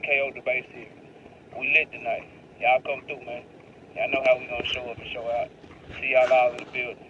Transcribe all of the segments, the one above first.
KO debate series. We lit tonight. Y'all come through, man. Y'all know how we gonna show up and show out. See y'all all in the building.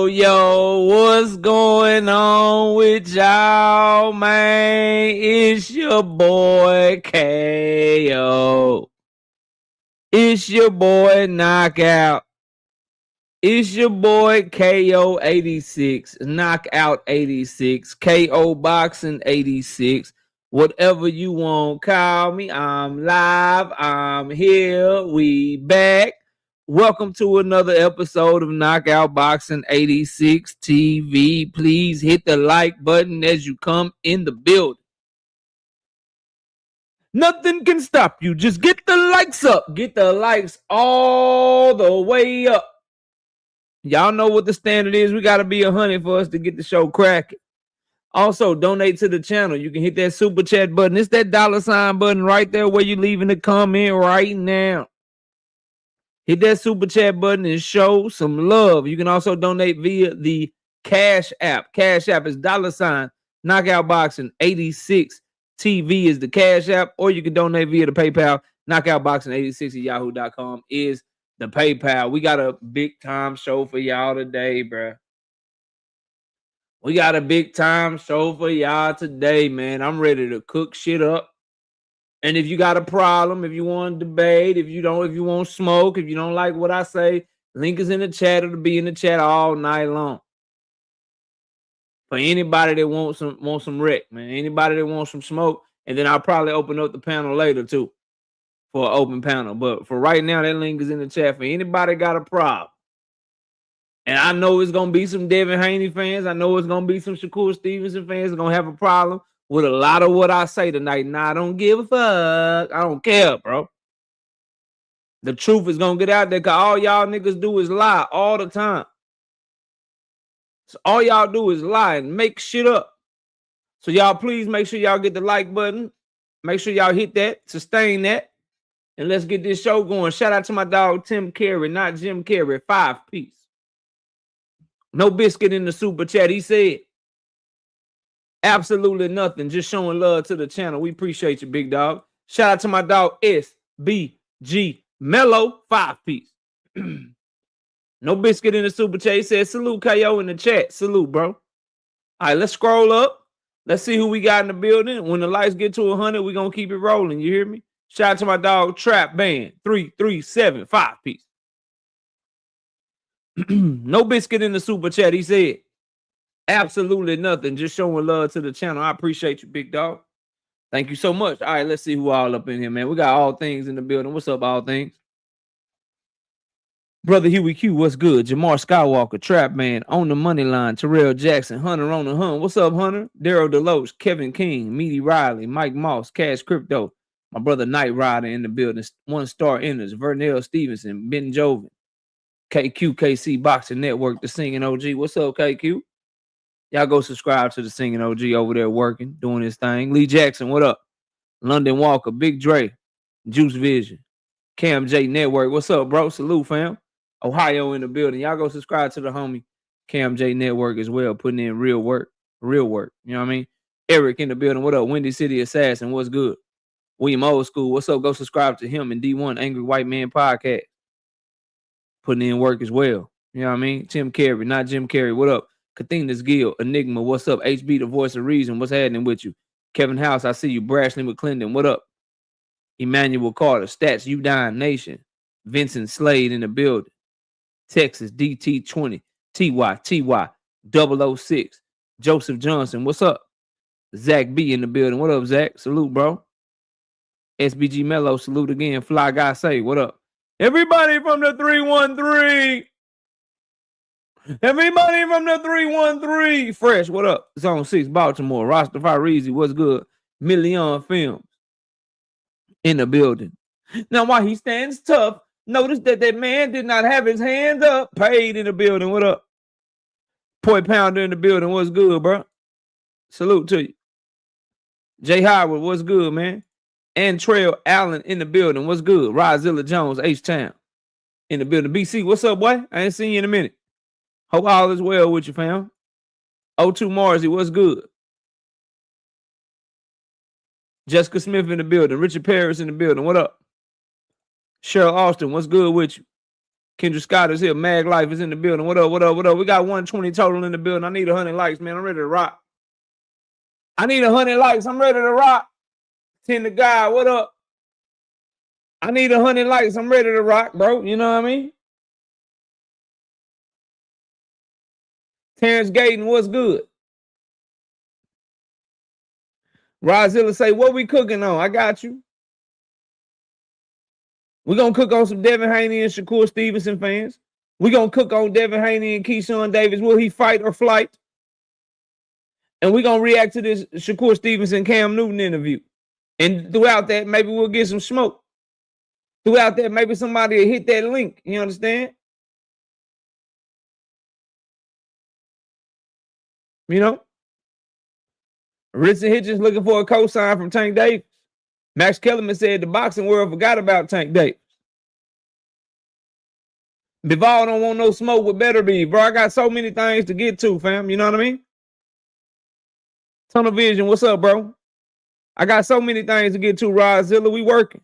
Yo, what's going on with y'all, man? It's your boy KO. It's your boy Knockout. It's your boy KO 86, Knockout 86, KO Boxing 86. Whatever you want, call me. I'm live. I'm here. We back. Welcome to another episode of Knockout Boxing 86 TV. Please hit the like button as you come in the building. Nothing can stop you. Just get the likes up. Get the likes all the way up. Y'all know what the standard is. We got to be 100 for us to get the show cracking. Also, donate to the channel. You can hit that super chat button. It's that $ button right there where you're leaving a comment right now. Hit that super chat button and show some love. You can also donate via the Cash App. Cash App is $ Knockout Boxing 86 TV is the Cash App, or you can donate via the PayPal. Knockout Boxing 86 at yahoo.com is the PayPal. We got a big time show for y'all today, bro. We got a big time show for y'all today, man. I'm ready to cook shit up. And if you got a problem, if you want to debate, if you want smoke, if you don't like what I say, link is in the chat. It'll be in the chat all night long. For anybody that wants some rec, man. Anybody that wants some smoke, and then I'll probably open up the panel later too for an open panel. But for right now, that link is in the chat for anybody got a problem. And I know it's gonna be some Devin Haney fans. I know it's gonna be some Shakur Stevenson fans that gonna have a problem with a lot of what I say tonight. Nah, I don't give a fuck. I don't care, bro. The truth is gonna get out there because all y'all niggas do is lie all the time. So all y'all do is lie and make shit up. So y'all please make sure y'all get the like button. Make sure y'all hit that, sustain that, and let's get this show going. Shout out to my dog Tim Carey, not Jim Carey, 5-piece. No biscuit in the super chat. He said absolutely nothing. Just showing love to the channel. We appreciate you, big dog. Shout out to my dog SBG Mellow, 5-piece. No biscuit in the super chat. He said salute KO in the chat. Salute, bro. All right, let's scroll up. Let's see who we got in the building. When the lights get to 100, we're going to keep it rolling. You hear me? Shout out to my dog Trap Band 337, 5-piece. No biscuit in the super chat. He said Absolutely nothing. Just showing love to the channel. I appreciate you, big dog. Thank you so much. All right, let's see who all up in here, man. We got All Things in the building. What's up, All Things? Brother Huey Q, what's good? Jamar Skywalker, Trap Man, On the Money Line, Terrell Jackson, Hunter on the Hunt. What's up, Hunter? Daryl Deloach, Kevin King, Meaty Riley, Mike Moss, Cash Crypto, my brother Knight Rider in the building, 1-star enters, Vernell Stevenson, Ben Joven, KQKC Boxing Network, The Singing OG. What's up, KQ? Y'all go subscribe to The Singing OG over there working, doing his thing. Lee Jackson, what up? London Walker, Big Dre, Juice Vision, Cam J Network. What's up, bro? Salute, fam. Ohio in the building. Y'all go subscribe to the homie Cam J Network as well, putting in real work. You know what I mean? Eric in the building. What up? Windy City Assassin. What's good? William Old School. What's up? Go subscribe to him and D1 Angry White Man Podcast. Putting in work as well. You know what I mean? Tim Carey, not Jim Carrey. What up? Kathina's Gill, Enigma. What's up? HB, the voice of reason. What's happening with you? Kevin House, I see you. Brashley McClendon. What up? Emmanuel Carter, Stats, You Dying Nation. Vincent Slade in the building. Texas, DT20, TY, 006, Joseph Johnson. What's up? Zach B in the building. What up, Zach? Salute, bro. SBG Mello, salute again. Fly Guy say, what up? Everybody from the 313. Everybody from the 313. Fresh, what up? Zone 6, Baltimore. Rastafari, what's good? Million Films in the building. Now, while he stands tough, notice that man did not have his hands up. Paid in the building. What up? Poi Pounder in the building. What's good, bro? Salute to you. Jay Howard, what's good, man? And Trail Allen in the building. What's good? Rozilla Jones, H-Town in the building. BC, what's up, boy? I ain't seen you in a minute. Hope all is well with you, fam. O2 Marzi, what's good? Jessica Smith in the building. Richard Paris in the building. What up? Cheryl Austin, what's good with you? Kendra Scott is here. Mag Life is in the building. What up? We got 120 total in the building. I need 100 likes, man. I'm ready to rock. I need 100 likes. I'm ready to rock. 10 the guy, what up? I need 100 likes. I'm ready to rock, bro. You know what I mean? Terrence Gayton, what's good? Rozilla say, what we cooking on? I got you. We're going to cook on some Devin Haney and Shakur Stevenson fans. We're going to cook on Devin Haney and Keyshawn Davis. Will he fight or flight? And we're going to react to this Shakur Stevenson Cam Newton interview. And throughout that, maybe we'll get some smoke. Throughout that, maybe somebody will hit that link. You understand? You know? Richard Hitchens looking for a cosign from Tank Davis. Max Kellerman said the boxing world forgot about Tank Davis. Bivol don't want no smoke with Better Be, bro. I got so many things to get to, fam. You know what I mean? Tunnel Vision, what's up, bro? I got so many things to get to, Rozilla. We working.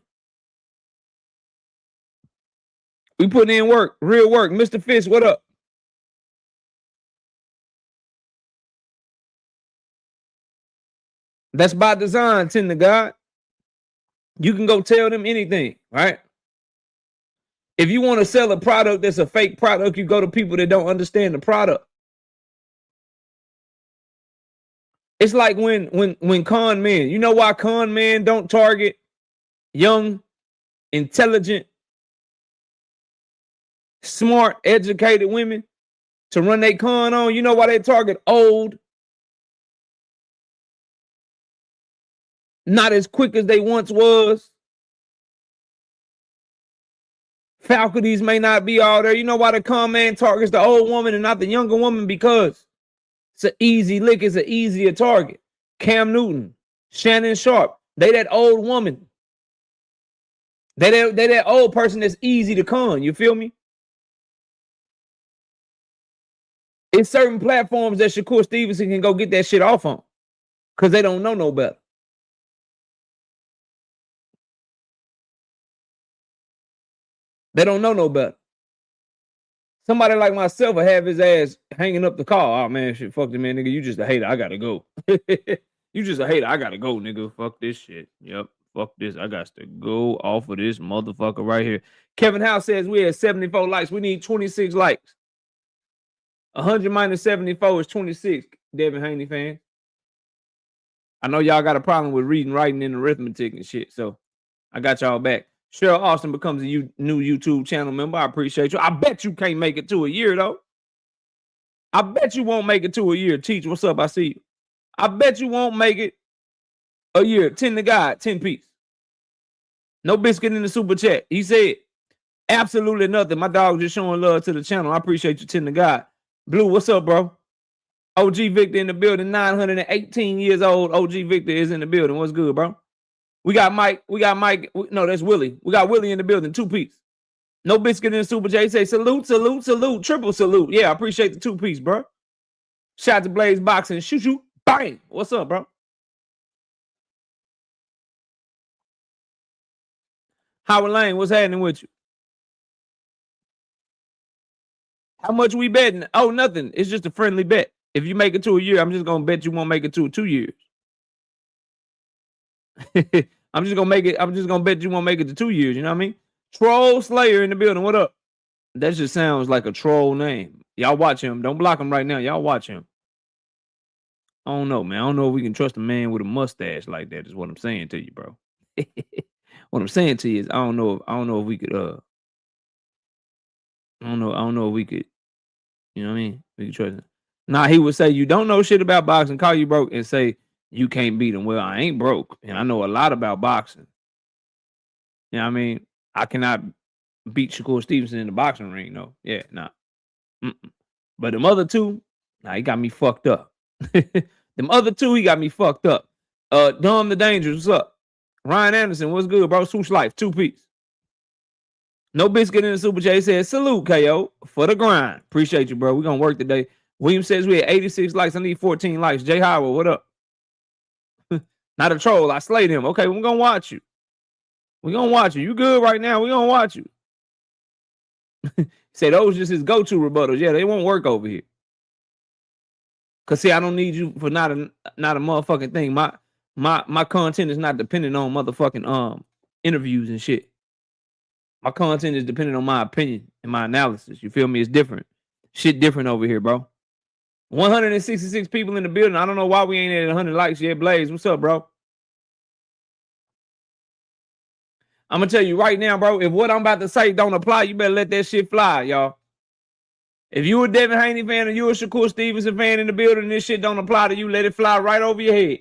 We putting in work, real work. Mr. Fish, what up? That's by design, Tend to God. You can go tell them anything, right? If you want to sell a product that's a fake product, you go to people that don't understand the product. It's like when con men, you know why con men don't target young, intelligent, smart, educated women to run their con on? You know why they target old, not as quick as they once was? Faculties may not be all there. You know why the con man targets the old woman and not the younger woman? Because it's an easy lick. It's an easier target. Cam Newton, Shannon Sharp, they that old woman. They that old person that's easy to con. You feel me? It's certain platforms that Shakur Stevenson can go get that shit off on because they don't know no better. They don't know no better. Somebody like myself will have his ass hanging up the car. Oh, man, shit, fuck the man, nigga. You just a hater. I gotta go. You just a hater. I gotta go, nigga. Fuck this shit. Yep. Fuck this. I got to go off of this motherfucker right here. Kevin House says we had 74 likes. We need 26 likes. 100 minus 74 is 26, Devin Haney fans. I know y'all got a problem with reading, writing, and arithmetic and shit, so I got y'all back. Cheryl Austin becomes a new YouTube channel member. I appreciate you. I bet you can't make it to a year, though. I bet you won't make it to a year. Teach, what's up? I see you. I bet you won't make it a year. 10 to God, 10 piece. No biscuit in the super chat. He said, absolutely nothing. My dog just showing love to the channel. I appreciate you, 10 to God. Blue, what's up, bro? OG Victor in the building, 918 years old. OG Victor is in the building. What's good, bro? We got Mike. No, that's Willie. We got Willie in the building, 2 piece. No biscuit in the super chat. He say, salute, salute, salute, triple salute. Yeah, I appreciate the 2 piece, bro. Shout out to Blaze Boxing. Shoot. Bang. What's up, bro? Howard Lane, what's happening with you? How much we betting? Oh, nothing. It's just a friendly bet. If you make it to a year, I'm just gonna bet you won't make it to 2 years. I'm just gonna bet you won't make it to 2 years. You know what I mean? Troll Slayer in the building. What up? That just sounds like a troll name. Y'all watch him. Don't block him right now. Y'all watch him. I don't know, man. I don't know if we can trust a man with a mustache like that. Is what I'm saying to you, bro. What I'm saying to you is I don't know if we could I don't know if we could, you know what I mean? We could trust him. Nah, he would say you don't know shit about boxing, call you broke, and say you can't beat him. Well, I ain't broke, and I know a lot about boxing. You know what I mean? I cannot beat Shakur Stevenson in the boxing ring, though. Yeah, nah. But them other two, nah, he got me fucked up. Them other two, he got me fucked up. Dom the Dangerous, what's up? Ryan Anderson, what's good, bro? Swoosh Life, 2 piece. No biscuit in the super chat. He said, salute, KO, for the grind. Appreciate you, bro. We're going to work today. William says we had 86 likes. I need 14 likes. Jay Howard, what up? Not a troll. I slayed him. Okay, we're going to watch you. We're going to watch you. You good right now? We're going to watch you. Say those just his go-to rebuttals. Yeah, they won't work over here. Because, see, I don't need you for not a motherfucking thing. My content is not dependent on motherfucking interviews and shit. My content is dependent on my opinion and my analysis. You feel me? It's different. Shit different over here, bro. 166 people in the building. I don't know why we ain't at 100 likes yet. Blaze, what's up, bro? I'm going to tell you right now, bro, if what I'm about to say don't apply, you better let that shit fly, y'all. If you a Devin Haney fan or you a Shakur Stevenson fan in the building and this shit don't apply to you, let it fly right over your head.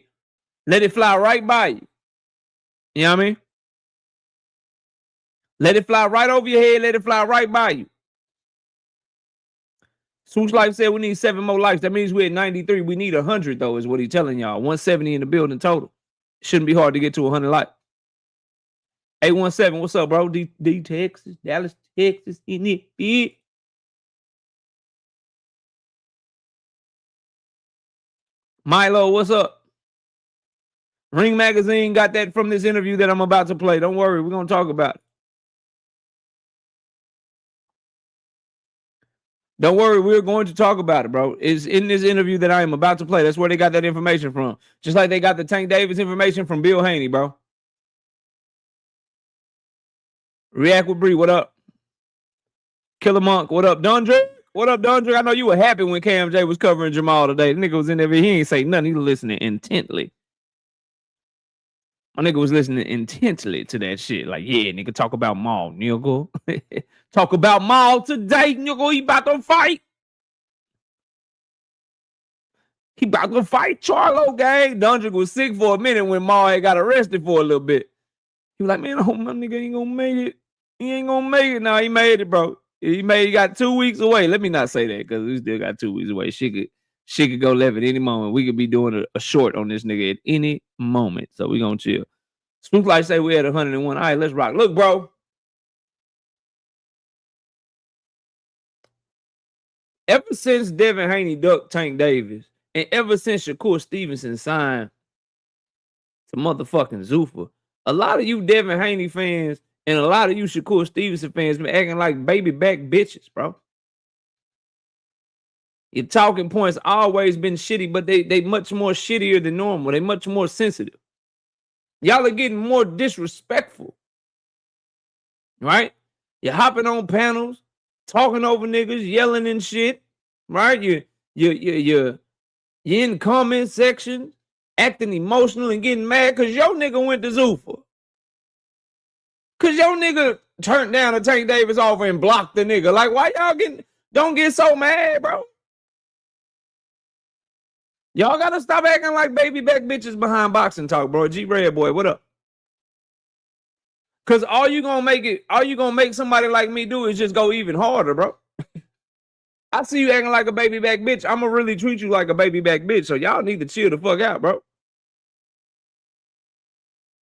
Let it fly right by you. You know what I mean? Let it fly right over your head. Let it fly right by you. Swoosh Life said we need 7 more likes. That means we're at 93. We need 100, though, is what he's telling y'all. 170 in the building total. Shouldn't be hard to get to 100 likes. 817, what's up, bro? D Texas, Dallas, Texas, in it. Milo, what's up? Ring Magazine got that from this interview that I'm about to play. Don't worry, we're going to talk about it. Don't worry, we're going to talk about it, bro. It's in this interview that I am about to play. That's where they got that information from. Just like they got the Tank Davis information from Bill Haney, bro. React with Bree, what up? Killer Monk, what up? Dundre, what up, Dundre? I know you were happy when KMJ was covering Jamal today. The nigga was in there, he ain't say nothing. He was listening intently. My nigga was listening intently to that shit. Like, yeah, nigga, talk about Maul, nigga. Talk about Maul today, nigga. He about to fight. He about to fight Charlo, gang. Dundrick was sick for a minute when Maul had got arrested for a little bit. He was like, man, oh, my nigga ain't gonna make it. He ain't gonna make it. Now he made it, bro. He got 2 weeks away. Let me not say that because we still got 2 weeks away. Shit could go left at any moment. We could be doing a short on this nigga at any moment. So we gonna chill. Spook Light say we had 101. All right, let's rock. Look, bro. Ever since Devin Haney ducked Tank Davis, and ever since Shakur Stevenson signed to motherfucking Zuffa, a lot of you Devin Haney fans and a lot of you Shakur Stevenson fans been acting like baby back bitches, bro. Your talking points always been shitty, but they much more shittier than normal. They much more sensitive. Y'all are getting more disrespectful, right? You're hopping on panels, talking over niggas, yelling and shit, right? You're in the comment section acting emotional and getting mad because your nigga went to Zuffa. Because your nigga turned down a Tank Davis offer and blocked the nigga. Like, why y'all don't get so mad, bro? Y'all gotta stop acting like baby back bitches behind boxing talk, bro. G Red boy, what up? Cause all you gonna make somebody like me do is just go even harder, bro. I see you acting like a baby back bitch. I'ma really treat you like a baby back bitch. So y'all need to chill the fuck out, bro.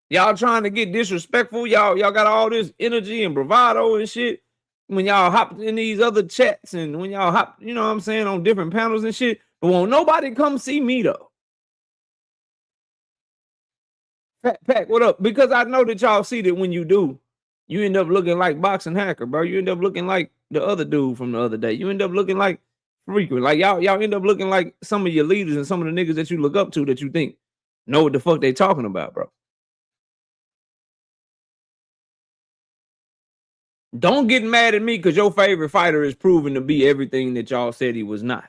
Y'all trying to get disrespectful. Y'all got all this energy and bravado and shit. When y'all hop in these other chats and when y'all hop, you know what I'm saying, on different panels and shit. But won't nobody come see me though. Pack, what up? Because I know that y'all see that when you do, you end up looking like Boxing Hacker, bro. You end up looking like the other dude from the other day. You end up looking like Frequent. Like y'all end up looking like some of your leaders and some of the niggas that you look up to that you think know what the fuck they talking about, bro. Don't get mad at me because your favorite fighter is proven to be everything that y'all said he was not.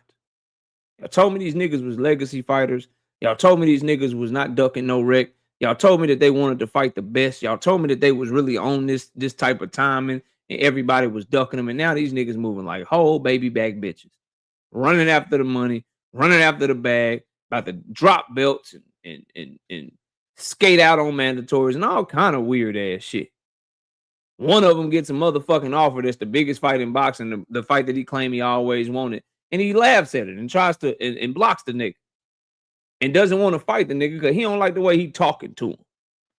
Y'all told me these niggas was legacy fighters. Y'all told me these niggas was not ducking no wreck. Y'all told me that they wanted to fight the best. Y'all told me that they was really on this type of timing and everybody was ducking them. And now these niggas moving like whole baby back bitches. Running after the money, running after the bag, about to drop belts and skate out on mandatories and all kind of weird ass shit. One of them gets a motherfucking offer that's the biggest fight in boxing, the fight that he claimed he always wanted. And he laughs at it and tries to and blocks the nigga. And doesn't want to fight the nigga because he don't like the way he talking to him.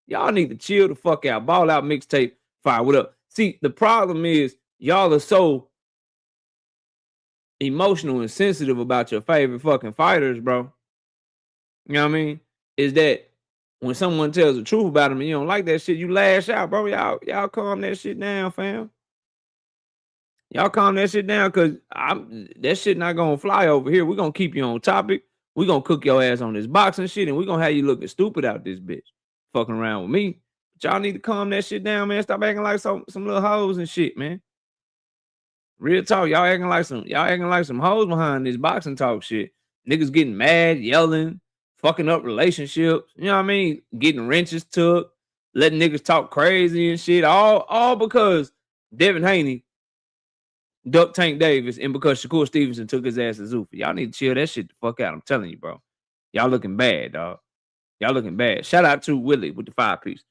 Y'all need to chill the fuck out. Ball Out Mixtape, fire. What up? See, the problem is y'all are so emotional and sensitive about your favorite fucking fighters, bro. You know what I mean? Is that when someone tells the truth about them and you don't like that shit, you lash out, bro. Y'all calm that shit down, fam. Y'all calm that shit down because that shit not gonna fly over here. We're gonna keep you on topic. We're gonna cook your ass on this boxing shit, and we're gonna have you looking stupid out this bitch. Fucking around with me. But y'all need to calm that shit down, man. Stop acting like some little hoes and shit, man. Real talk, y'all acting like some hoes behind this boxing talk shit. Niggas getting mad, yelling, fucking up relationships. You know what I mean? Getting wrenches took, letting niggas talk crazy and shit. All because Devin Haney ducked Tank Davis and because Shakur Stevenson took his ass to Zuffa. Y'all need to chill that shit the fuck out. I'm telling you, bro. Y'all looking bad, dog. Y'all looking bad. Shout out to Willie with the 5-piece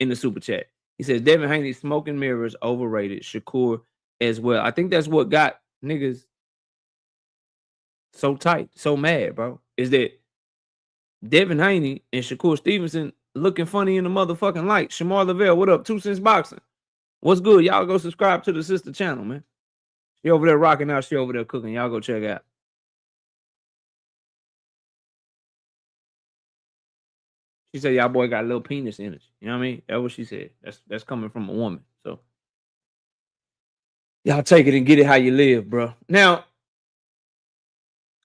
in the super chat. He says Devin Haney smoking mirrors overrated. Shakur as well. I think that's what got niggas so tight, so mad, bro. Is that Devin Haney and Shakur Stevenson looking funny in the motherfucking light. Shamar Lavelle, what up? 2 Cents Boxing. What's good? Y'all go subscribe to the sister channel, man. She over there rocking out. She over there cooking. Y'all go check out. She said, y'all boy got a little penis energy. You know what I mean? That's what she said. That's coming from a woman. So y'all take it and get it how you live, bro. Now,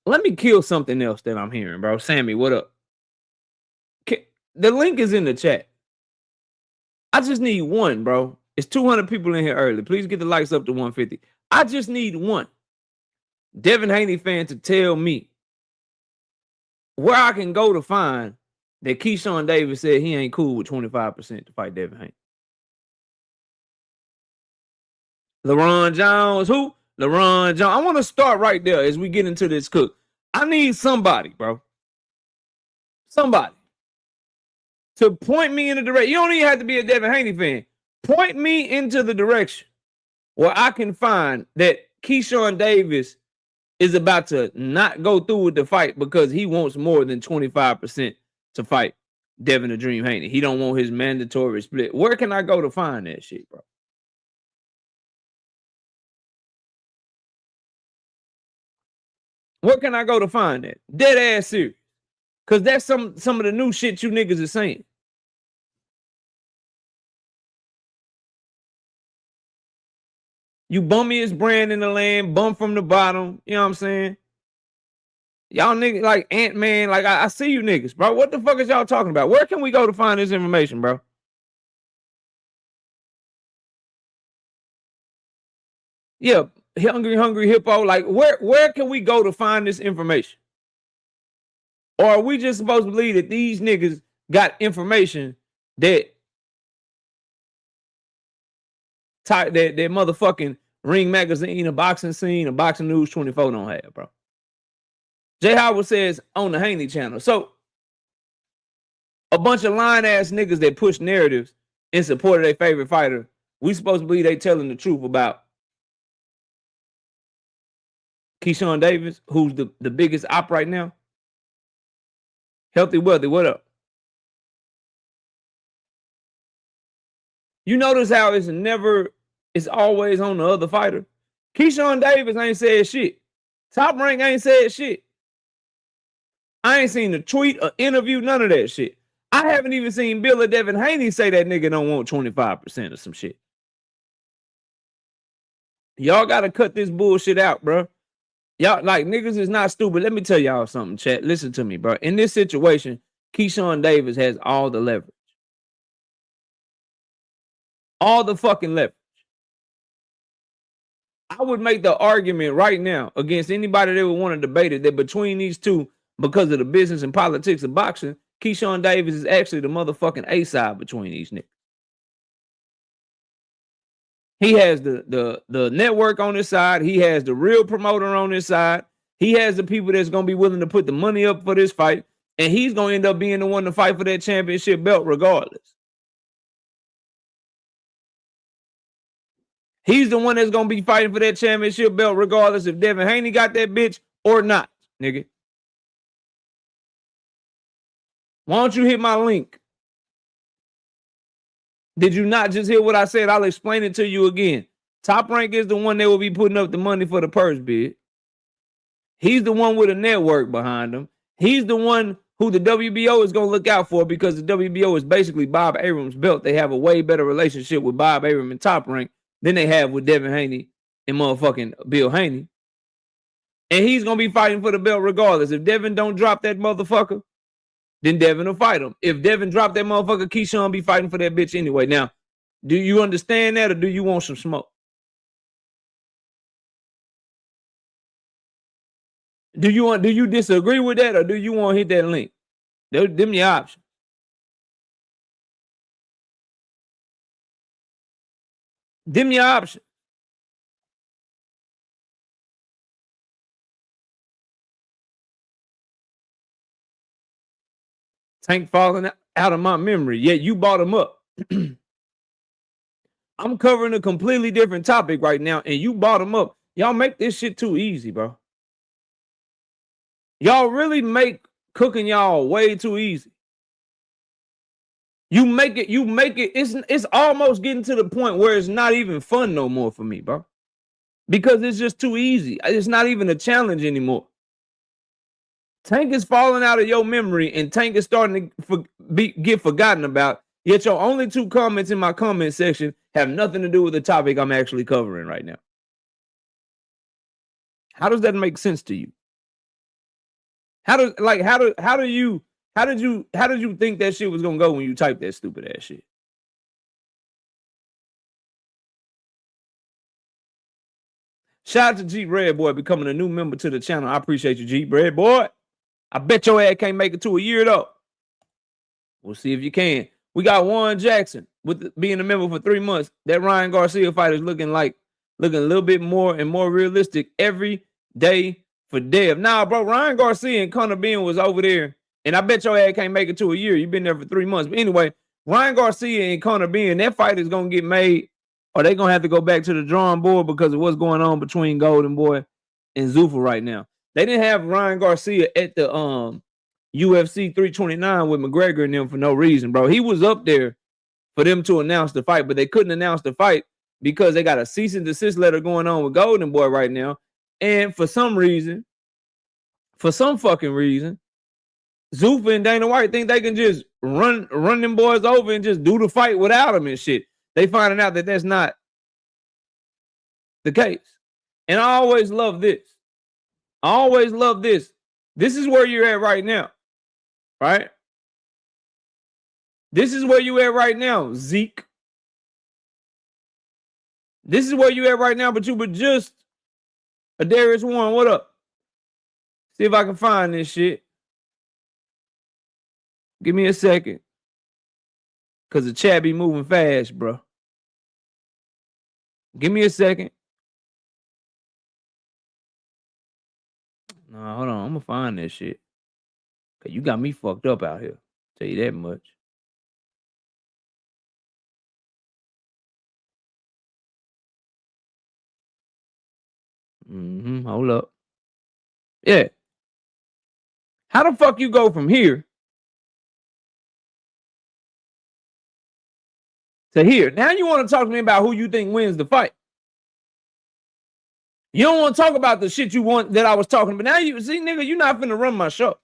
let me kill something else that I'm hearing, bro. Sammy, what up? The link is in the chat. I just need one, bro. It's 200 people in here early. Please get the likes up to 150. I just need one Devin Haney fan to tell me where I can go to find that Keyshawn Davis said he ain't cool with 25% to fight Devin Haney. LaRon Jones, who? LaRon Jones. I want to start right there as we get into this cook. I need somebody, bro. Somebody to point me in the direction. You don't even have to be a Devin Haney fan. Point me into the direction where I can find that Keyshawn Davis is about to not go through with the fight because he wants more than 25% to fight Devin the Dream Haney. He don't want his mandatory split. Where can I go to find that shit, bro? Where can I go to find that? Dead ass serious. Because that's some of the new shit you niggas are saying. You bummiest brand in the land, bum from the bottom. You know what I'm saying? Y'all niggas like Ant-Man. Like, I see you niggas, bro. What the fuck is y'all talking about? Where can we go to find this information, bro? Yeah. Hungry Hippo. Like, where can we go to find this information? Or are we just supposed to believe that these niggas got information that that motherfucking Ring Magazine, a boxing scene, a boxing news 24 don't have, bro? Jay Howard says on the Haney channel. So a bunch of lying ass niggas that push narratives in support of their favorite fighter, we supposed to believe they telling the truth about Keyshawn Davis, who's the biggest op right now. Healthy Wealthy, what up? You notice how it's always on the other fighter. Keyshawn Davis ain't said shit. Top Rank ain't said shit. I ain't seen a tweet, or interview, none of that shit. I haven't even seen Bill or Devin Haney say that nigga don't want 25% or some shit. Y'all got to cut this bullshit out, bro. Y'all, like, niggas is not stupid. Let me tell y'all something, chat. Listen to me, bro. In this situation, Keyshawn Davis has all the leverage. All the fucking leverage. I would make the argument right now against anybody that would want to debate it that between these two, because of the business and politics of boxing, Keyshawn Davis is actually the motherfucking A-side between these niggas. He has the network on his side. He has the real promoter on his side. He has the people that's going to be willing to put the money up for this fight. And he's going to end up being the one to fight for that championship belt regardless. He's the one that's going to be fighting for that championship belt regardless if Devin Haney got that bitch or not, nigga. Why don't you hit my link? Did you not just hear what I said? I'll explain it to you again. Top Rank is the one that will be putting up the money for the purse bid. He's the one with a network behind him. He's the one who the WBO is going to look out for because the WBO is basically Bob Abrams' belt. They have a way better relationship with Bob Abrams and Top Rank than they have with Devin Haney and motherfucking Bill Haney. And he's going to be fighting for the belt regardless. If Devin don't drop that motherfucker, then Devin will fight him. If Devin drop that motherfucker, Keyshawn be fighting for that bitch anyway. Now, do you understand that or do you want some smoke? Do you disagree with that or do you want to hit that link? Them your options. Them your options. Tank falling out of my memory. Yet you brought him up. I'm covering a completely different topic right now, and you brought him up. Y'all make this shit too easy, bro. Y'all really make cooking y'all way too easy. You make it, it's almost getting to the point where it's not even fun no more for me, bro. Because it's just too easy. It's not even a challenge anymore. Tank is falling out of your memory and Tank is starting to get forgotten about. Yet your only two comments in my comment section have nothing to do with the topic I'm actually covering right now. How does that make sense to you? How did you think that shit was gonna go when you typed that stupid ass shit? Shout out to Jeep Red Boy becoming a new member to the channel. I appreciate you, Jeep Red Boy. I bet your ass can't make it to a year though. We'll see if you can. We got Warren Jackson with being a member for 3 months. That Ryan Garcia fight is looking a little bit more and more realistic every day for Dev. Nah, bro, Ryan Garcia and Conor Ben was over there, and I bet your ass can't make it to a year. You've been there for 3 months. But anyway, Ryan Garcia and Conor Ben, that fight is gonna get made, or they're gonna have to go back to the drawing board because of what's going on between Golden Boy and Zuffa right now. They didn't have Ryan Garcia at the UFC 329 with McGregor and them for no reason, bro. He was up there for them to announce the fight, but they couldn't announce the fight because they got a cease and desist letter going on with Golden Boy right now. And for some fucking reason, Zuffa and Dana White think they can just run them boys over and just do the fight without them and shit. They finding out that that's not the case. And I always love this. This is where you're at right now. Right? This is where you at right now, Zeke. This is where you at right now, but you were just Darius Warren, what up? See if I can find this shit. Give me a second. Because the chat be moving fast, bro. Give me a second. No, hold on. I'm going to find this shit. Because you got me fucked up out here. Tell you that much. Hold up. Yeah. How the fuck you go from here to here? Now you want to talk to me about who you think wins the fight. You don't want to talk about the shit you want that I was talking about. Now you see, nigga, you're not finna run my show.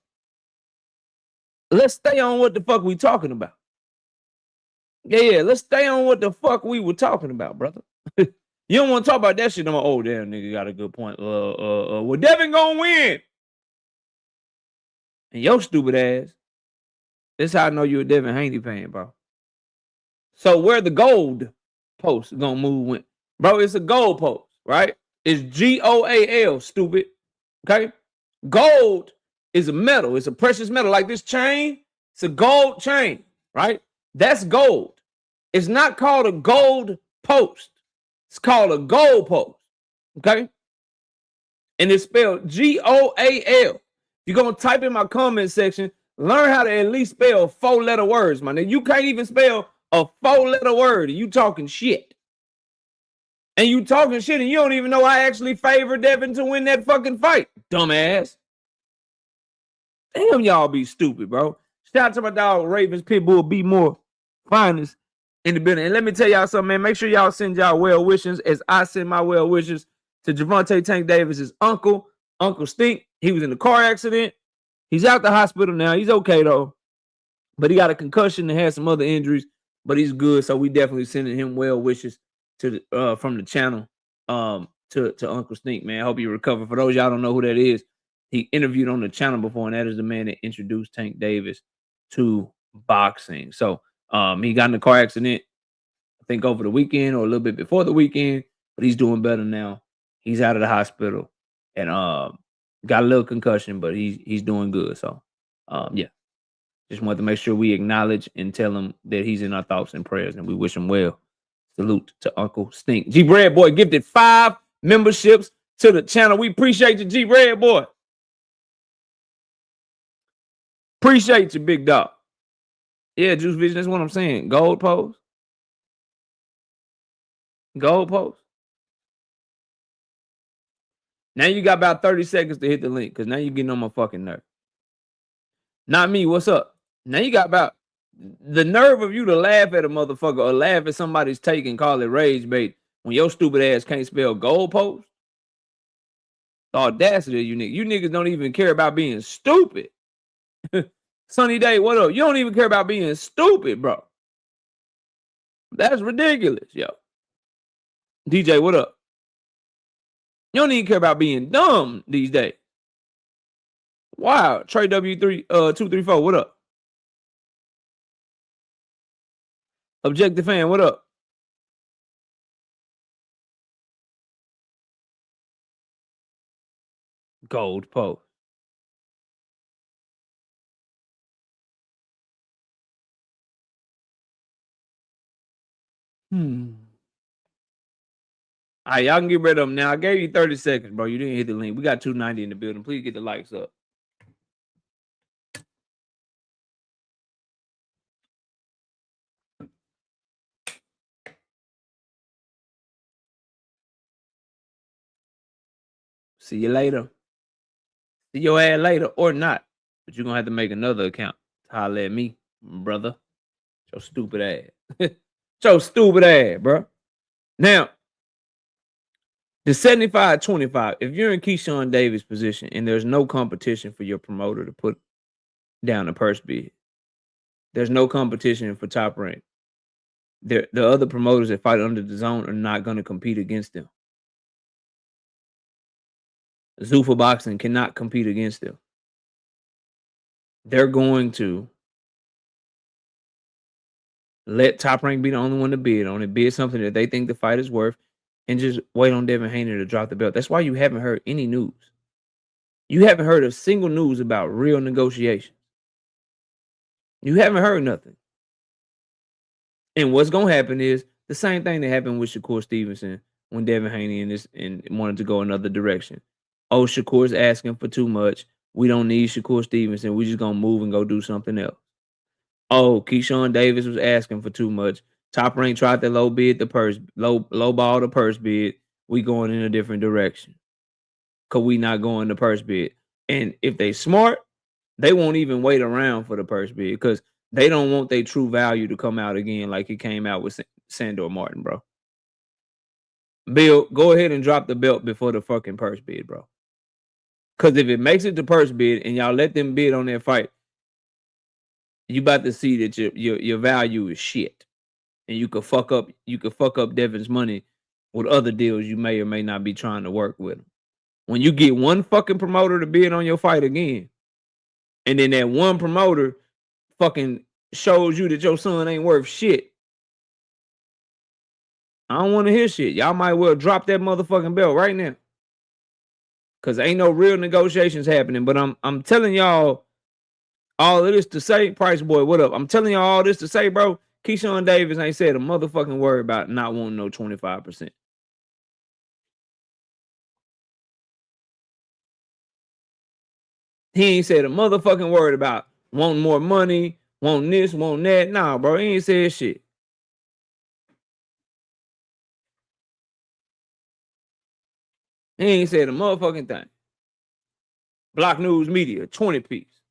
Let's stay on what the fuck we talking about. Yeah, let's stay on what the fuck we were talking about, brother. You don't want to talk about that shit. I'm like, oh, damn, nigga got a good point. Well, Devin gonna win. And your stupid ass. This how I know you're a Devin Haney fan, bro. So where the gold post gonna move when? Bro, it's a gold post, right? It's GOAL, stupid. Okay? Gold is a metal. It's a precious metal. Like this chain, it's a gold chain, right? That's gold. It's not called a gold post. It's called a gold post. Okay? And it's spelled GOAL. You're going to type in my comment section, learn how to at least spell 4-letter words, man. You can't even spell a 4-letter word. And you talking shit. And you talking shit and you don't even know I actually favored Devin to win that fucking fight. Dumbass. Damn, y'all be stupid, bro. Shout out to my dog Ravens Pitbull Be More Finest in the building. And let me tell y'all something, man. Make sure y'all send y'all well wishes as I send my well wishes to Javante Tank Davis's uncle, Uncle Stink. He was in a car accident. He's out the hospital now. He's okay, though. But he got a concussion and had some other injuries. But he's good, so we definitely sending him well wishes to from the channel to Uncle Stink, man. I hope you recover. For those y'all don't know who that is, he interviewed on the channel before, and that is the man that introduced Tank Davis to boxing. So he got in a car accident, I think over the weekend or a little bit before the weekend, but he's doing better now. He's out of the hospital and got a little concussion, but he's doing good. So yeah, just wanted to make sure we acknowledge and tell him that he's in our thoughts and prayers, and we wish him well. Salute to Uncle Stink. G Bread Boy gifted 5 memberships to the channel. We appreciate you, G Bread Boy. Appreciate you, big dog. Yeah, Juice Vision, that's what I'm saying. Gold post. Gold post. Now you got about 30 seconds to hit the link because now you're getting on my fucking nerve. Not me. What's up? Now you got about the nerve of you to laugh at a motherfucker or laugh at somebody's take and call it rage bait when your stupid ass can't spell gold post. The audacity of you niggas. You niggas don't even care about being stupid. Sunny Day, what up? You don't even care about being stupid, bro. That's ridiculous, yo. DJ, what up? You don't even care about being dumb these days. Wow. Trey W3 234, what up? Objective Fan, what up? Gold post. All right, y'all can get rid of them now. I gave you 30 seconds, bro. You didn't hit the link. We got 290 in the building. Please get the likes up. See you later. See your ass later or not. But you're going to have to make another account to holler at me, brother. Your stupid ass. Your stupid ass, bro. Now, the 75-25, if you're in Keyshawn Davis' position and there's no competition for your promoter to put down a purse bid, there's no competition for Top Rank. The other promoters that fight under the zone are not going to compete against them. Zuffa Boxing cannot compete against them. They're going to let Top Rank be the only one to bid on it, bid something that they think the fight is worth, and just wait on Devin Haney to drop the belt. That's why you haven't heard any news. You haven't heard a single news about real negotiations. You haven't heard nothing. And what's gonna happen is the same thing that happened with Shakur Stevenson when Devin Haney and wanted to go another direction. Oh, Shakur's asking for too much. We don't need Shakur Stevenson. We just gonna move and go do something else. Oh, Keyshawn Davis was asking for too much. Top Rank tried to low ball the purse bid. We going in a different direction. Cause we not going the purse bid. And if they smart, they won't even wait around for the purse bid because they don't want their true value to come out again like it came out with Sandor Martin, bro. Bill, go ahead and drop the belt before the fucking purse bid, bro. Because if it makes it to purse bid and y'all let them bid on their fight, you about to see that your value is shit, and you could fuck up Devin's money with other deals you may or may not be trying to work with him. When you get one fucking promoter to bid on your fight again, and then that one promoter fucking shows you that your son ain't worth shit, I don't want to hear shit. Y'all might well drop that motherfucking belt right now. Cause ain't no real negotiations happening. But I'm telling y'all all of this to say, Price Boy, what up? I'm telling y'all all this to say, bro, Keyshawn Davis ain't said a motherfucking word about not wanting no 25%. He ain't said a motherfucking word about wanting more money, wanting this, wanting that. Nah, bro, he ain't said shit. He ain't said a motherfucking thing. Block News Media, 20 piece.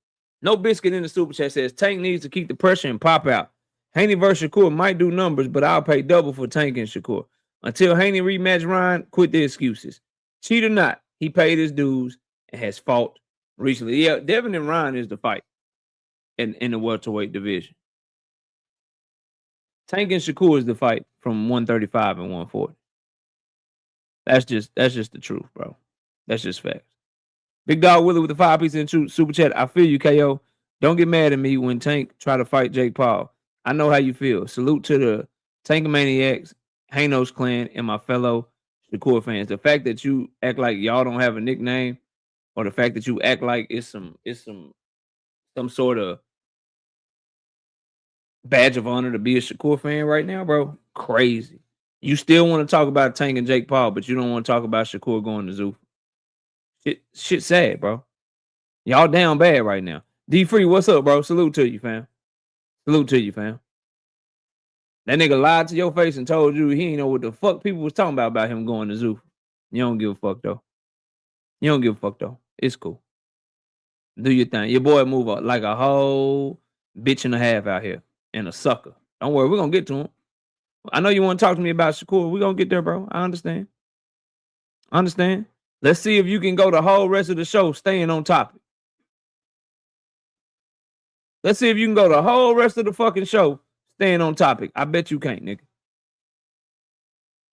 No Biscuit in the super chat says Tank needs to keep the pressure and pop out. Haney versus Shakur might do numbers, but I'll pay double for Tank and Shakur. Until Haney rematch Ryan, quit the excuses. Cheat or not, he paid his dues and has fought recently. Yeah, Devin and Ryan is the fight in the welterweight division. Tank and Shakur is the fight from 135 and 140. That's just the truth, bro. That's just facts. Big Dog Willie with the 5-piece in super chat. I feel you, KO. Don't get mad at me when Tank try to fight Jake Paul. I know how you feel. Salute to the Tankamaniacs, Hanos clan, and my fellow Shakur fans. The fact that you act like y'all don't have a nickname, or the fact that you act like it's some sort of badge of honor to be a Shakur fan right now, bro. Crazy. You still want to talk about Tank and Jake Paul, but you don't want to talk about Shakur going to Zoo. Shit sad, bro. Y'all down bad right now. D Free, what's up, bro? Salute to you, fam. Salute to you, fam. That nigga lied to your face and told you he ain't know what the fuck people was talking about him going to Zoo. You don't give a fuck, though. You don't give a fuck, though. It's cool. Do your thing. Your boy move up like a whole bitch and a half out here and a sucker. Don't worry, we're going to get to him. I know you want to talk to me about Shakur. We're going to get there, bro. I understand. Let's see if you can go the whole rest of the show staying on topic. Let's see if you can go the whole rest of the fucking show staying on topic. I bet you can't, nigga.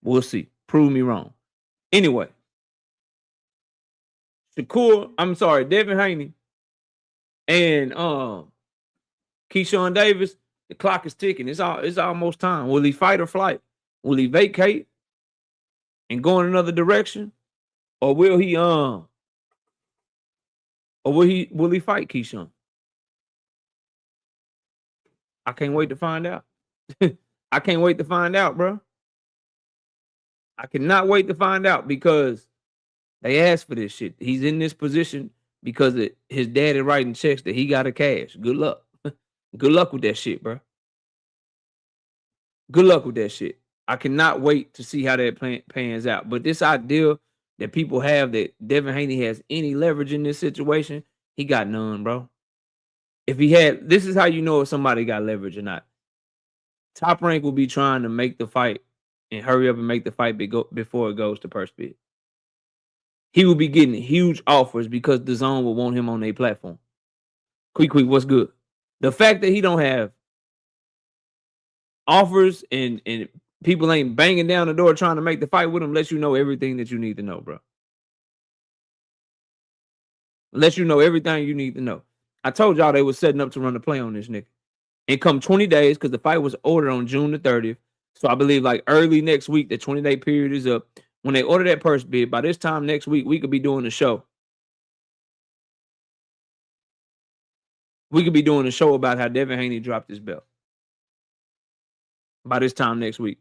We'll see. Prove me wrong. Anyway. Devin Haney and Keyshawn Davis, the clock is ticking. It's almost time. Will he fight or flight? Will he vacate and go in another direction? Or will he fight Keyshawn? I can't wait to find out. I can't wait to find out, bro. I cannot wait to find out because they asked for this shit. He's in this position because his daddy writing checks that he got to cash. Good luck. Good luck with that shit, bro. Good luck with that shit. I cannot wait to see how that pans out. But this idea that people have that Devin Haney has any leverage in this situation, he got none, bro. If he had, this is how you know if somebody got leverage or not. Top Rank will be trying to make the fight and hurry up and make the fight before it goes to purse bid. He will be getting huge offers because the zone will want him on their platform. Quick, what's good? The fact that he don't have offers and people ain't banging down the door trying to make the fight with him lets you know everything that you need to know, bro. Lets you know everything you need to know. I told y'all they was setting up to run the play on this nigga. And come 20 days, because the fight was ordered on June the 30th. So I believe like early next week, the 20-day period is up. When they order that purse bid, by this time next week, we could be doing the show. We could be doing a show about how Devin Haney dropped his belt. By this time next week.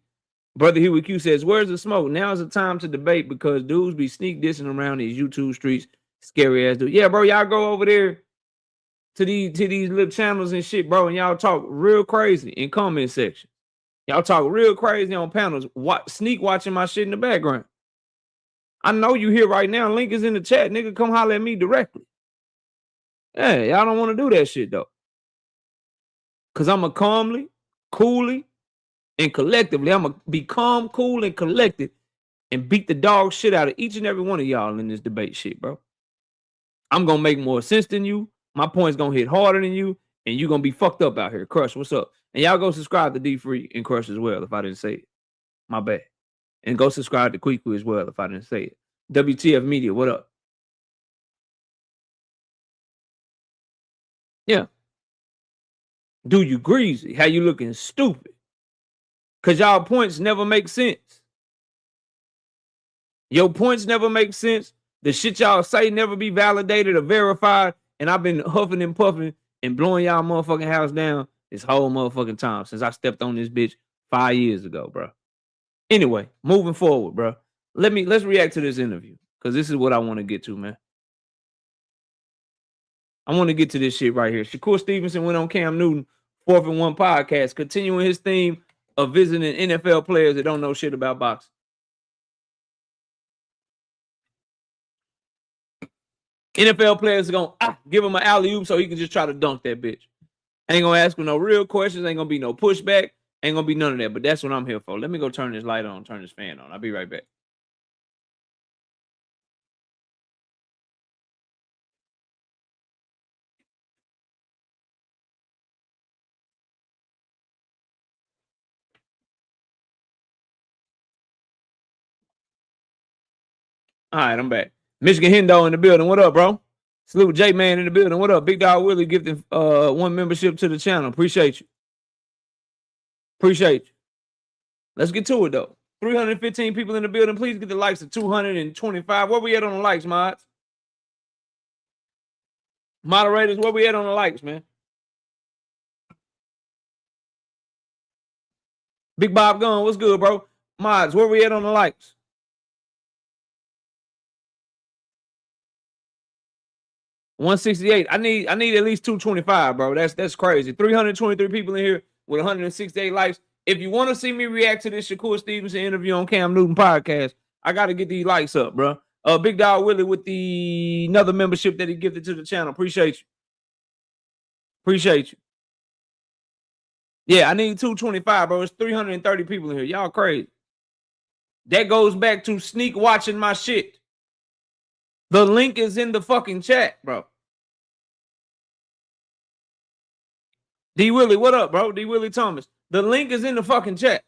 Brother Huey Q says, where's the smoke? Now's the time to debate because dudes be sneak dissing around these YouTube streets. Scary ass dude. Yeah, bro, y'all go over there to these little channels and shit, bro, and y'all talk real crazy in comment section. Y'all talk real crazy on panels. Sneak watching my shit in the background. I know you here right now. Link is in the chat. Nigga, come holler at me directly. Yeah, y'all don't want to do that shit, though. Because I'm a calmly, coolly, and collectively, I'm going to be calm, cool, and collected and beat the dog shit out of each and every one of y'all in this debate shit, bro. I'm going to make more sense than you. My point's going to hit harder than you, and you're going to be fucked up out here. Crush, what's up? And y'all go subscribe to D-Free and Crush as well if I didn't say it. My bad. And go subscribe to Quiku as well if I didn't say it. WTF Media, what up? Yeah. Dude, you greasy. How you looking stupid? Because y'all points never make sense. Your points never make sense. The shit y'all say never be validated or verified. And I've been huffing and puffing and blowing y'all motherfucking house down this whole motherfucking time since I stepped on this bitch 5 years ago, bro. Anyway, moving forward, bro. Let's react to this interview because this is what I want to get to, man. I want to get to this shit right here. Shakur Stevenson went on Cam Newton 4th and 1 podcast, continuing his theme of visiting NFL players that don't know shit about boxing. NFL players are going to give him an alley-oop so he can just try to dunk that bitch. Ain't going to ask him no real questions. Ain't going to be no pushback. Ain't going to be none of that. But that's what I'm here for. Let me go turn this light on, turn this fan on. I'll be right back. All right, I'm back. Michigan Hendo in the building. What up, bro? Salute J-Man in the building. What up? Big Dog Willie gifting 1 membership to the channel. Appreciate you. Appreciate you. Let's get to it, though. 315 people in the building. Please get the likes of 225. Where we at on the likes, mods? Moderators, where we at on the likes, man? Big Bob Gunn, what's good, bro? Mods, where we at on the likes? $168. I need at least 225, bro. That's crazy. 323 people in here with 168 likes. If you want to see me react to this Shakur Stevenson interview on Cam Newton podcast, I got to get these likes up, bro. Big Dog Willie with the another membership that he gifted to the channel. Appreciate you. Appreciate you. Yeah, I need 225, bro. It's 330 people in here. Y'all crazy. That goes back to sneak watching my shit. The link is in the fucking chat, bro. D Willie, what up, bro? D Willie Thomas. The link is in the fucking chat.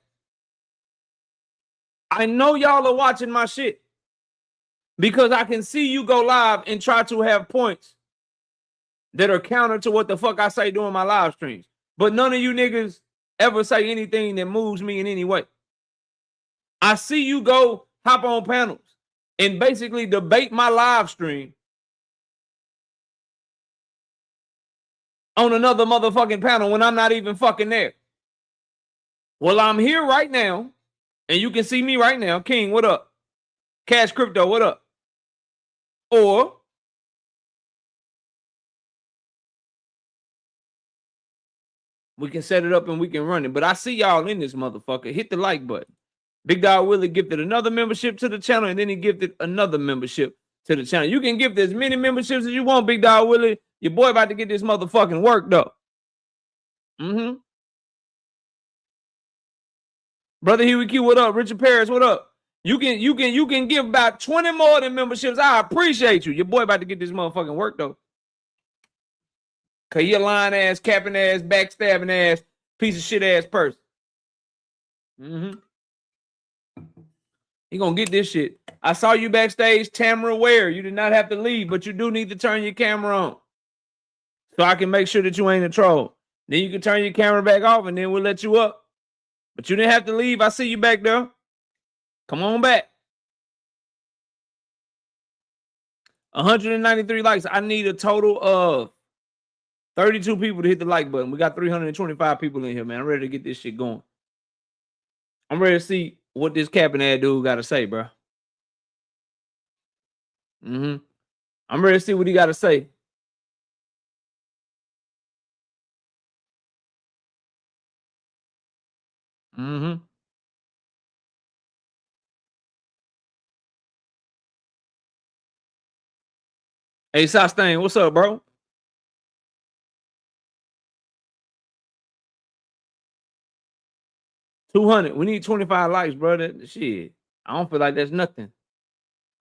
I know y'all are watching my shit because I can see you go live and try to have points that are counter to what the fuck I say during my live streams. But none of you niggas ever say anything that moves me in any way. I see you go hop on panels and basically debate my live stream on another motherfucking panel when I'm not even fucking there. Well, I'm here right now, and you can see me right now. King, what up? Cash Crypto, what up? Or we can set it up and we can run it. But I see y'all in this motherfucker. Hit the like button. Big Dog Willie gifted another membership to the channel, and then he gifted another membership to the channel. You can gift as many memberships as you want, Big Dog Willie. Your boy about to get this motherfucking work, though. Brother Huey Q, what up? Richard Paris, what up? You can give about 20 more than memberships. I appreciate you. Your boy about to get this motherfucking work, though. Cause you a lying ass, capping ass, backstabbing ass, piece of shit ass person. You gonna get this shit. I saw you backstage, Tamara Ware. You did not have to leave, but you do need to turn your camera on so I can make sure that you ain't a troll. Then you can turn your camera back off, and then we'll let you up. But you didn't have to leave. I see you back there. Come on back. 193 likes. I need a total of 32 people to hit the like button. We got 325 people in here, man. I'm ready to get this shit going. I'm ready to see what this capping ad dude got to say, bro. I'm ready to see what he got to say. Hey, Sostain, what's up, bro? 200. We need 25 likes, bro. Shit. I don't feel like that's nothing.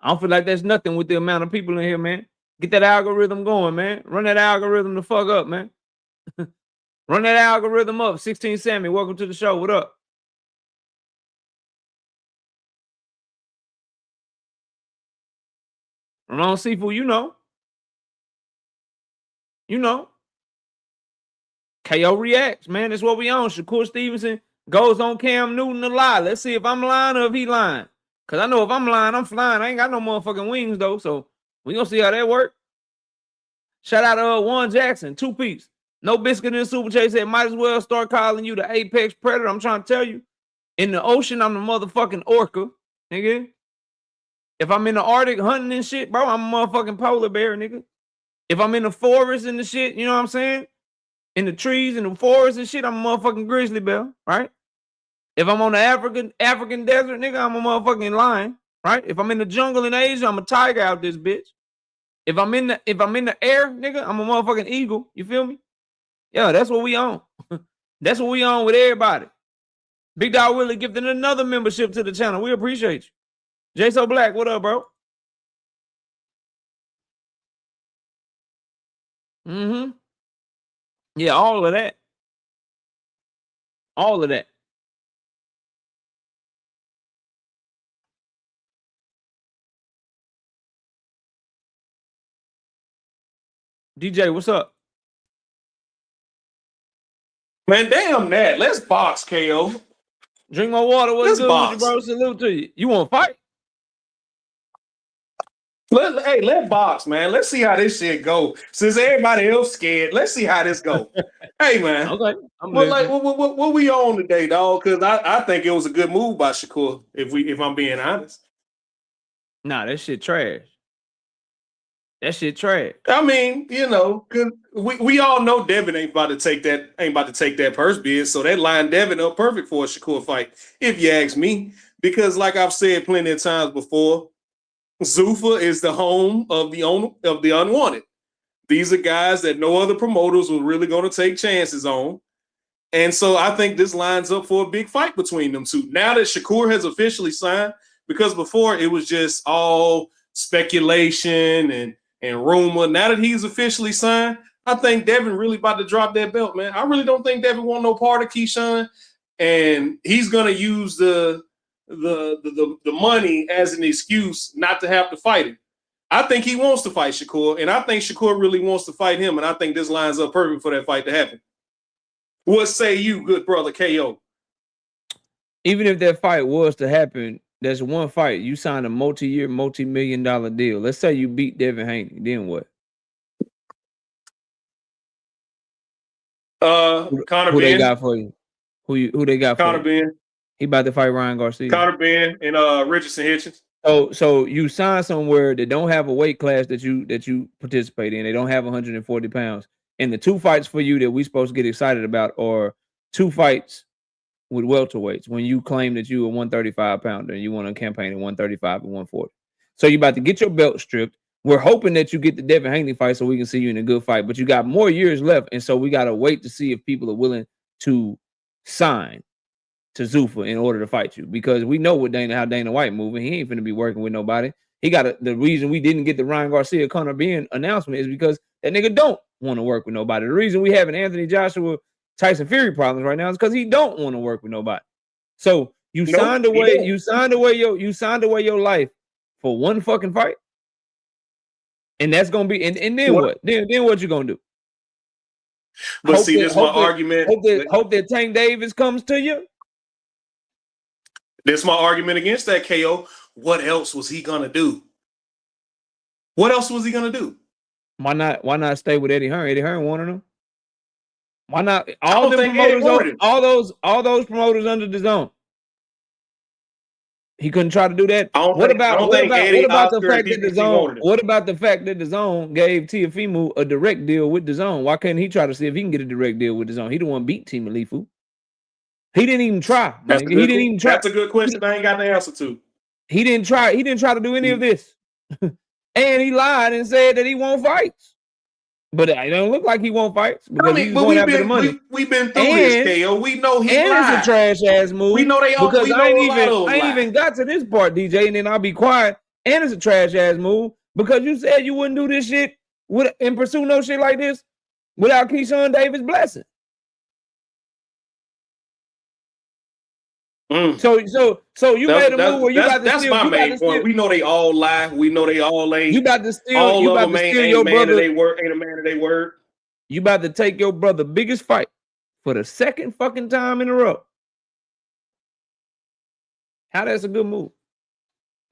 I don't feel like that's nothing with the amount of people in here, man. Get that algorithm going, man. Run that algorithm the fuck up, man. Run that algorithm up. 16 Sammy, welcome to the show. What up? Ramon Seafood, you know. You know. KO reacts, man. That's what we on. Shakur Stevenson goes on Cam Newton to lie. Let's see if I'm lying or if he lying. Because I know if I'm lying, I'm flying. I ain't got no motherfucking wings, though. So we going to see how that work. Shout out to Warren Jackson, 2-piece. No Biscuit in the Super Chase said, might as well start calling you the apex predator. I'm trying to tell you. In the ocean, I'm the motherfucking orca, nigga. If I'm in the Arctic hunting and shit, bro, I'm a motherfucking polar bear, nigga. If I'm in the forest and the shit, you know what I'm saying? In the trees and the forest and shit, I'm a motherfucking grizzly bear, right? If I'm on the African desert, nigga, I'm a motherfucking lion, right? If I'm in the jungle in Asia, I'm a tiger out this bitch. If I'm in the air, nigga, I'm a motherfucking eagle. You feel me? Yeah, that's what we on. That's what we on with everybody. Big Dog Willie gifting another membership to the channel. We appreciate you. J So Black, what up, bro? Yeah, all of that. All of that. DJ, what's up? Man, damn that. Let's box, KO. Drink my water. What's good with you, bro? Salute to you. You want to fight? Let's box, man. Let's see how this shit go. Since everybody else scared, let's see how this go. Hey, man. Okay. What we on today, dog? Because I think it was a good move by Shakur, if I'm being honest. Nah, that shit trash. That shit trash. I mean, you know, because we all know Devin ain't about to take that purse bid, so that line Devin up perfect for a Shakur fight, if you ask me. Because like I've said plenty of times before, Zuffa is the home of the unwanted. These are guys that no other promoters were really going to take chances on. And so I think this lines up for a big fight between them two. Now that Shakur has officially signed, because before it was just all speculation and rumor. Now that he's officially signed, I think Devin really about to drop that belt, man. I really don't think Devin want no part of Keyshawn. And he's going to use the money as an excuse not to have to fight him. I think he wants to fight Shakur, and I think Shakur really wants to fight him, and I think this lines up perfect for that fight to happen. What say you, good brother KO? Even if that fight was to happen, there's one fight. You signed a multi-year, multi-million-dollar deal. Let's say you beat Devin Haney. Then what? Conor who Ben. They got for you? Who they got Conor for you? Ben. He about to fight Ryan Garcia. Conor Ben and Richardson Hitchens. So you sign somewhere that don't have a weight class that you participate in. They don't have 140 pounds. And the two fights for you that we supposed to get excited about are two fights with welterweights when you claim that you a 135 pounder and you want to campaign at 135 and 140. So you're about to get your belt stripped. We're hoping that you get the Devin Haney fight so we can see you in a good fight, but you got more years left. And so we got to wait to see if people are willing to sign to Zuffa in order to fight you, because we know how Dana White moving. He ain't finna be working with nobody. The reason we didn't get the Ryan Garcia Conor Ben announcement is because that nigga don't want to work with nobody. The reason we having Anthony Joshua Tyson Fury problems right now is because he don't want to work with nobody. So you signed away your life for one fucking fight, and that's gonna be and then what? Then what you gonna do? But see, this is my argument. Hope that Tank Davis comes to you. That's my argument against that, KO. What else was he gonna do? What else was he gonna do? Why not stay with Eddie Hearn? Eddie Hearn wanted him. Why not? All the promoters, all those promoters under the zone. He couldn't try to do that. What about the fact that the zone gave Teofimo a direct deal with the zone? Why couldn't he try to see if he can get a direct deal with the zone? He didn't want to beat Team Alifu. He didn't even try. That's a good question. I ain't got the answer to. He didn't try to do any of this. And he lied and said that he won't fights. But it don't look like he won't fight because he's going after the money. We've been through this, KO. We know he lied. And it's a trash ass move. We know they all. Because I ain't even got to this part, DJ, and then I'll be quiet. And it's a trash ass move because you said you wouldn't do this shit and pursue no shit like this without Keyshawn Davis' blessing. So you made a move where you got to steal. That's my main point. We know they all lie. We know they all ain't. You about to steal. All you of about them to steal ain't your man brother. Of they word. Ain't a man of their word. You about to take your brother biggest fight for the second fucking time in a row. How that's a good move?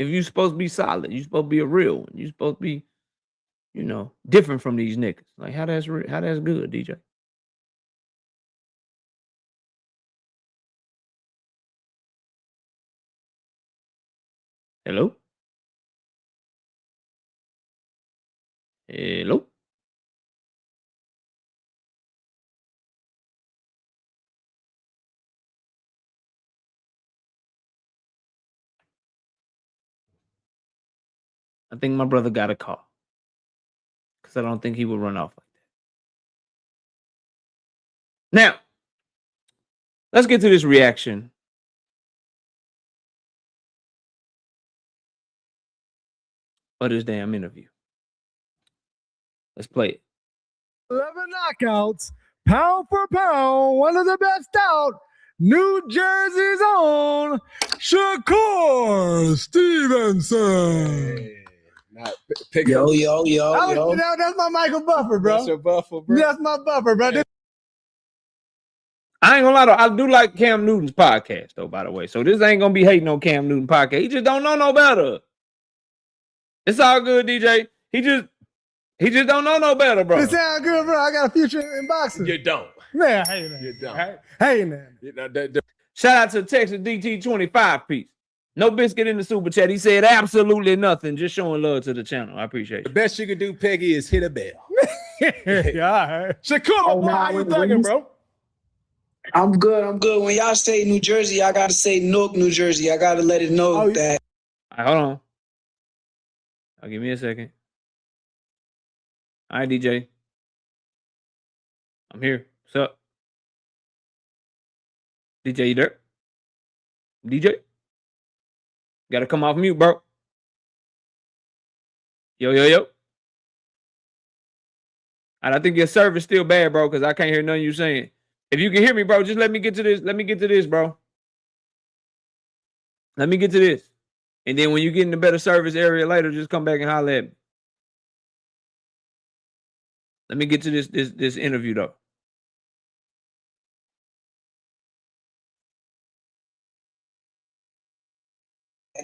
If you supposed to be solid, you supposed to be a real one. You supposed to be, different from these niggas. Like how that's good, DJ. Hello? Hello? I think my brother got a call. Because I don't think he would run off like that. Now, let's get to this reaction. Of this damn interview. Let's play it. 11 knockouts, pound for pound, one of the best out. New Jersey's own Shakur Stevenson. Hey, yo. That's my Michael Buffer, bro. That's your buffer, bro. That's my buffer, bro. Hey. I ain't gonna lie though. I do like Cam Newton's podcast though, by the way. So this ain't gonna be hating on Cam Newton podcast. He just don't know no better. It's all good, DJ. He just don't know no better, bro. It sound good, bro. I got a future in boxing. You don't. Man, hey, man. You don't. Hey, man. Shout out to Texas DT25 piece. No biscuit in the super chat. He said absolutely nothing. Just showing love to the channel. I appreciate it. The best you can do, Peggy, is hit a bell. Yeah, all right. Shakur, how you thinking, bro? I'm good. When y'all say New Jersey, I gotta say Newark, New Jersey. I gotta let it know that. All right, hold on. Give me a second. All right, DJ. I'm here. What's up? DJ, you there? DJ? Gotta come off mute, bro. Yo. All right, I think your service still bad, bro, because I can't hear none of you saying. If you can hear me, bro, just let me get to this. Let me get to this, bro. Let me get to this. And then when you get in the better service area later, just come back and holler at me. Let me get to this interview, though.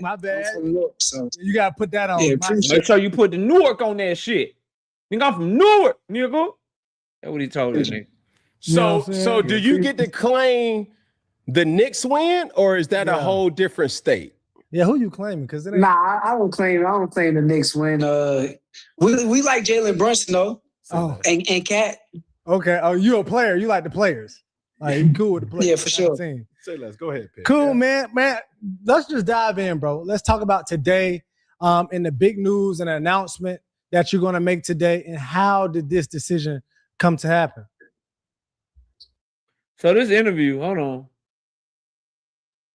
My bad. I'm from Newark, so. You gotta put that on. Yeah, Make sure you put the Newark on that shit. Nigga, I'm from Newark, nigga. That's what he told me. So do you get to claim the Knicks win, or is that a whole different state? Yeah, who you claiming? Because it ain't. Nah, I don't claim the Knicks win. We like Jalen Brunson though. Oh. And Cat. Okay. Oh, you a player. You like the players. All right, you cool with the players. Yeah, for sure. Say less. Go ahead, Peg. Cool, man. Let's just dive in, bro. Let's talk about today and the big news and announcement that you're going to make today, and how did this decision come to happen? So this interview, hold on.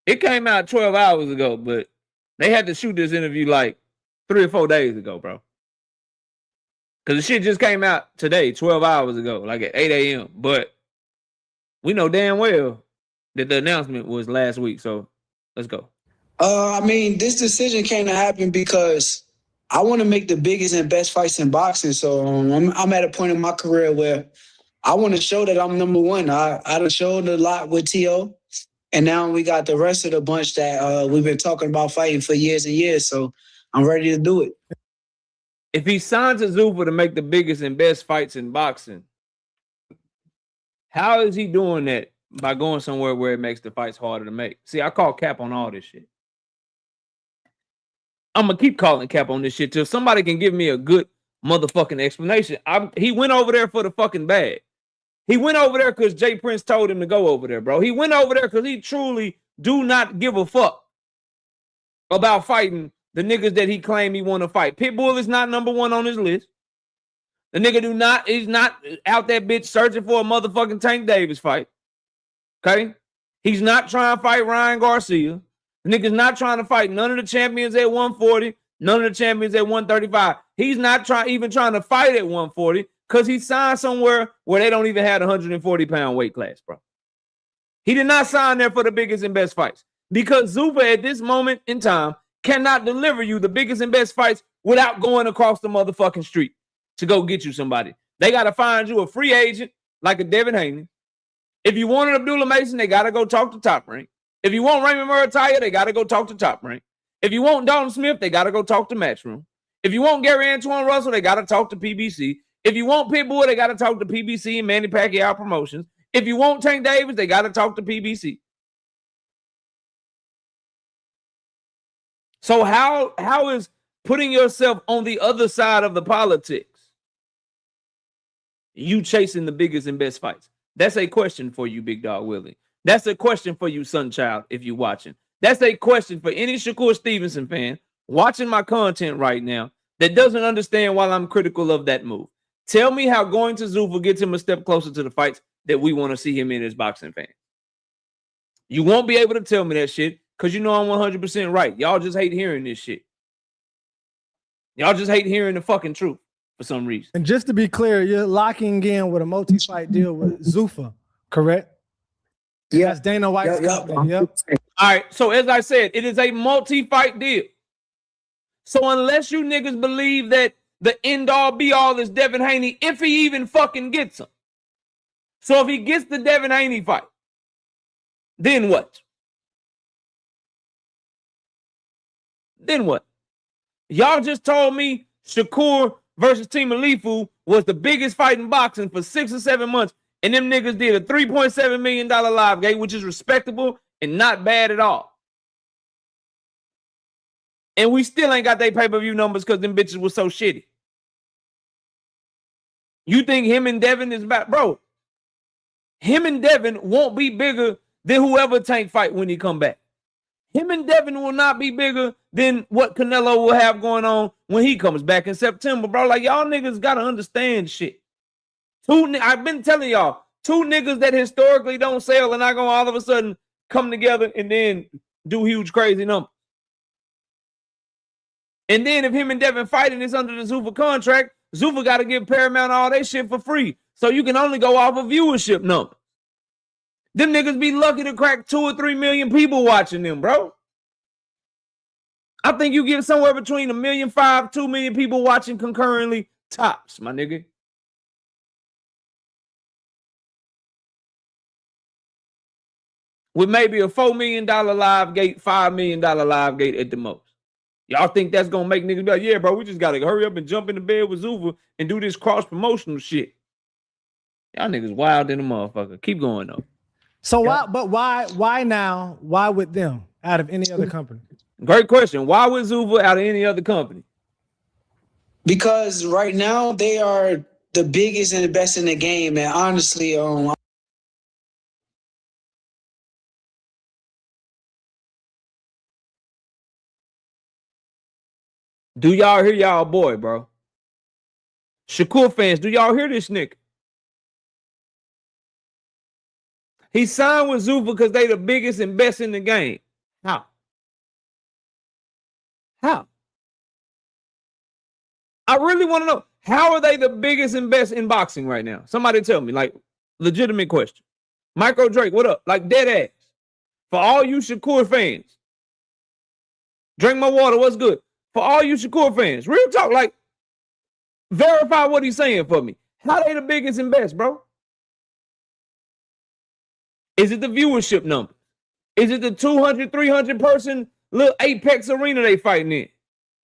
It came out 12 hours ago, but they had to shoot this interview like 3 or 4 days ago, bro. Because the shit just came out today, 12 hours ago, like at 8 a.m. But we know damn well that the announcement was last week. So let's go. This decision came to happen because I want to make the biggest and best fights in boxing. So I'm at a point in my career where I want to show that I'm number one. I done showed a lot with T.O., And now we got the rest of the bunch that we've been talking about fighting for years and years. So I'm ready to do it. If he signs a Zuffa to make the biggest and best fights in boxing, how is he doing that by going somewhere where it makes the fights harder to make? See, I call cap on all this shit. I'm going to keep calling cap on this shit till somebody can give me a good motherfucking explanation. He went over there for the fucking bag. He went over there because Jay Prince told him to go over there, bro. He went over there because he truly do not give a fuck about fighting the niggas that he claimed he want to fight. Pitbull is not number one on his list. The nigga he's not out that bitch searching for a motherfucking Tank Davis fight. Okay? He's not trying to fight Ryan Garcia. The nigga's not trying to fight none of the champions at 140, none of the champions at 135. He's not even trying to fight at 140 because he signed somewhere where they don't even have a 140-pound weight class, bro. He did not sign there for the biggest and best fights because Zuffa at this moment in time cannot deliver you the biggest and best fights without going across the motherfucking street to go get you somebody. They got to find you a free agent like a Devin Haney. If you want an Abdullah Mason, they got to go talk to Top Rank. If you want Raymond Murataya, they got to go talk to Top Rank. If you want Dalton Smith, they got to go talk to Matchroom. If you want Gary Antoine Russell, they got to talk to PBC. If you want Pitbull, they got to talk to PBC and Manny Pacquiao Promotions. If you want Tank Davis, they got to talk to PBC. So how is putting yourself on the other side of the politics you chasing the biggest and best fights? That's a question for you, Big Dog Willie. That's a question for you, Sunchild, if you're watching. That's a question for any Shakur Stevenson fan watching my content right now that doesn't understand why I'm critical of that move. Tell me how going to Zuffa gets him a step closer to the fights that we want to see him in as boxing fans. You won't be able to tell me that shit because you know I'm 100% right. Y'all just hate hearing this shit. Y'all just hate hearing the fucking truth for some reason. And just to be clear, you're locking in with a multi-fight deal with Zuffa, correct? Yeah. That's Dana White's company. Yep. All right, so as I said, it is a multi-fight deal. So unless you niggas believe that the end-all, be-all is Devin Haney, if he even fucking gets him. So if he gets the Devin Haney fight, then what? Then what? Y'all just told me Shakur versus Team Alifu was the biggest fight in boxing for 6 or 7 months, and them niggas did a $3.7 million live gate, which is respectable and not bad at all. And we still ain't got their pay-per-view numbers because them bitches was so shitty. You think him and Devin is about, bro? Him and Devin won't be bigger than whoever Tank fight when he come back. Him and Devin will not be bigger than what Canelo will have going on when he comes back in September, bro. Like, y'all niggas got to understand shit. I've been telling y'all, two niggas that historically don't sell and not going to all of a sudden come together and then do huge, crazy numbers. And then if him and Devin fighting is under the Zuffa contract, Zuffa got to give Paramount all that shit for free. So you can only go off of viewership numbers. Them niggas be lucky to crack 2 or 3 million people watching them, bro. I think you get somewhere between 1.5 million, 2 million people watching concurrently, tops, my nigga. With maybe a $4 million live gate, $5 million live gate at the most. Y'all think that's going to make niggas be like, yeah, bro, we just got to hurry up and jump in the bed with Zuffa and do this cross-promotional shit. Y'all niggas wild in the motherfucker. Keep going, though. So why now? Why with them out of any other company? Great question. Why with Zuffa out of any other company? Because right now they are the biggest and the best in the game, and honestly, do y'all hear y'all boy, bro? Shakur fans, do y'all hear this nigga? He signed with Zuffa because they the biggest and best in the game. How? How? I really want to know, how are they the biggest and best in boxing right now? Somebody tell me, like, legitimate question. Micro Drake, what up? Like, dead ass. For all you Shakur fans, drink my water, what's good? For all you Shakur fans, real talk, like, verify what he's saying for me. How they the biggest and best, bro? Is it the viewership number? Is it the 200, 300 person little Apex arena they fighting in?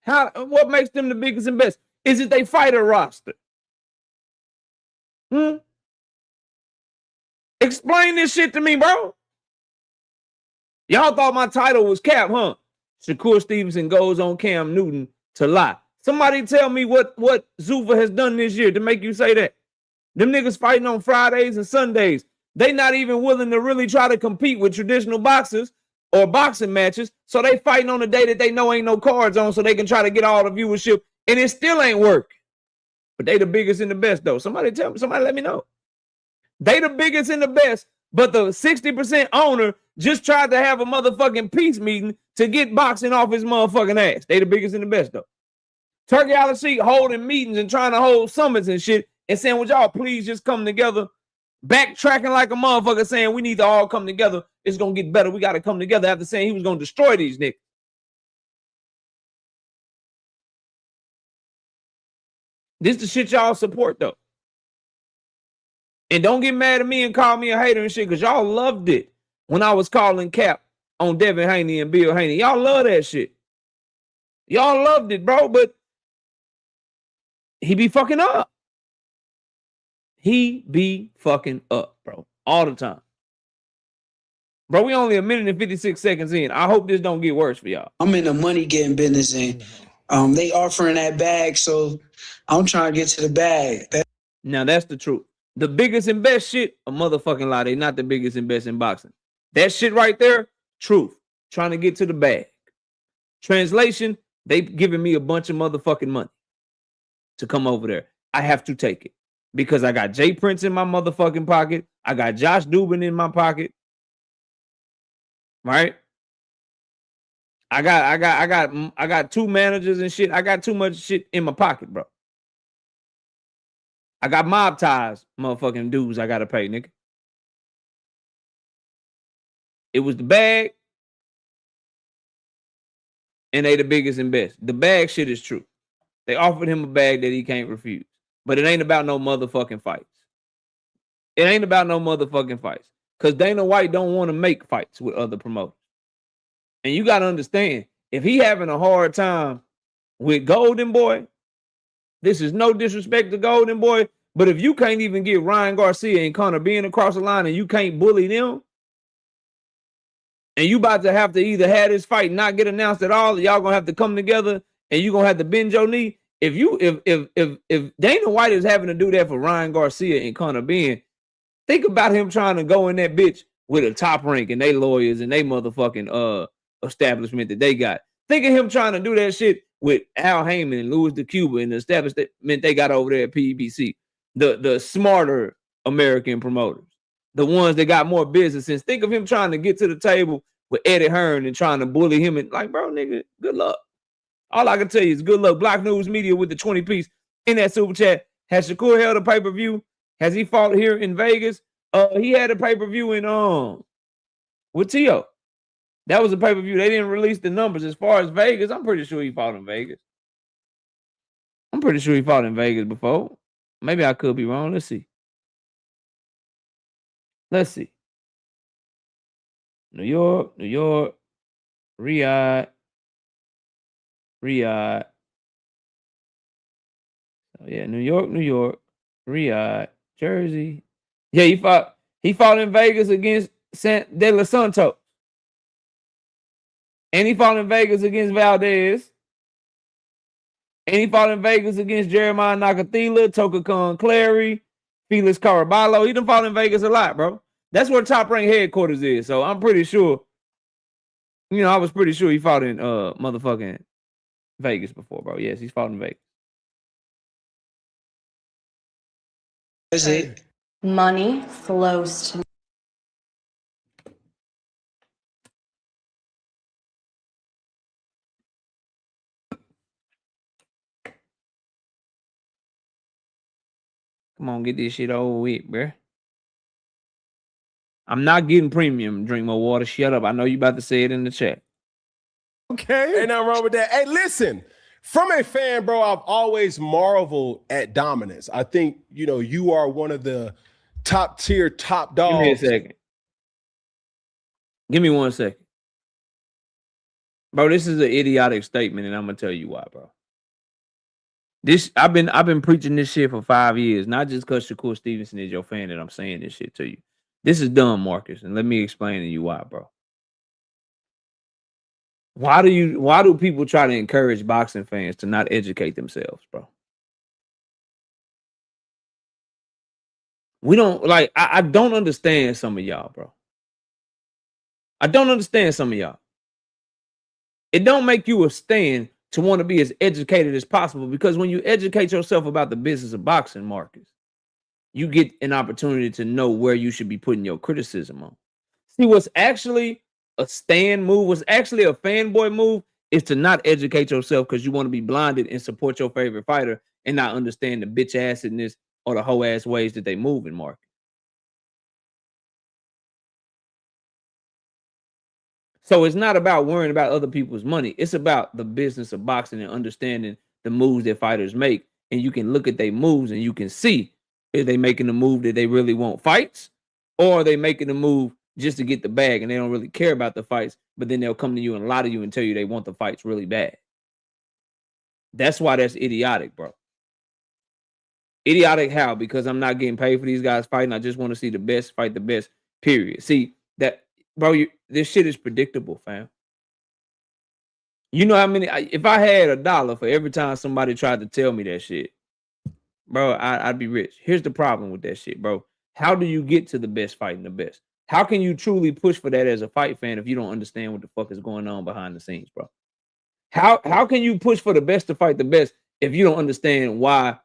What makes them the biggest and best? Is it they fighter roster? Explain this shit to me, bro. Y'all thought my title was cap, huh? Shakur Stevenson goes on Cam Newton to lie. Somebody tell me what Zuffa has done this year to make you say that. Them niggas fighting on Fridays and Sundays. They not even willing to really try to compete with traditional boxers or boxing matches. So they fighting on the day that they know ain't no cards on so they can try to get all the viewership. And it still ain't working. But they the biggest and the best, though. Somebody tell me. Somebody let me know. They the biggest and the best. But the 60% owner just tried to have a motherfucking peace meeting to get boxing off his motherfucking ass. They the biggest and the best, though. Turkey out of seat holding meetings and trying to hold summits and shit and saying, would y'all please just come together? Backtracking like a motherfucker saying we need to all come together. It's going to get better. We got to come together after saying he was going to destroy these niggas. This the shit y'all support, though. And don't get mad at me and call me a hater and shit, because y'all loved it when I was calling cap on Devin Haney and Bill Haney. Y'all love that shit. Y'all loved it, bro, but he be fucking up. He be fucking up, bro, all the time. Bro, we only a minute and 56 seconds in. I hope this don't get worse for y'all. I'm in the money getting business, and they offering that bag, so I'm trying to get to the bag. Now, that's the truth. The biggest and best shit, a motherfucking lie. They not the biggest and best in boxing. That shit right there, truth. Trying to get to the bag. Translation, they giving me a bunch of motherfucking money to come over there. I have to take it because I got Jay Prince in my motherfucking pocket. I got Josh Dubin in my pocket. Right? I got two managers and shit. I got too much shit in my pocket, bro. I got mob ties, motherfucking dues I gotta pay, nigga. It was the bag, and they the biggest and best. The bag shit is true. They offered him a bag that he can't refuse. But it ain't about no motherfucking fights. It ain't about no motherfucking fights. Because Dana White don't want to make fights with other promoters. And you gotta understand, if he having a hard time with Golden Boy, this is no disrespect to Golden Boy, but if you can't even get Ryan Garcia and Conor being across the line and you can't bully them, and you about to have to either have this fight and not get announced at all, y'all gonna have to come together and you gonna have to bend your knee. If Dana White is having to do that for Ryan Garcia and Conor Ben, think about him trying to go in that bitch with a top rank and they lawyers and they motherfucking establishment that they got. Think of him trying to do that shit with Al Heyman and Louis DeCuba and the establishment they got over there at PBC. The smarter American promoters. The ones that got more business sense. Think of him trying to get to the table with Eddie Hearn and trying to bully him. And like, bro, nigga, good luck. All I can tell you is good luck. Black News Media with the 20-piece in that super chat. Has Shakur held a pay-per-view? Has he fought here in Vegas? He had a pay-per-view in with Tio. That was a pay-per-view. They didn't release the numbers. As far as Vegas, I'm pretty sure he fought in Vegas. I'm pretty sure he fought in Vegas before. Maybe I could be wrong. Let's see. New York, Riyadh. Oh, yeah, New York, Riyadh, Jersey. Yeah, he fought in Vegas against De La Santos. And he fought in Vegas against Valdez. And he fought in Vegas against Jeremiah Nakathila, Toka Khan Clary, Felix Caraballo. He done fought in Vegas a lot, bro. That's where Top Rank headquarters is. So I'm pretty sure, I was pretty sure he fought in motherfucking Vegas before, bro. Yes, he's fought in Vegas. That's it. Money flows to Come on, get this shit over with, bro. I'm not getting premium. Drink more water. Shut up. I know you about to say it in the chat. Okay. Ain't nothing wrong with that. Hey, listen. From a fan, bro, I've always marveled at dominance. I think, you are one of the top tier, top dogs. Give me a second. Give me 1 second. Bro, this is an idiotic statement, and I'm gonna tell you why, bro. I've been preaching this shit for 5 years, not just because Shakur Stevenson is your fan that I'm saying this shit to you. This is dumb, Marcus, and let me explain to you why, bro. Why do people try to encourage boxing fans to not educate themselves, bro? We don't like. I don't understand some of y'all, bro. I don't understand some of y'all. It don't make you a stand to want to be as educated as possible, because when you educate yourself about the business of boxing, Marcus, you get an opportunity to know where you should be putting your criticism on. See, what's actually a stand move, what's actually a fanboy move, is to not educate yourself because you want to be blinded and support your favorite fighter and not understand the bitch assedness or the whole ass ways that they move in market. So it's not about worrying about other people's money. It's about the business of boxing and understanding the moves that fighters make. And you can look at their moves and you can see if they making the move that they really want fights, or are they making the move just to get the bag and they don't really care about the fights, but then they'll come to you and lie to you and tell you they want the fights really bad. That's why that's idiotic, bro. Idiotic how? Because I'm not getting paid for these guys fighting. I just want to see the best fight the best, period. See, that, bro, this shit is predictable, fam. You know how many, if I had $1 for every time somebody tried to tell me that shit, bro, I'd be rich. Here's the problem with that shit, bro. How do you get to the best fighting the best? How can you truly push for that as a fight fan if you don't understand what the fuck is going on behind the scenes, bro? How can you push for the best to fight the best if you don't understand why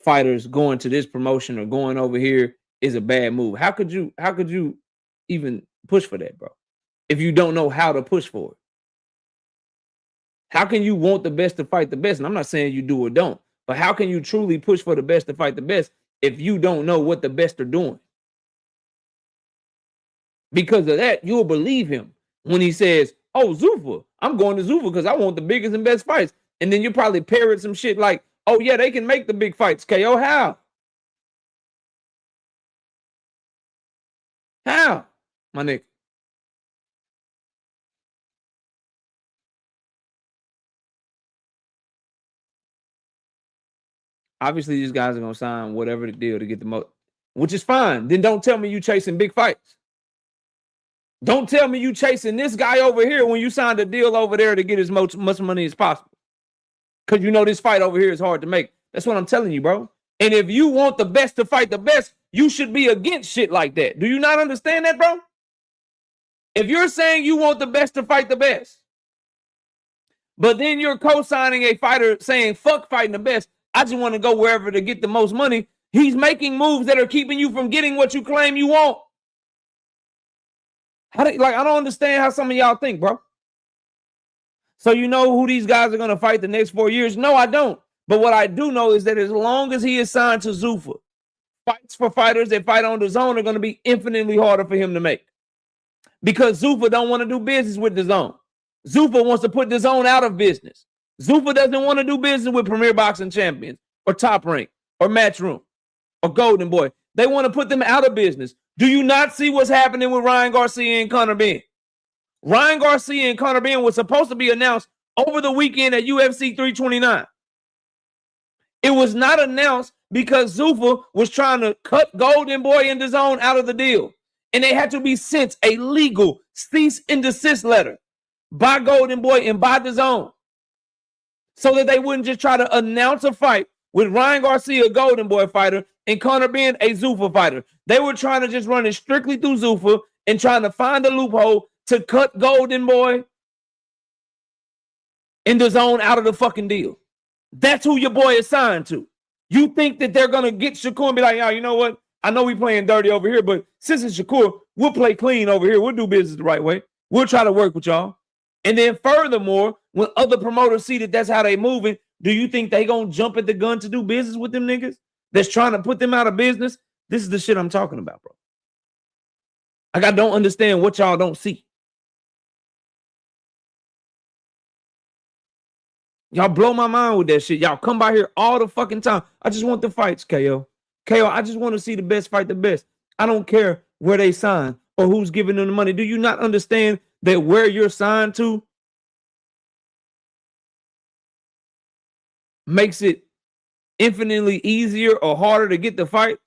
fighters going to this promotion or going over here is a bad move? How could you even push for that, bro, if you don't know how to push for it? How can you want the best to fight the best? And I'm not saying you do or don't, but how can you truly push for the best to fight the best if you don't know what the best are doing? Because of that, you'll believe him when he says, oh, Zuffa, I'm going to Zuffa because I want the biggest and best fights. And then you probably parrot some shit like, oh, yeah, they can make the big fights. KO, how? How, my nigga? Obviously, these guys are going to sign whatever the deal to get the most, which is fine. Then don't tell me you chasing big fights. Don't tell me you chasing this guy over here when you signed a deal over there to get as much money as possible. Because you know this fight over here is hard to make. That's what I'm telling you, bro. And if you want the best to fight the best, you should be against shit like that. Do you not understand that, bro? If you're saying you want the best to fight the best, but then you're co-signing a fighter saying, fuck fighting the best, I just want to go wherever to get the most money, he's making moves that are keeping you from getting what you claim you want. I don't understand how some of y'all think, bro. So you know who these guys are going to fight the next 4 years? No, I don't. But what I do know is that as long as he is signed to Zuffa, fights for fighters that fight on the zone are going to be infinitely harder for him to make. Because Zuffa don't want to do business with the zone. Zuffa wants to put the zone out of business. Zuffa doesn't want to do business with Premier Boxing Champions or Top Rank or Matchroom or Golden Boy. They want to put them out of business. Do you not see what's happening with Ryan Garcia and Conor Benn? Ryan Garcia and Conor Benn was supposed to be announced over the weekend at UFC 329. It was not announced because Zuffa was trying to cut Golden Boy and DAZN out of the deal. And they had to be sent a legal cease and desist letter by Golden Boy and by DAZN so that they wouldn't just try to announce a fight with Ryan Garcia, a Golden Boy fighter, and Conor Benn, a Zuffa fighter. They were trying to just run it strictly through Zuffa and trying to find a loophole to cut Golden Boy and DAZN out of the fucking deal. That's who your boy is signed to. You think that they're going to get Shakur and be like, you know what? I know we playing dirty over here, but since it's Shakur, we'll play clean over here. We'll do business the right way. We'll try to work with y'all. And then furthermore, when other promoters see that that's how they moving, do you think they going to jump at the gun to do business with them niggas that's trying to put them out of business? This is the shit I'm talking about, bro. Like, I don't understand what y'all don't see. Y'all blow my mind with that shit. Y'all come by here all the fucking time. I just want the fights, KO. KO, I just want to see the best fight the best. I don't care where they sign. or who's giving them the money? Do you not understand that where you're signed to makes it infinitely easier or harder to get the fight?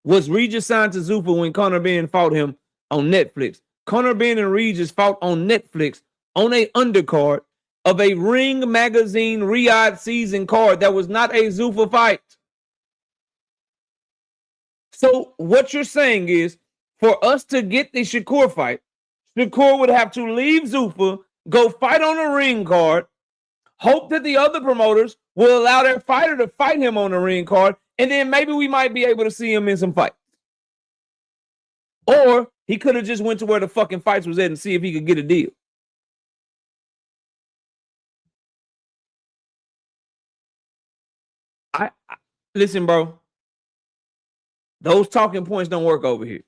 Was Regis signed to Zuffa when Conor Ben fought him on Netflix? Conor Ben and Regis fought on Netflix on a undercard of a Ring Magazine Riyadh season card that was not a Zuffa fight. So what you're saying is, for us to get the Shakur fight, Shakur would have to leave Zuffa, go fight on a ring card, hope that the other promoters will allow their fighter to fight him on the ring card, and then maybe we might be able to see him in some fights. Or he could have just went to where the fucking fights was at and see if he could get a deal. Listen, bro. Those talking points don't work over here.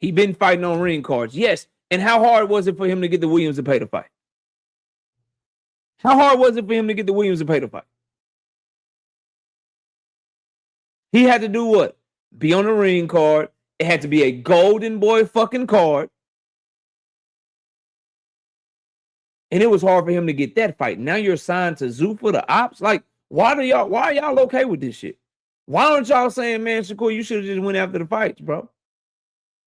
He been fighting on ring cards. Yes. And how hard was it for him to get the Williams to pay the fight? How hard was it for him to get the Williams to pay the fight? He had to do what? Be on the ring card. It had to be a golden boy fucking card. And it was hard for him to get that fight. Now you're signed to Zuffa, the ops. Like, why are y'all okay with this shit? Why aren't y'all saying, man, Shakur, you should have just went after the fights, bro?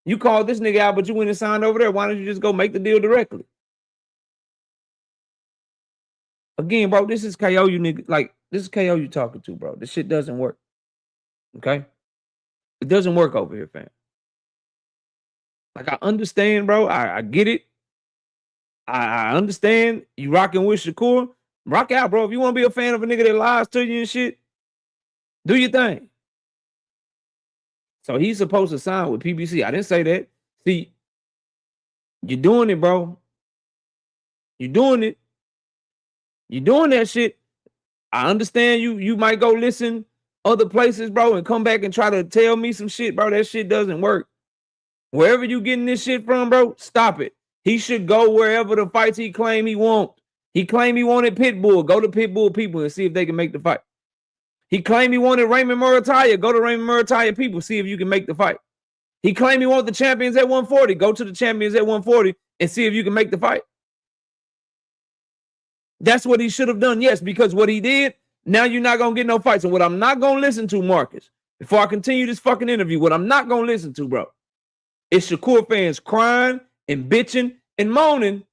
You called this nigga out, but you went and signed over there. Why don't you just go make the deal directly? Again, bro, this is KO you nigga. Like, this is KO you talking to, bro. This shit doesn't work. Okay? It doesn't work over here, fam. Like, I understand, bro. I get it. I understand you rocking with Shakur. Rock out, bro. If you want to be a fan of a nigga that lies to you and shit, do your thing. So he's supposed to sign with PBC. I didn't say that. See, you're doing it, bro. You're doing it. You're doing that shit. I understand you might go listen other places, bro, and come back and try to tell me some shit, bro. That shit doesn't work. Wherever you getting this shit from, bro, stop it. He should go wherever the fights he claim he want. He claimed he wanted Pitbull. Go to Pitbull people and see if they can make the fight. He claimed he wanted Raymond Murataya. Go to Raymond Murataya people. See if you can make the fight. He claimed he wanted the champions at 140. Go to the champions at 140 and see if you can make the fight. That's what he should have done, yes, because what he did, now you're not going to get no fights. And what I'm not going to listen to, Marcus, before I continue this fucking interview, what I'm not going to listen to, bro, is Shakur fans crying and bitching and moaning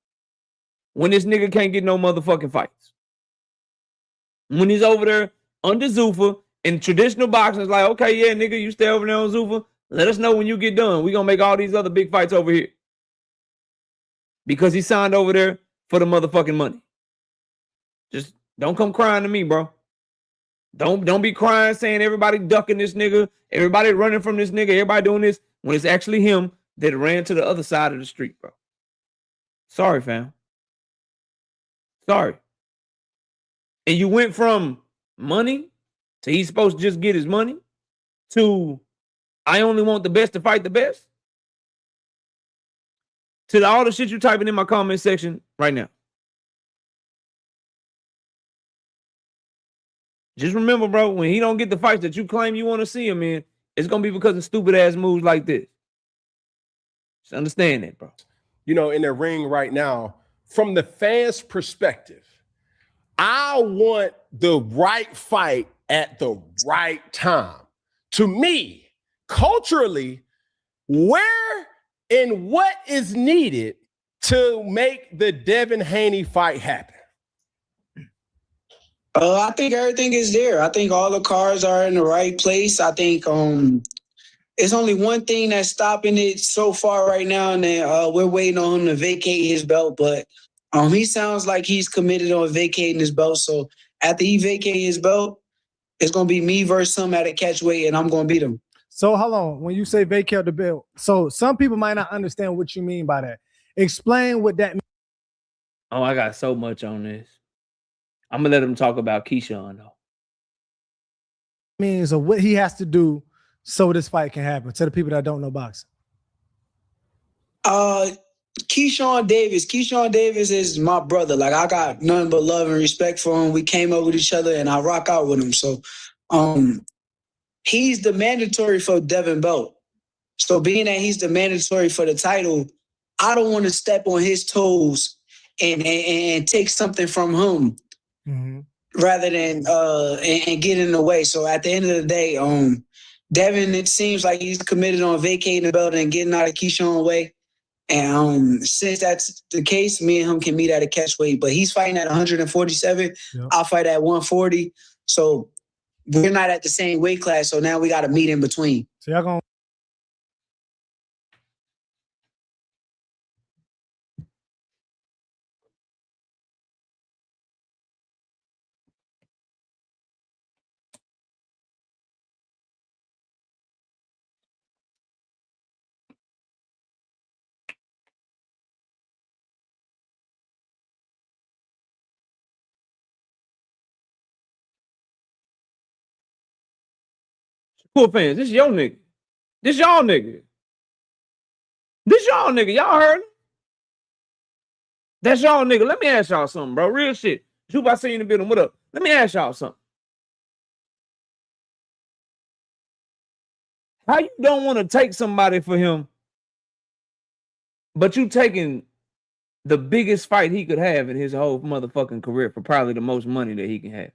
when this nigga can't get no motherfucking fights. When he's over there under Zuffa and traditional boxing is like, okay, yeah, nigga, you stay over there on Zuffa. Let us know when you get done. We're going to make all these other big fights over here. Because he signed over there for the motherfucking money. Just don't come crying to me, bro. Don't be crying saying everybody ducking this nigga, everybody running from this nigga, everybody doing this, when it's actually him that ran to the other side of the street, bro. Sorry, fam. Sorry. And you went from money to he's supposed to just get his money to I only want the best to fight the best to all the shit you typing in my comment section right now. Just remember, bro, when he don't get the fights that you claim you want to see him in, it's going to be because of stupid ass moves like this. Just understand that, bro. You know, in the ring right now, from the fans' perspective, I want the right fight at the right time. To me, culturally, where and what is needed to make the Devin Haney fight happen? I think everything is there. I think all the cards are in the right place. I think it's only one thing that's stopping it so far right now, and then we're waiting on him to vacate his belt. But he sounds like he's committed on vacating his belt. So after he vacates his belt, it's gonna be me versus him at a catchweight, and I'm gonna beat him. So hold on. When you say vacate the belt, so some people might not understand what you mean by that. Explain what that means. Oh, I got so much on this. I'm gonna let him talk about Keyshawn though. Means of what he has to do so this fight can happen to the people that don't know boxing. Keyshawn Davis. Keyshawn Davis is my brother. Like, I got nothing but love and respect for him. We came up with each other, and I rock out with him. So He's the mandatory for Devin Belt. So being that he's the mandatory for the title, I don't want to step on his toes and take something from him rather than and get in the way. So at the end of the day, Devin, it seems like he's committed on vacating the belt and getting out of Keyshawn way. And since that's the case, me and him can meet at a catch weight. But he's fighting at 147. Yep. I'll fight at 140. So we're not at the same weight class. So now we got to meet in between. So y'all gonna. Cool fans, this is your nigga. This y'all nigga. This y'all nigga. Y'all heard him? That's y'all nigga. Let me ask y'all something, bro. Real shit. Shoot, I see you in the building. What up? Let me ask y'all something. How you don't want to take somebody for him, but you taking the biggest fight he could have in his whole motherfucking career for probably the most money that he can have?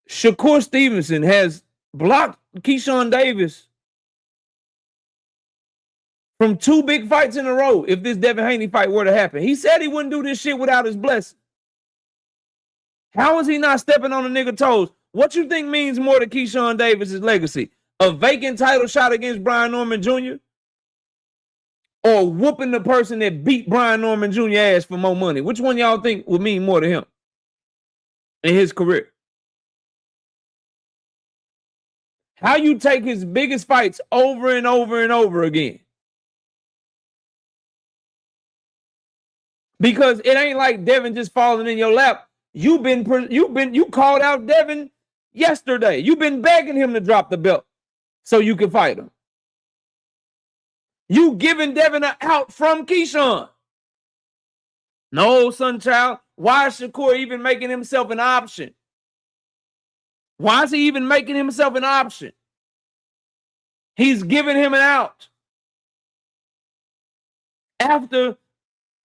Shakur Stevenson has blocked Keyshawn Davis from 2 big fights in a row if this Devin Haney fight were to happen. He said he wouldn't do this shit without his blessing. How is he not stepping on a nigga toes? What you think means more to Keyshawn Davis's legacy? A vacant title shot against Brian Norman Jr.? Or whooping the person that beat Brian Norman Jr. ass for more money? Which one y'all think would mean more to him in his career? How you take his biggest fights over and over and over again? Because it ain't like Devin just falling in your lap. You called out Devin yesterday. You've been begging him to drop the belt so you can fight him. You giving Devin an out from Keyshawn. No, son child. Why is Shakur even making himself an option? Why is he even making himself an option? He's giving him an out. After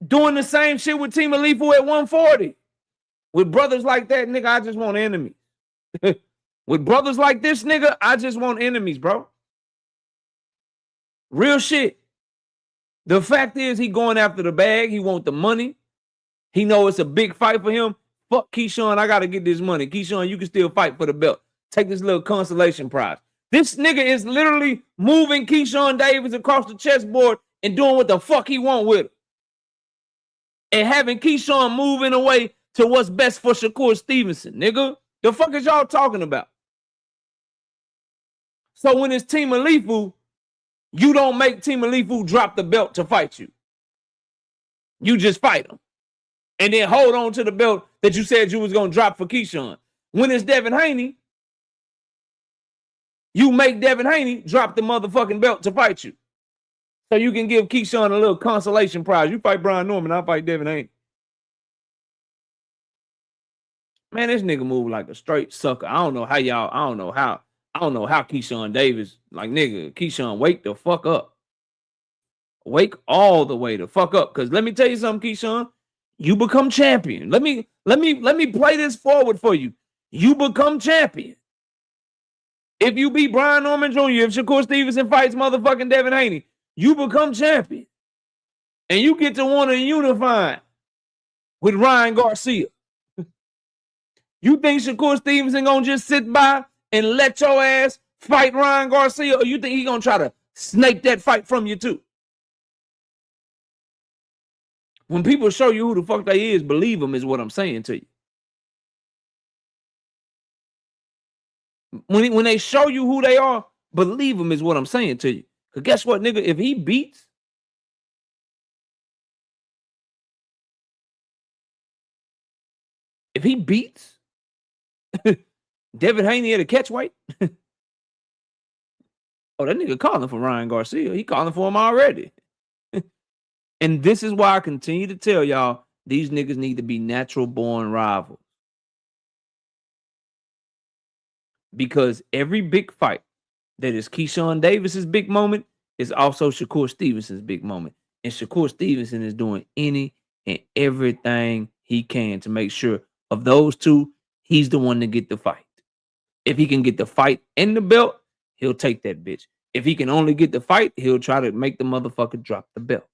doing the same shit with Team Alifu at 140. With brothers like that, nigga, I just want enemies. With brothers like this, nigga, I just want enemies, bro. Real shit. The fact is, he going after the bag. He want the money. He know it's a big fight for him. Fuck Keyshawn, I got to get this money. Keyshawn, you can still fight for the belt. Take this little consolation prize. This nigga is literally moving Keyshawn Davis across the chessboard and doing what the fuck he want with it. And having Keyshawn move in a way to what's best for Shakur Stevenson, nigga. The fuck is y'all talking about? So when it's Team Alifu, you don't make Team Alifu drop the belt to fight you. You just fight them. And then hold on to the belt that you said you was going to drop for Keyshawn. When it's Devin Haney, you make Devin Haney drop the motherfucking belt to fight you. So you can give Keyshawn a little consolation prize. You fight Brian Norman, I'll fight Devin Haney. Man, this nigga move like a straight sucker. I don't know how Keyshawn Davis, like, nigga, Keyshawn, wake the fuck up. Wake all the way the fuck up. Because let me tell you something, Keyshawn. You become champion. Let me play this forward for you. You become champion. If you beat Brian Norman Jr., if Shakur Stevenson fights motherfucking Devin Haney, you become champion. And you get to want to unify with Ryan Garcia. You think Shakur Stevenson gonna just sit by and let your ass fight Ryan Garcia, or you think he gonna try to snake that fight from you too? When people show you who the fuck they is, believe them is what I'm saying to you. When they show you who they are, believe them is what I'm saying to you. Because guess what, nigga? If he beats Devin Haney at a catch weight, oh, that nigga calling for Ryan Garcia. He calling for him already. And this is why I continue to tell y'all, these niggas need to be natural born rivals. because every big fight that is Keyshawn Davis's big moment is also Shakur Stevenson's big moment. And Shakur Stevenson is doing any and everything he can to make sure of those two, he's the one to get the fight. If he can get the fight and the belt, he'll take that bitch. If he can only get the fight, he'll try to make the motherfucker drop the belt.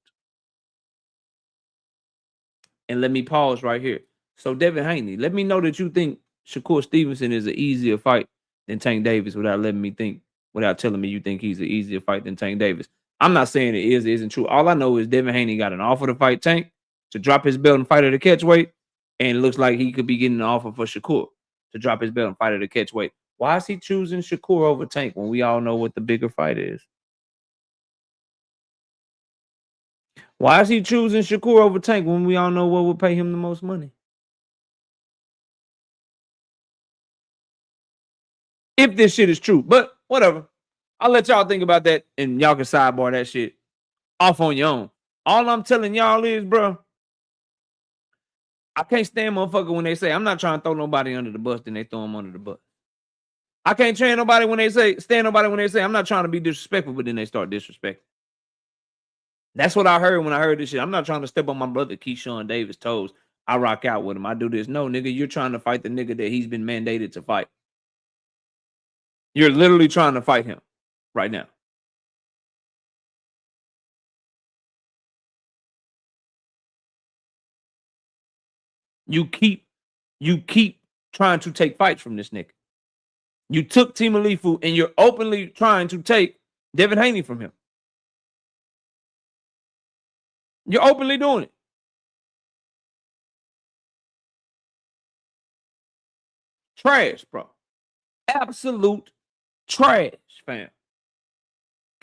And let me pause right here. So, Devin Haney, let me know that you think Shakur Stevenson is an easier fight than Tank Davis without telling me you think he's an easier fight than Tank Davis. I'm not saying it is or isn't true. All I know is Devin Haney got an offer to fight Tank, to drop his belt and fight at a catch weight, and it looks like he could be getting an offer for Shakur to drop his belt and fight at a catch weight. Why is he choosing Shakur over Tank when we all know what the bigger fight is? Why is he choosing Shakur over Tank when we all know what would pay him the most money? If this shit is true, but whatever. I'll let y'all think about that and y'all can sidebar that shit off on your own. All I'm telling y'all is, bro, I can't stand motherfucker when they say, I'm not trying to throw nobody under the bus, then they throw them under the bus. I can't stand nobody when they say, I'm not trying to be disrespectful, but then they start disrespecting. That's what I heard when I heard this shit. I'm not trying to step on my brother Keyshawn Davis' toes. I rock out with him. I do this. No, nigga, you're trying to fight the nigga that he's been mandated to fight. You're literally trying to fight him right now. You keep trying to take fights from this nigga. You took Timalifu and you're openly trying to take Devin Haney from him. You're openly doing it. Trash, bro. Absolute trash, fam.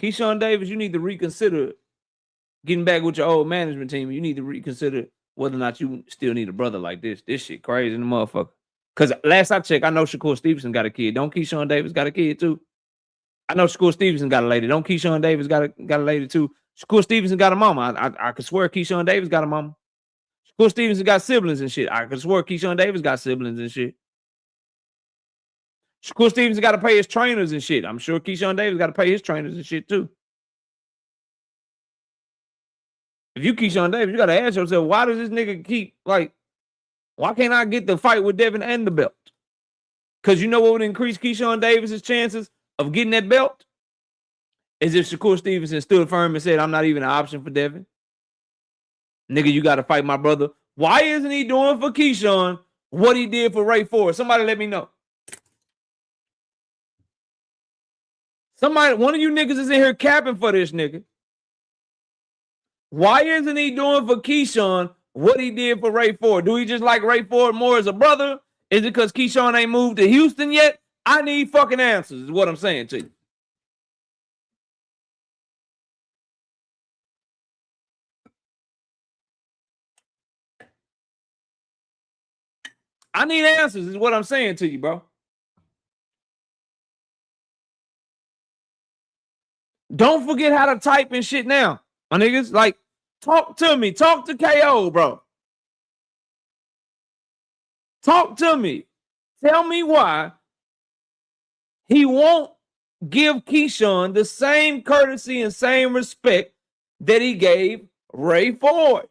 Keyshawn Davis, you need to reconsider getting back with your old management team. You need to reconsider whether or not you still need a brother like this. This shit crazy in the motherfucker. Because last I checked, I know Shakur Stevenson got a kid. Don't Keyshawn Davis got a kid too? I know Shakur Stevenson got a lady. Don't Keyshawn Davis got a lady too? Shakur Stevenson got a mama. I could swear Keyshawn Davis got a mama. Shakur Stevenson got siblings and shit. I could swear Keyshawn Davis got siblings and shit. Shakur Stevenson got to pay his trainers and shit. I'm sure Keyshawn Davis got to pay his trainers and shit too. If you Keyshawn Davis, you got to ask yourself, why does this nigga keep, like, why can't I get the fight with Devin and the belt? Because you know what would increase Keyshawn Davis's chances of getting that belt? Is if Shakur Stevenson stood firm and said, I'm not even an option for Devin. Nigga, you got to fight my brother. Why isn't he doing for Keyshawn what he did for Ray Ford? Somebody let me know. One of you niggas is in here capping for this nigga. Why isn't he doing for Keyshawn what he did for Ray Ford? Do he just like Ray Ford more as a brother? Is it because Keyshawn ain't moved to Houston yet? I need fucking answers, is what I'm saying to you. I need answers, is what I'm saying to you, bro. Don't forget how to type and shit now, my niggas. Like, talk to me. Talk to KO, bro. Talk to me. Tell me why he won't give Keyshawn the same courtesy and same respect that he gave Ray Ford.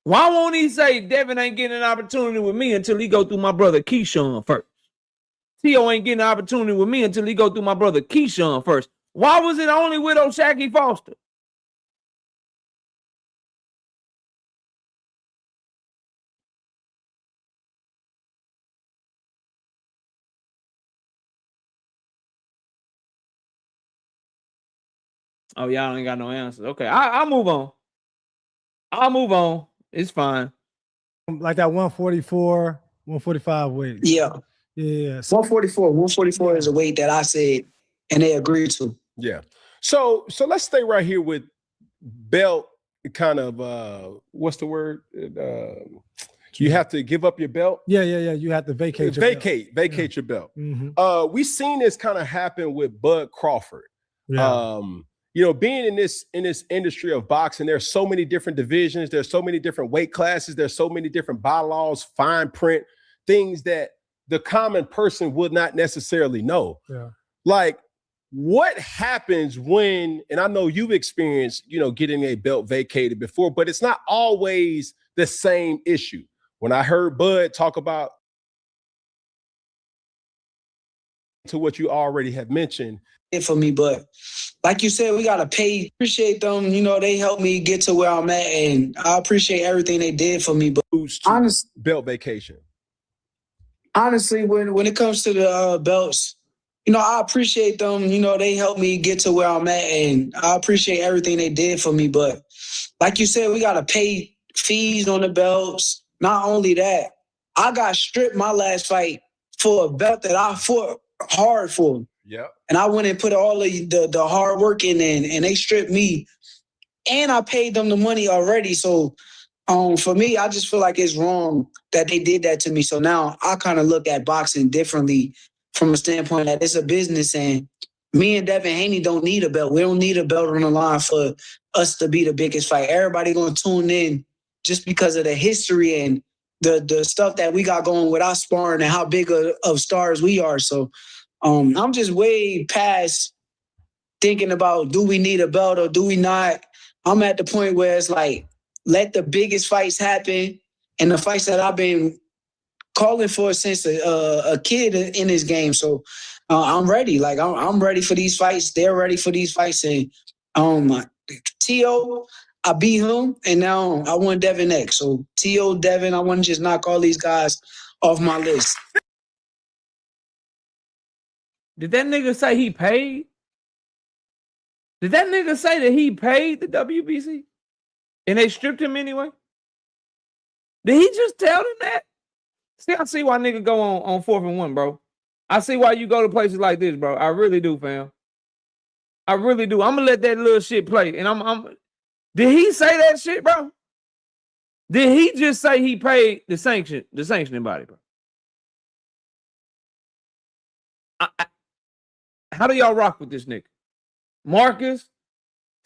Why won't he say Devin ain't getting an opportunity with me until he go through my brother Keyshawn first? T.O. ain't getting an opportunity with me until he go through my brother Keyshawn first. Why was it only with O'Shaquie Foster? Oh, y'all ain't got no answers. Okay, I'll move on. I'll move on. It's fine. Like that 144, 145 weight. Yeah. Yeah. So 144 is a weight that I said and they agreed to. Yeah. So let's stay right here with belt kind of what's the word? You have to give up your belt. Yeah. You have to vacate your belt. Mm-hmm. We've seen this kind of happen with Bud Crawford. Yeah. Being in this industry of boxing, there's so many different divisions, there's so many different weight classes, there's so many different bylaws, fine print things that the common person would not necessarily know. Yeah. Like, what happens when, and I know you've experienced, getting a belt vacated before, but it's not always the same issue. When I heard Bud talk about to what you already have mentioned. For me, but like you said, we gotta pay. Appreciate them. They helped me get to where I'm at, and I appreciate everything they did for me. But Belt vacation. Honestly, when it comes to the belts, I appreciate them. They helped me get to where I'm at, and I appreciate everything they did for me. But like you said, we gotta pay fees on the belts. Not only that, I got stripped my last fight for a belt that I fought hard for. Yeah. And I went and put all of the hard work in, and they stripped me. And I paid them the money already. So for me, I just feel like it's wrong that they did that to me. So now I kind of look at boxing differently from a standpoint that it's a business, and me and Devin Haney don't need a belt. We don't need a belt on the line for us to be the biggest fight. Everybody going to tune in just because of the history and the stuff that we got going with our sparring and how big of stars we are. So I'm just way past thinking about, do we need a belt or do we not? I'm at the point where it's like, let the biggest fights happen, and the fights that I've been calling for since a kid in this game. So I'm ready. Like I'm ready for these fights. They're ready for these fights. And T.O., I beat him, and now I want Devin next. So T.O., Devin, I want to just knock all these guys off my list. Did that nigga say he paid? Did that nigga say that he paid the WBC? And they stripped him anyway? Did he just tell them that? See, I see why nigga go on 4th and 1, bro. I see why you go to places like this, bro. I really do, fam. I really do. I'm gonna let that little shit play. And did he say that shit, bro? Did he just say he paid the sanctioning body, bro? How do y'all rock with this nigga? Marcus?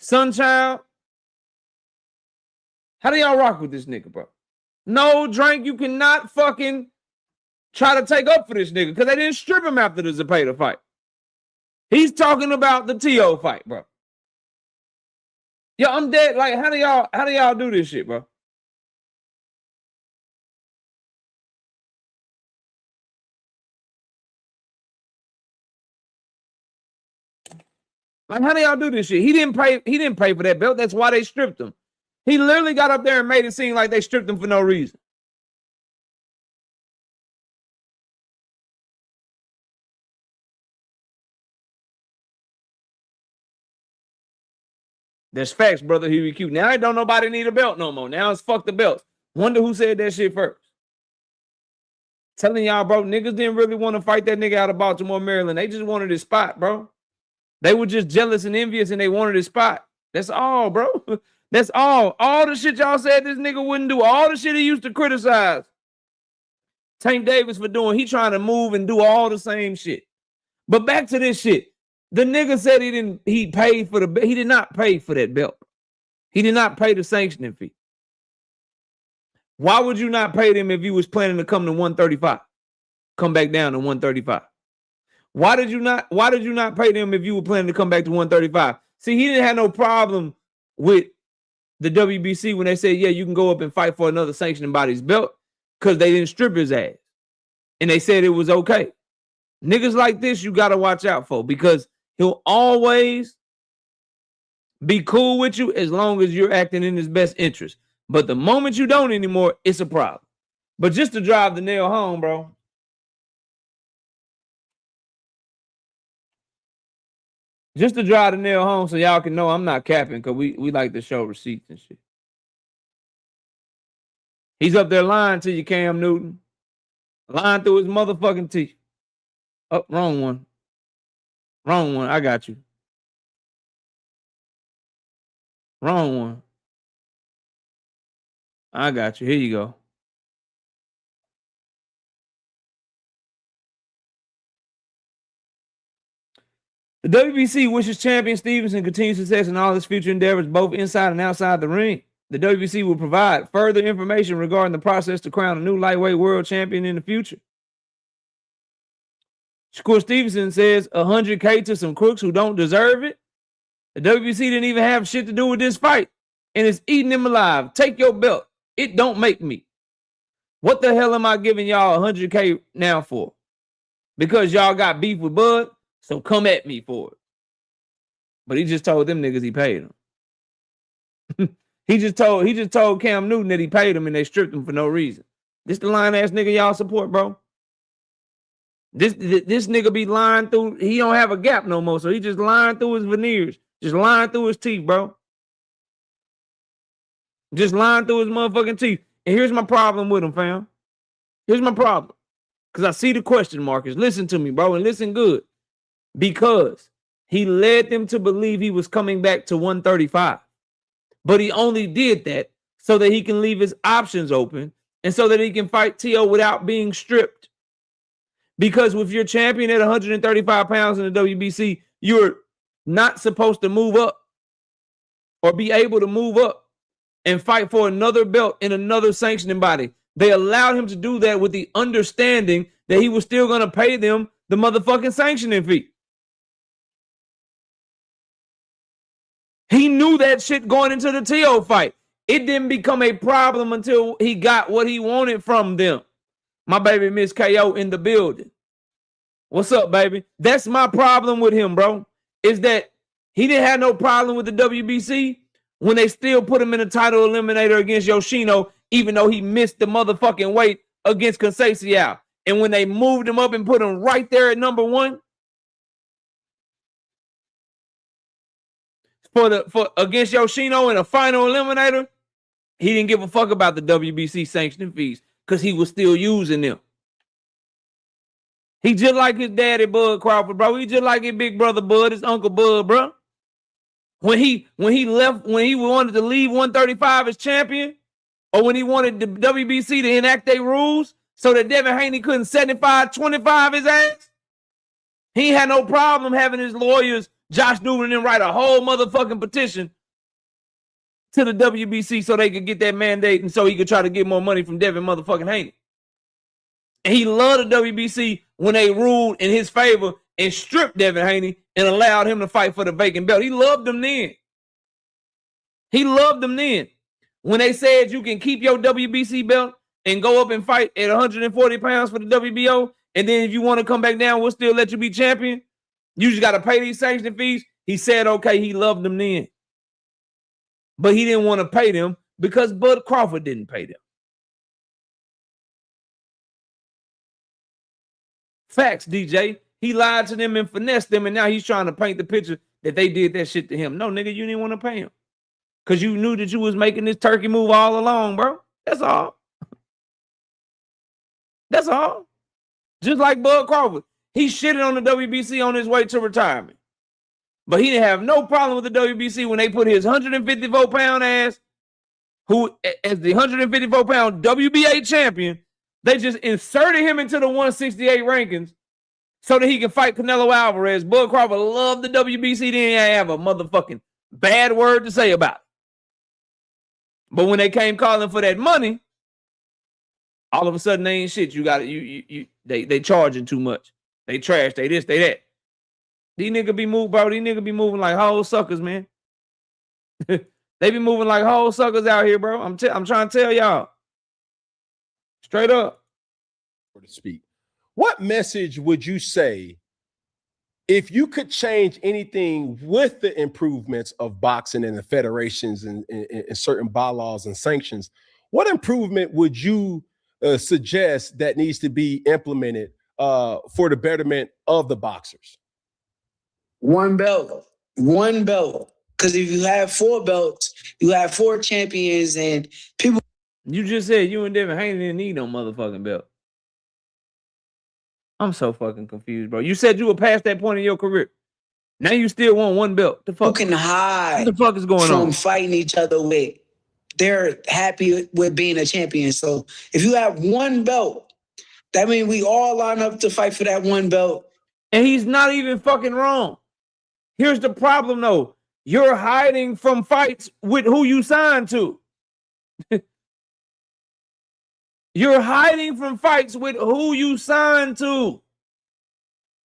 Sunchild? How do y'all rock with this nigga, bro? No, Drink, you cannot fucking try to take up for this nigga because they didn't strip him after the Zepeda fight. He's talking about the T.O. fight, bro. Yo, I'm dead. Like, how do y'all do this shit, bro? Like, how do y'all do this shit? He didn't pay for that belt. That's why they stripped him. He literally got up there and made it seem like they stripped him for no reason. There's facts, brother. He be cute. Now don't nobody need a belt no more. Now it's fuck the belts. Wonder who said that shit first. Telling y'all, bro, niggas didn't really want to fight that nigga out of Baltimore, Maryland. They just wanted his spot, bro. They were just jealous and envious, and they wanted his spot. That's all, bro. That's all. All the shit y'all said this nigga wouldn't do. All the shit he used to criticize Tank Davis for doing. He trying to move and do all the same shit. But back to this shit. The nigga said he paid for he did not pay for that belt. He did not pay the sanctioning fee. Why would you not pay them if you was planning to come to 135? Come back down to 135. Why did you not pay them if you were planning to come back to 135? See, he didn't have no problem with the WBC when they said, yeah, you can go up and fight for another sanctioning body's belt because they didn't strip his ass. And they said it was okay. Niggas like this, you got to watch out for because he'll always be cool with you as long as you're acting in his best interest. But the moment you don't anymore, it's a problem. But just to drive the nail home, bro. Just to drive the nail home so y'all can know I'm not capping because we like to show receipts and shit. He's up there lying to you, Cam Newton. Lying through his motherfucking teeth. Oh, wrong one. Wrong one. I got you. Wrong one. I got you. Here you go. The WBC wishes champion Stevenson continued success in all his future endeavors, both inside and outside the ring. The WBC will provide further information regarding the process to crown a new lightweight world champion in the future. Shakur Stevenson says 100K to some crooks who don't deserve it. The WBC didn't even have shit to do with this fight, and it's eating him alive. Take your belt. It don't make me. What the hell am I giving y'all 100K now for? Because y'all got beef with Bud, so come at me for it. But he just told them niggas he paid him. He just told Cam Newton that he paid him and they stripped him for no reason. This the lying ass nigga y'all support, bro. This nigga be lying through. He don't have a gap no more, so he just lying through his veneers, just lying through his teeth, bro. Just lying through his motherfucking teeth. And here's my problem with him, fam. Here's my problem. Because I see the question markers. Listen to me, bro, and listen good. Because he led them to believe he was coming back to 135. But he only did that so that he can leave his options open and so that he can fight T.O. without being stripped. Because if you're champion at 135 pounds in the WBC, you're not supposed to move up or be able to move up and fight for another belt in another sanctioning body. They allowed him to do that with the understanding that he was still going to pay them the motherfucking sanctioning fee. He knew that shit going into the T.O. fight. It didn't become a problem until he got what he wanted from them. My baby Miss KO in the building. What's up, baby? That's my problem with him, bro. Is that he didn't have no problem with the WBC when they still put him in a title eliminator against Yoshino, even though he missed the motherfucking weight against Conceição. And when they moved him up and put him right there at number one, for against Yoshino in a final eliminator, he didn't give a fuck about the WBC sanctioning fees because he was still using them. He just like his daddy Bud Crawford, bro. He just like his big brother Bud, his uncle Bud, bro. When he wanted to leave 135 as champion, or when he wanted the WBC to enact their rules so that Devin Haney couldn't 75-25 his ass, he had no problem having his lawyers, Josh Newman, and write a whole motherfucking petition to the WBC so they could get that mandate and so he could try to get more money from Devin motherfucking Haney. And he loved the WBC when they ruled in his favor and stripped Devin Haney and allowed him to fight for the vacant belt. He loved them then. He loved them then. When they said you can keep your WBC belt and go up and fight at 140 pounds for the WBO, and then if you want to come back down, we'll still let you be champion. You just got to pay these sanction fees. He said, okay, he loved them then. But he didn't want to pay them because Bud Crawford didn't pay them. Facts, DJ. He lied to them and finessed them, and now he's trying to paint the picture that they did that shit to him. No, nigga, you didn't want to pay him because you knew that you was making this turkey move all along, bro. That's all. That's all. Just like Bud Crawford. He shitted on the WBC on his way to retirement. But he didn't have no problem with the WBC when they put his 154-pound ass, who as the 154-pound WBA champion, they just inserted him into the 168 rankings so that he can fight Canelo Alvarez. Bud Crawford loved the WBC. Didn't have a motherfucking bad word to say about it. But when they came calling for that money, all of a sudden they ain't shit. You got it. They charging too much. They trash. They this. They that. These niggas be moving, bro. These niggas be moving like whole suckers, man. They be moving like whole suckers out here, bro. I'm trying to tell y'all. Straight up. To speak. What message would you say if you could change anything with the improvements of boxing and the federations and certain bylaws and sanctions? What improvement would you suggest that needs to be implemented for the betterment of the boxers? One belt. Because if you have 4 belts, you have 4 champions, and people. You just said you and Devin Haney didn't need no motherfucking belt. I'm so fucking confused, bro. You said you were past that point in your career. Now you still want 1 belt. The fuck? Who can hide what the fuck is going on? From fighting each other with. They're happy with being a champion. So if you have 1 belt, that means we all line up to fight for that 1 belt. And he's not even fucking wrong. Here's the problem, though. You're hiding from fights with who you signed to. You're hiding from fights with who you signed to.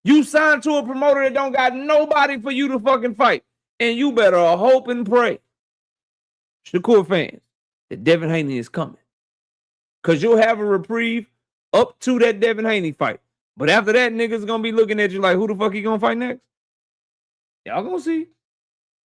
You signed to a promoter that don't got nobody for you to fucking fight. And you better hope and pray, Shakur fans, that Devin Haney is coming. Because you'll have a reprieve up to that Devin Haney fight. But after that, niggas gonna be looking at you like, who the fuck he gonna fight next? Y'all gonna see.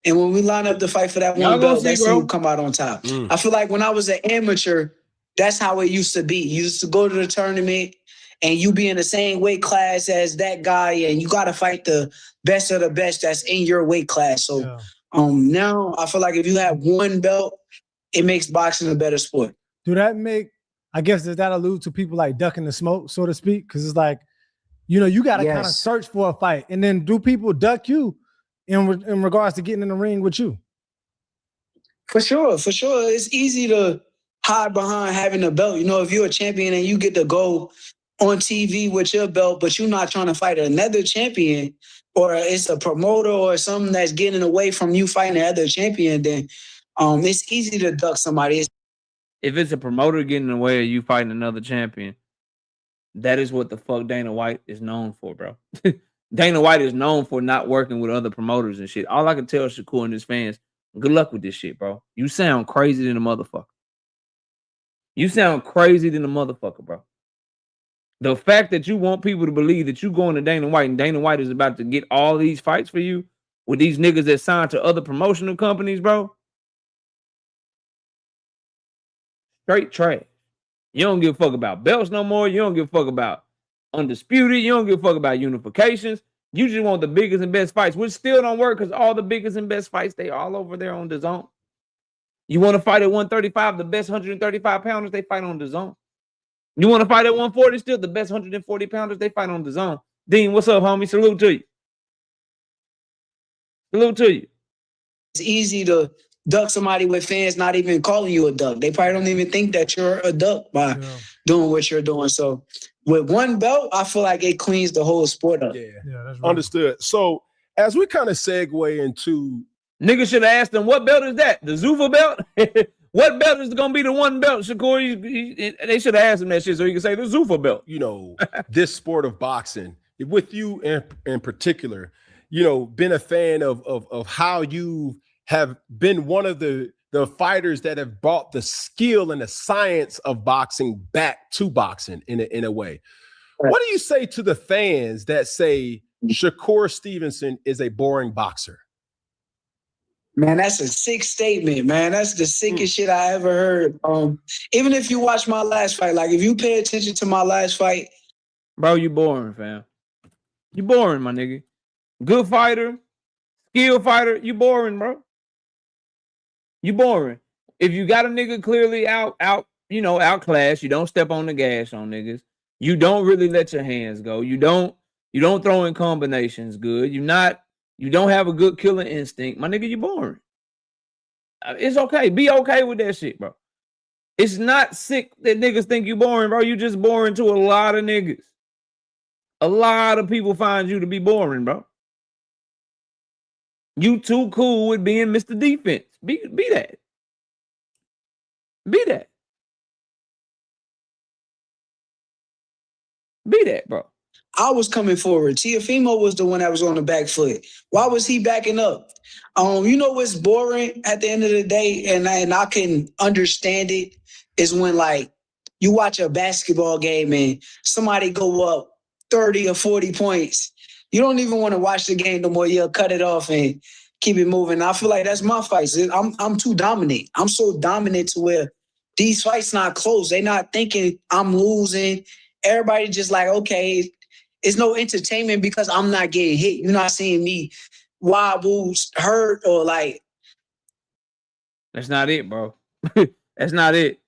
And when we line up to fight for that one belt, that's who come out on top. I feel like when I was an amateur, that's how it used to be. You used to go to the tournament and you be in the same weight class as that guy, and you got to fight the best of the best that's in your weight class. So now I feel like if you have one belt, it makes boxing a better sport. Do that make, I guess, does that allude to people like ducking the smoke, so to speak? Because it's like, you know, you got to kind of search for a fight. And then do people duck you in regards to getting in the ring with you? For sure, for sure. It's easy to hide behind having a belt. You know, if you're a champion and you get to go on TV with your belt, but you're not trying to fight another champion, or it's a promoter or something that's getting away from you fighting another champion, then it's easy to duck somebody. If it's a promoter getting in the way of you fighting another champion, that is what the fuck Dana White is known for, bro. Dana White is known for not working with other promoters and shit. All I can tell Shakur and his fans, good luck with this shit, bro. You sound crazy than a motherfucker. You sound crazy than a motherfucker, bro. The fact that you want people to believe that you going to Dana White and Dana White is about to get all these fights for you with these niggas that signed to other promotional companies, bro. Straight trash. You don't give a fuck about belts no more. You don't give a fuck about undisputed. You don't give a fuck about unifications. You just want the biggest and best fights, which still don't work because all the biggest and best fights, they all over there on the zone. You want to fight at 135, the best 135 pounders, they fight on the zone. You want to fight at 140, still the best 140 pounders, they fight on the zone. Dean, what's up, homie? Salute to you. Salute to you. It's easy to duck somebody with fans not even calling you a duck. They probably don't even think that you're a duck by doing what you're doing. So with one belt, I feel like it cleans the whole sport up. Yeah, that's right. Understood. So as we kind of segue into... Niggas should have asked them, what belt is that? The Zuffa belt? What belt is going to be the one belt, Shakur? They should have asked him that shit so he could say the Zuffa belt. You know, this sport of boxing, with you in particular, you know, been a fan of how you have been one of the fighters that have brought the skill and the science of boxing back to boxing in a way. Right. What do you say to the fans that say Shakur Stevenson is a boring boxer? Man, that's a sick statement, man. That's the sickest shit I ever heard. Even if you watch my last fight, like if you pay attention to my last fight. Bro, you boring, fam. You boring, my nigga. Good fighter, skilled fighter, you boring, bro. You boring. If you got a nigga clearly outclassed, you don't step on the gas on niggas. You don't really let your hands go. You don't throw in combinations good. You don't have a good killing instinct. My nigga, you boring. It's okay. Be okay with that shit, bro. It's not sick that niggas think you boring, bro. You just boring to a lot of niggas. A lot of people find you to be boring, bro. You too cool with being Mr. Defense. Be that. Be that. Be that, bro. I was coming forward. Tiafimo was the one that was on the back foot. Why was he backing up? You know what's boring at the end of the day, and I can understand it, is when like you watch a basketball game and somebody go up 30 or 40 points. You don't even want to watch the game no more. You'll cut it off and keep it moving. I feel like that's my fights. I'm too dominant. I'm so dominant to where these fights not close. They not thinking I'm losing. Everybody just like, okay, it's no entertainment because I'm not getting hit. You're not seeing me wobble, hurt, or like. That's not it, bro. That's not it.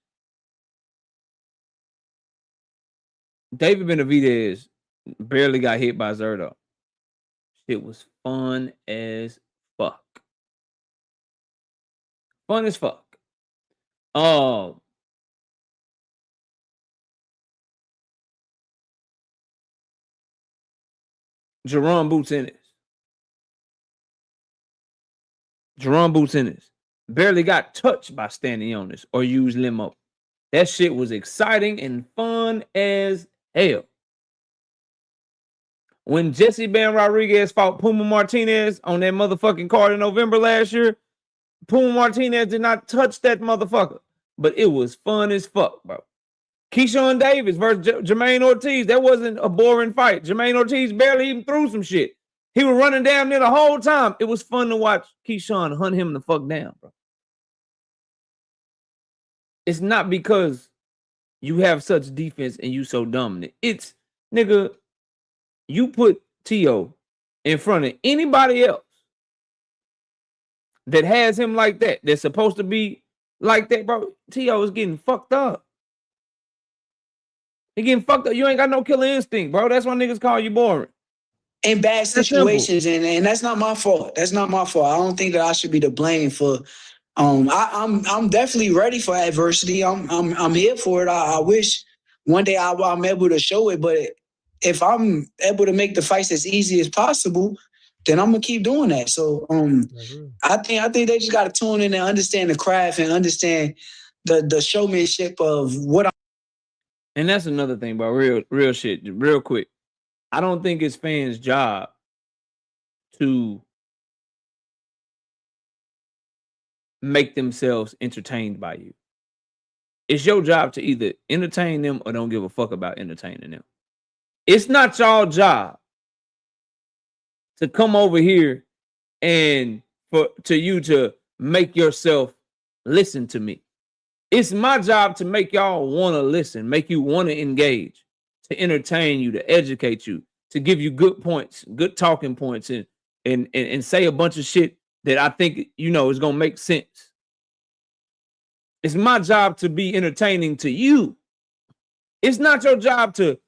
David Benavidez barely got hit by Zerto. It was fun as fuck. Fun as fuck. Jerome Boots Ennis. barely got touched by standing on this or used limo. That shit was exciting and fun as hell. When Jesse Ben Rodriguez fought Puma Martinez on that motherfucking card in November last year, Puma Martinez did not touch that motherfucker, but it was fun as fuck, bro. Keyshawn Davis versus Jermaine Ortiz, that wasn't a boring fight. Jermaine Ortiz barely even threw some shit. He was running down there the whole time. It was fun to watch Keyshawn hunt him the fuck down, bro. It's not because you have such defense and you so dominant. It's, nigga, you put T.O. in front of anybody else that has him like that, that's supposed to be like that, bro. T.O. is getting fucked up. He getting fucked up. You ain't got no killer instinct, bro. That's why niggas call you boring. In bad situations, and that's not my fault. That's not my fault. I don't think that I should be to blame for. I'm definitely ready for adversity. I'm here for it. I wish one day I'm able to show it, but if I'm able to make the fights as easy as possible, then I'm gonna keep doing that. So I think they just gotta tune in and understand the craft and understand the showmanship of what I'm. And that's another thing, bro. Real shit, real quick. I don't think it's fans' job to make themselves entertained by you. It's your job to either entertain them or don't give a fuck about entertaining them. It's not y'all job to come over here and to you to make yourself listen to me. It's my job to make y'all want to listen, make you want to engage, to entertain you, to educate you, to give you good points, good talking points, and say a bunch of shit that I think, you know, is going to make sense. It's my job to be entertaining to you. It's not your job to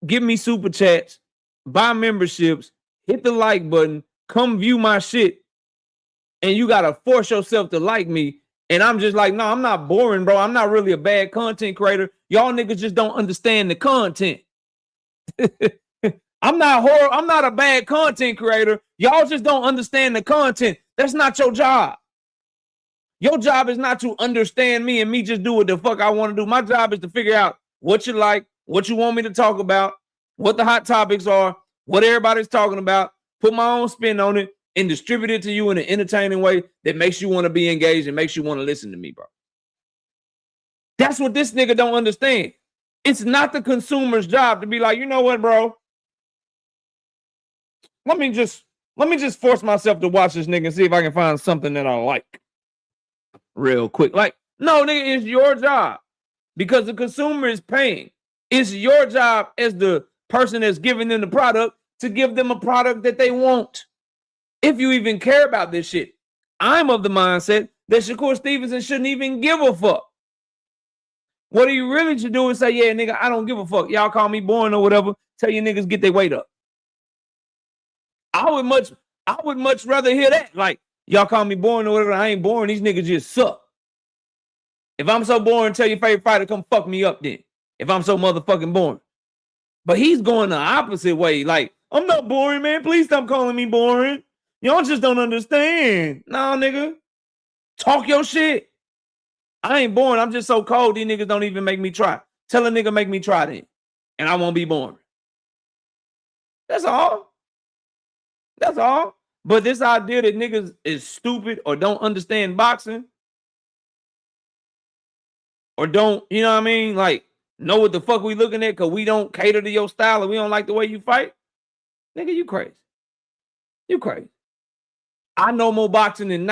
give me super chats, buy memberships, hit the like button, come view my shit, and you got to force yourself to like me. And I'm just like, no, I'm not boring, bro. I'm not really a bad content creator. Y'all niggas just don't understand the content. I'm not a bad content creator. Y'all just don't understand the content. That's not your job. Your job is not to understand me and me just do what the fuck I want to do. My job is to figure out what you like, what you want me to talk about, what the hot topics are, what everybody's talking about, put my own spin on it, and distribute it to you in an entertaining way that makes you want to be engaged and makes you want to listen to me, bro. That's what this nigga don't understand. It's not the consumer's job to be like, you know what, bro? Let me just force myself to watch this nigga and see if I can find something that I like real quick. Like, no, nigga, it's your job because the consumer is paying. It's your job as the person that's giving them the product to give them a product that they want. If you even care about this shit, I'm of the mindset that Shakur Stevenson shouldn't even give a fuck. What he really should do is say, yeah, nigga, I don't give a fuck. Y'all call me boring or whatever. Tell your niggas get their weight up. I would much rather hear that. Like, y'all call me boring or whatever. I ain't boring. These niggas just suck. If I'm so boring, tell your favorite fighter come fuck me up then. If I'm so motherfucking boring. But he's going the opposite way. Like, I'm not boring, man. Please stop calling me boring. Y'all just don't understand. Nah, nigga. Talk your shit. I ain't boring. I'm just so cold. These niggas don't even make me try. Tell a nigga make me try then. And I won't be boring. That's all. That's all. But this idea that niggas is stupid or don't understand boxing or don't, you know what I mean? Like, know what the fuck we looking at because we don't cater to your style and we don't like the way you fight. Nigga, you crazy. You crazy. I know more boxing than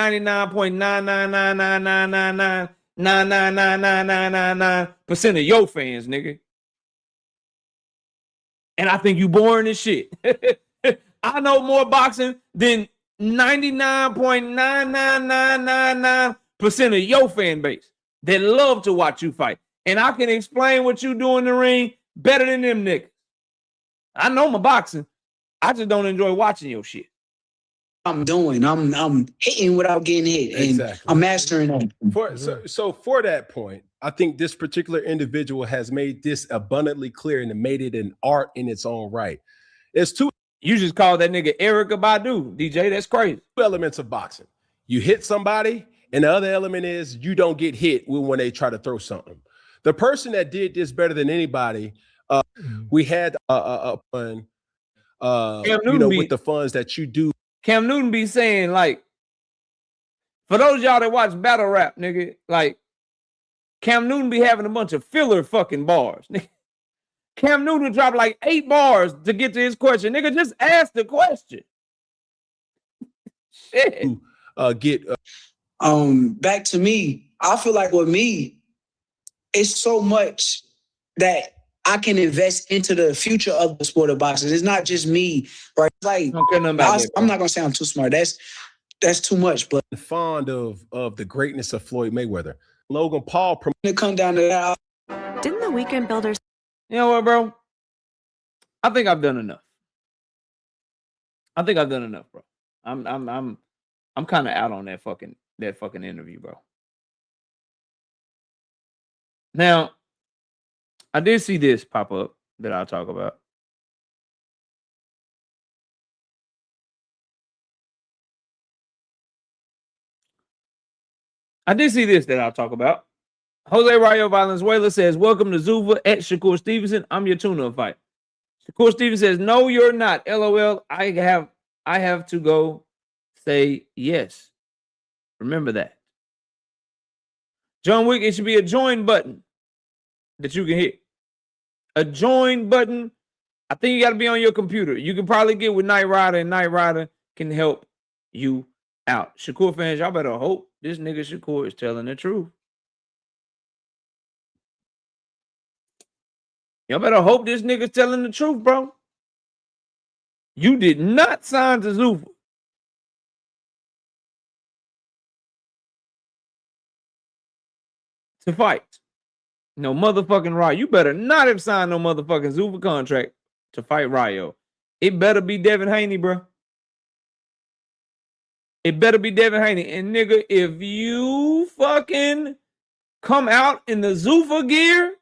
99.99999999999% of your fans, nigga. And I think you boring as shit. I know more boxing than 99.99999% of your fan base that love to watch you fight. And I can explain what you do in the ring better than them niggas. I know my boxing. I just don't enjoy watching your shit. I'm doing. I'm hitting without getting hit. And exactly. I'm mastering that. So for that point, I think this particular individual has made this abundantly clear and made it an art in its own right. There's two. You just called that nigga Erykah Badu, DJ. That's crazy. Elements of boxing. You hit somebody And the other element is you don't get hit when they try to throw something. The person that did this better than anybody, we had with the funds that you do. Cam Newton be saying, like, for those of y'all that watch battle rap, nigga, like, Cam Newton be having a bunch of filler fucking bars. Nigga. Cam Newton dropped like 8 bars to get to his question. Nigga, just ask the question. Shit. Back to me. I feel like with me, it's so much that I can invest into the future of the sport of boxing. It's not just me, right? Like, I'm not gonna say I'm too smart. That's too much. But fond of the greatness of Floyd Mayweather. Logan Paul to come down to that. Didn't the Weekend Builders? You know what, bro? I think I've done enough. Bro. I'm kind of out on that fucking interview, bro. Now, I did see this pop up that I'll talk about. Jose Rayo Valenzuela says, welcome to Zuva at Shakur Stevenson. I'm your tuna fight. Shakur Stevenson says, no, you're not. LOL. I have to go say yes. Remember that. John Wick, it should be a join button that you can hit. A join button. I think you got to be on your computer. You can probably get with Knight Rider, and Knight Rider can help you out. Shakur fans, y'all better hope this nigga Shakur is telling the truth. Y'all better hope this nigga's telling the truth, bro. You did not sign to Zuva to fight. No motherfucking Rayo. You better not have signed no motherfucking Zuva contract to fight Rayo. It better be Devin Haney, bro. It better be Devin Haney. And nigga, if you fucking come out in the Zuva gear,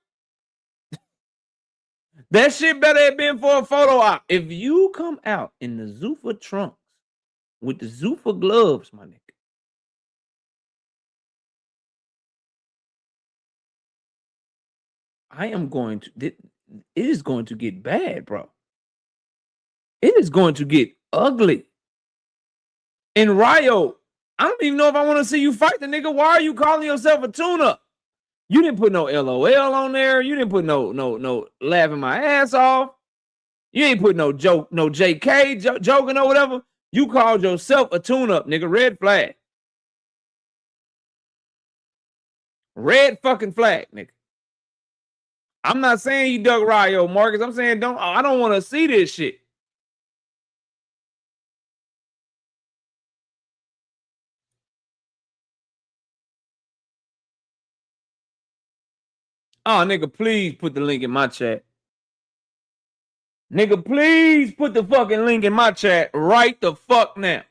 that shit better have been for a photo op. If you come out in the Zuva trunks with the Zuva gloves, my nigga, it is going to get bad, bro. It is going to get ugly. And Rayo, I don't even know if I want to see you fight the nigga. Why are you calling yourself a tune-up? You didn't put no LOL on there. You didn't put no laughing my ass off. You ain't put no joke, no JK joking or whatever. You called yourself a tune-up, nigga. Red flag. Red fucking flag, nigga. I'm not saying you dug Rayo, Marcus. I'm saying I don't want to see this shit. Oh, nigga, please put the link in my chat. Nigga, please put the fucking link in my chat right the fuck now.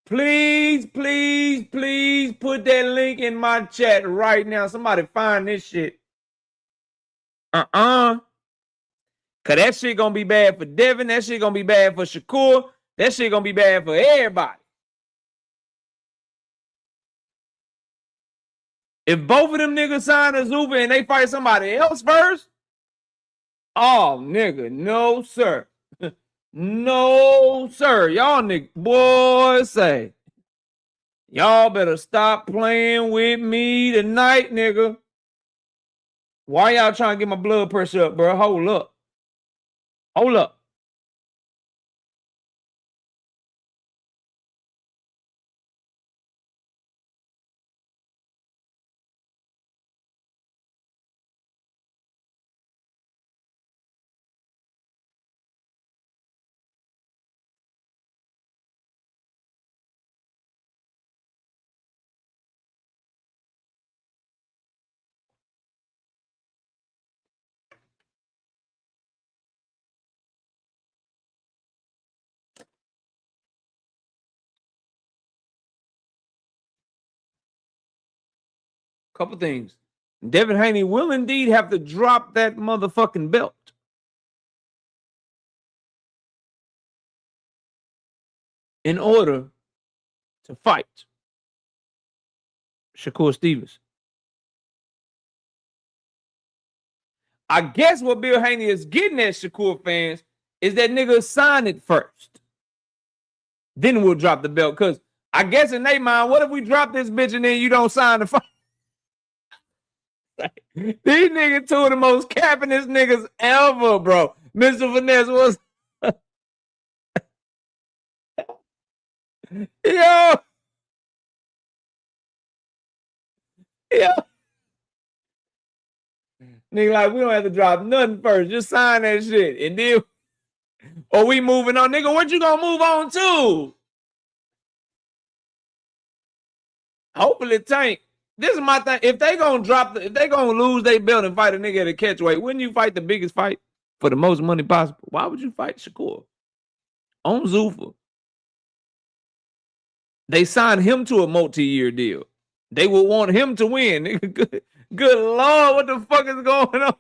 Please, please, please put that link in my chat right now. Somebody find this shit. Cause that shit gonna be bad for Devin. That shit gonna be bad for Shakur. That shit gonna be bad for everybody. If both of them niggas sign a Zuva and they fight somebody else first, oh, nigga, no, sir. No, sir. Y'all nigga, boy, say. Y'all better stop playing with me tonight, nigga. Why y'all trying to get my blood pressure up, bro? Hold up. Hold up. Couple things. Devin Haney will indeed have to drop that motherfucking belt. In order to fight Shakur Stevenson. I guess what Bill Haney is getting at, Shakur fans, is that nigga sign it first. Then we'll drop the belt. Because I guess in their mind, what if we drop this bitch and then you don't sign the fight? These niggas two of the most cappingest niggas ever, bro. Mr. Finesse was... Yo! Nigga, like, we don't have to drop nothing first. Just sign that shit. And then... Or we moving on. Nigga, what you gonna move on to? Hopefully Tank. This is my thing. If they gonna if they gonna lose their belt and fight a nigga at a catchweight, wouldn't you fight the biggest fight for the most money possible? Why would you fight Shakur? On Zuffa. They signed him to a multi-year deal. They would want him to win. Nigga, good Lord, what the fuck is going on?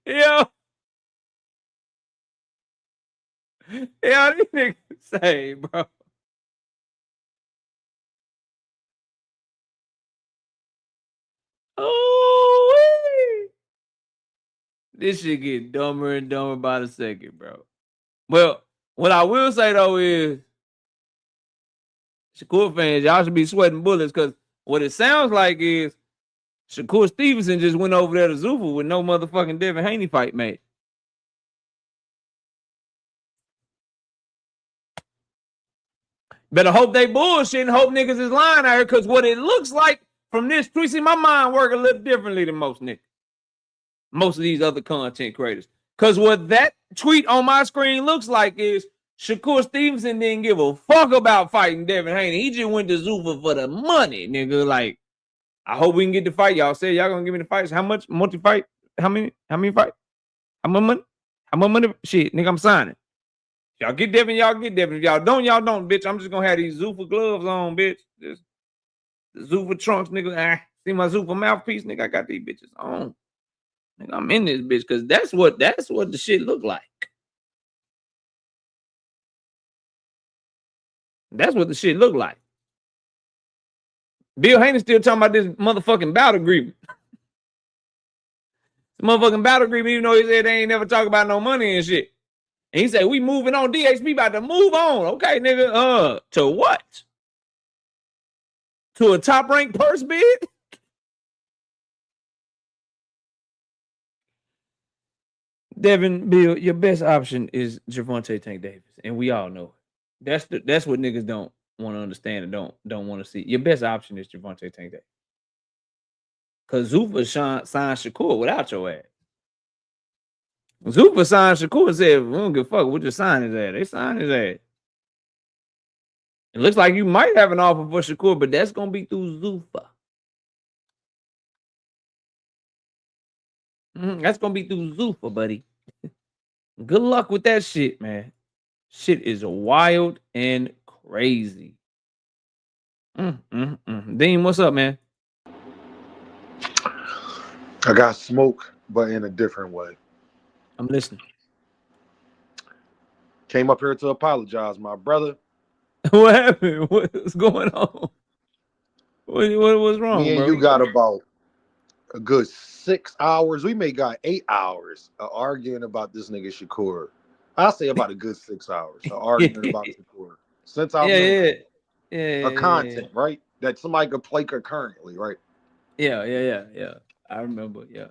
Yo, these niggas say, bro. Oh, this shit get dumber and dumber by the second, bro. Well, what I will say though is, Shakur fans, y'all should be sweating bullets because what it sounds like is Shakur Stevenson just went over there to Zuffa with no motherfucking Devin Haney fight made. Better hope they bullshit and hope niggas is lying out here because what it looks like from this tweet, see, my mind work a little differently than most niggas. Most of these other content creators. Because what that tweet on my screen looks like is Shakur Stevenson didn't give a fuck about fighting Devin Haney. He just went to Zuffa for the money, nigga. Like, I hope we can get the fight. Y'all said y'all gonna give me the fights. How much? Multi-fight? How many fights? How much money? How much money? Shit, nigga, I'm signing. Y'all get Devin, y'all get Devin. If y'all don't, bitch. I'm just gonna have these Zuffa gloves on, bitch. Just the Zuffa trunks, nigga. See my Zuffa mouthpiece, nigga. I got these bitches on. Nigga, I'm in this bitch because that's what the shit look like. That's what the shit look like. Bill Haney still talking about this motherfucking bout agreement. The motherfucking bout agreement, even though he said they ain't never talk about no money and shit. And he said, we moving on. DHP about to move on. Okay, nigga. To what? To a top-ranked purse bid? Devin, Bill, your best option is Gervonta Tank Davis. And we all know it. That's what niggas don't want to understand and don't want to see. Your best option is Gervonta Tank Davis. Because Zuffa signed Shakur without your ass. Zuffa signed Shakur and said, we don't give a fuck. We'll just sign his ass. They signed his ass. It looks like you might have an offer for Shakur, but that's going to be through Zuffa. That's going to be through Zuffa, buddy. Good luck with that shit, man. Shit is wild and crazy. Dean, what's up, man? I got smoke, but in a different way. I'm listening. Came up here to apologize, my brother. What happened? What's going on? What was wrong, Me and bro? you got about a good 6 hours. We may got 8 hours of arguing about this nigga Shakur. I'll say about a good 6 hours of arguing about Shakur. Since I was content, right? That somebody could play concurrently, right? Yeah. I remember, yeah.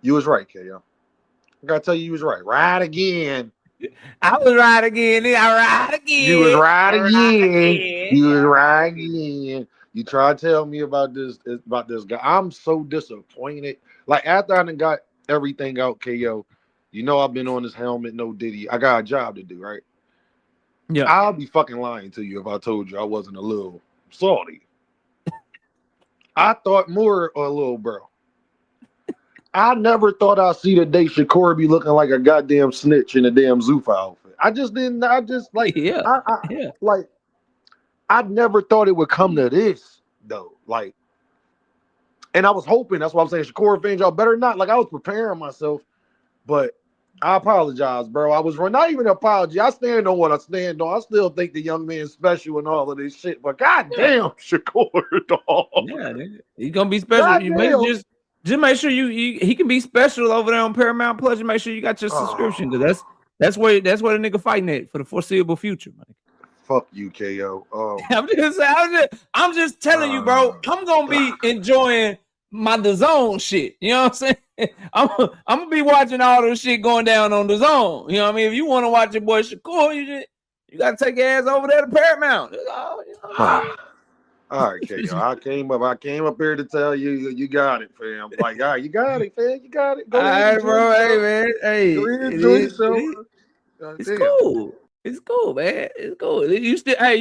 You was right, K.O. I gotta tell you was right. Right again. I was right again. I ride again. You was right again. You was right again. You try to tell me about this guy. I'm so disappointed. Like after I done got everything out, KO, you know I've been on this helmet, no Diddy. I got a job to do, right? Yeah. I'll be fucking lying to you if I told you I wasn't a little salty. I thought more a little bro. I never thought I'd see the day Shakur be looking like a goddamn snitch in a damn Zuffa outfit. I just didn't. I just like. Like. I never thought it would come to this though. Like, and I was hoping. That's why I'm saying Shakur fans, y'all better not. Like I was preparing myself, but I apologize, bro. I was wrong. Not even an apology. I stand on what I stand on. I still think the young man's special and all of this shit. But goddamn, Shakur, dog. Yeah, nigga. He's gonna be special. You may Goddamn. just make sure he can be special over there on Paramount Plus. Just make sure you got your subscription because that's where the nigga fighting at for the foreseeable future, man. Fuck you, KO. I'm just telling you, bro. I'm gonna be enjoying my DAZN shit. You know what I'm saying? I'm gonna be watching all this shit going down on DAZN. You know what I mean? If you want to watch your boy Shakur, you gotta take your ass over there to Paramount. All right, KO. I came up here to tell you you got it, fam. Like, all right, you got it, fam. You got it. Go all right, bro. Hey, man. Hey, it's cool. It's cool, man. It's cool. You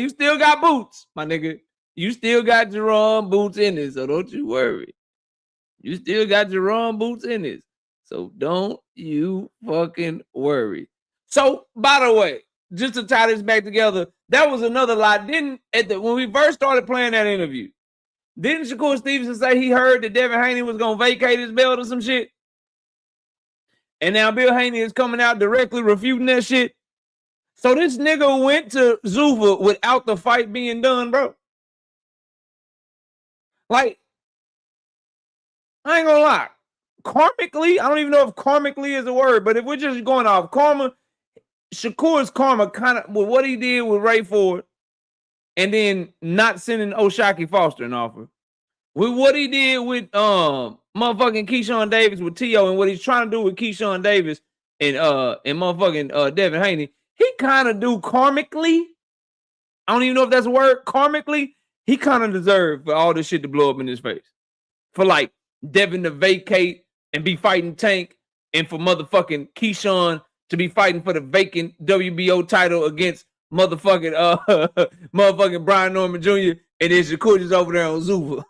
still got boots, my nigga. You still got Jerome boots in this, so don't you worry. You still got Jerome boots in this, so don't you fucking worry. So, by the way, just to tie this back together, that was another lie. When we first started playing that interview, didn't Shakur Stevenson say he heard that Devin Haney was gonna vacate his belt or some shit? And now Bill Haney is coming out directly refuting that shit. So this nigga went to Zuffa without the fight being done, bro. Like, I ain't gonna lie. Karmically, I don't even know if karmically is a word, but if we're just going off karma, Shakur's karma kind of with what he did with Ray Ford and then not sending O'Shaquie Foster an offer. With what he did with motherfucking Keyshawn Davis with T.O. and what he's trying to do with Keyshawn Davis and motherfucking Devin Haney, he kind of do karmically. I don't even know if that's a word. Karmically, he kind of deserved for all this shit to blow up in his face. For like Devin to vacate and be fighting Tank, and for motherfucking Keyshawn to be fighting for the vacant WBO title against motherfucking Brian Norman Jr. and then Shakur just over there on Zuffa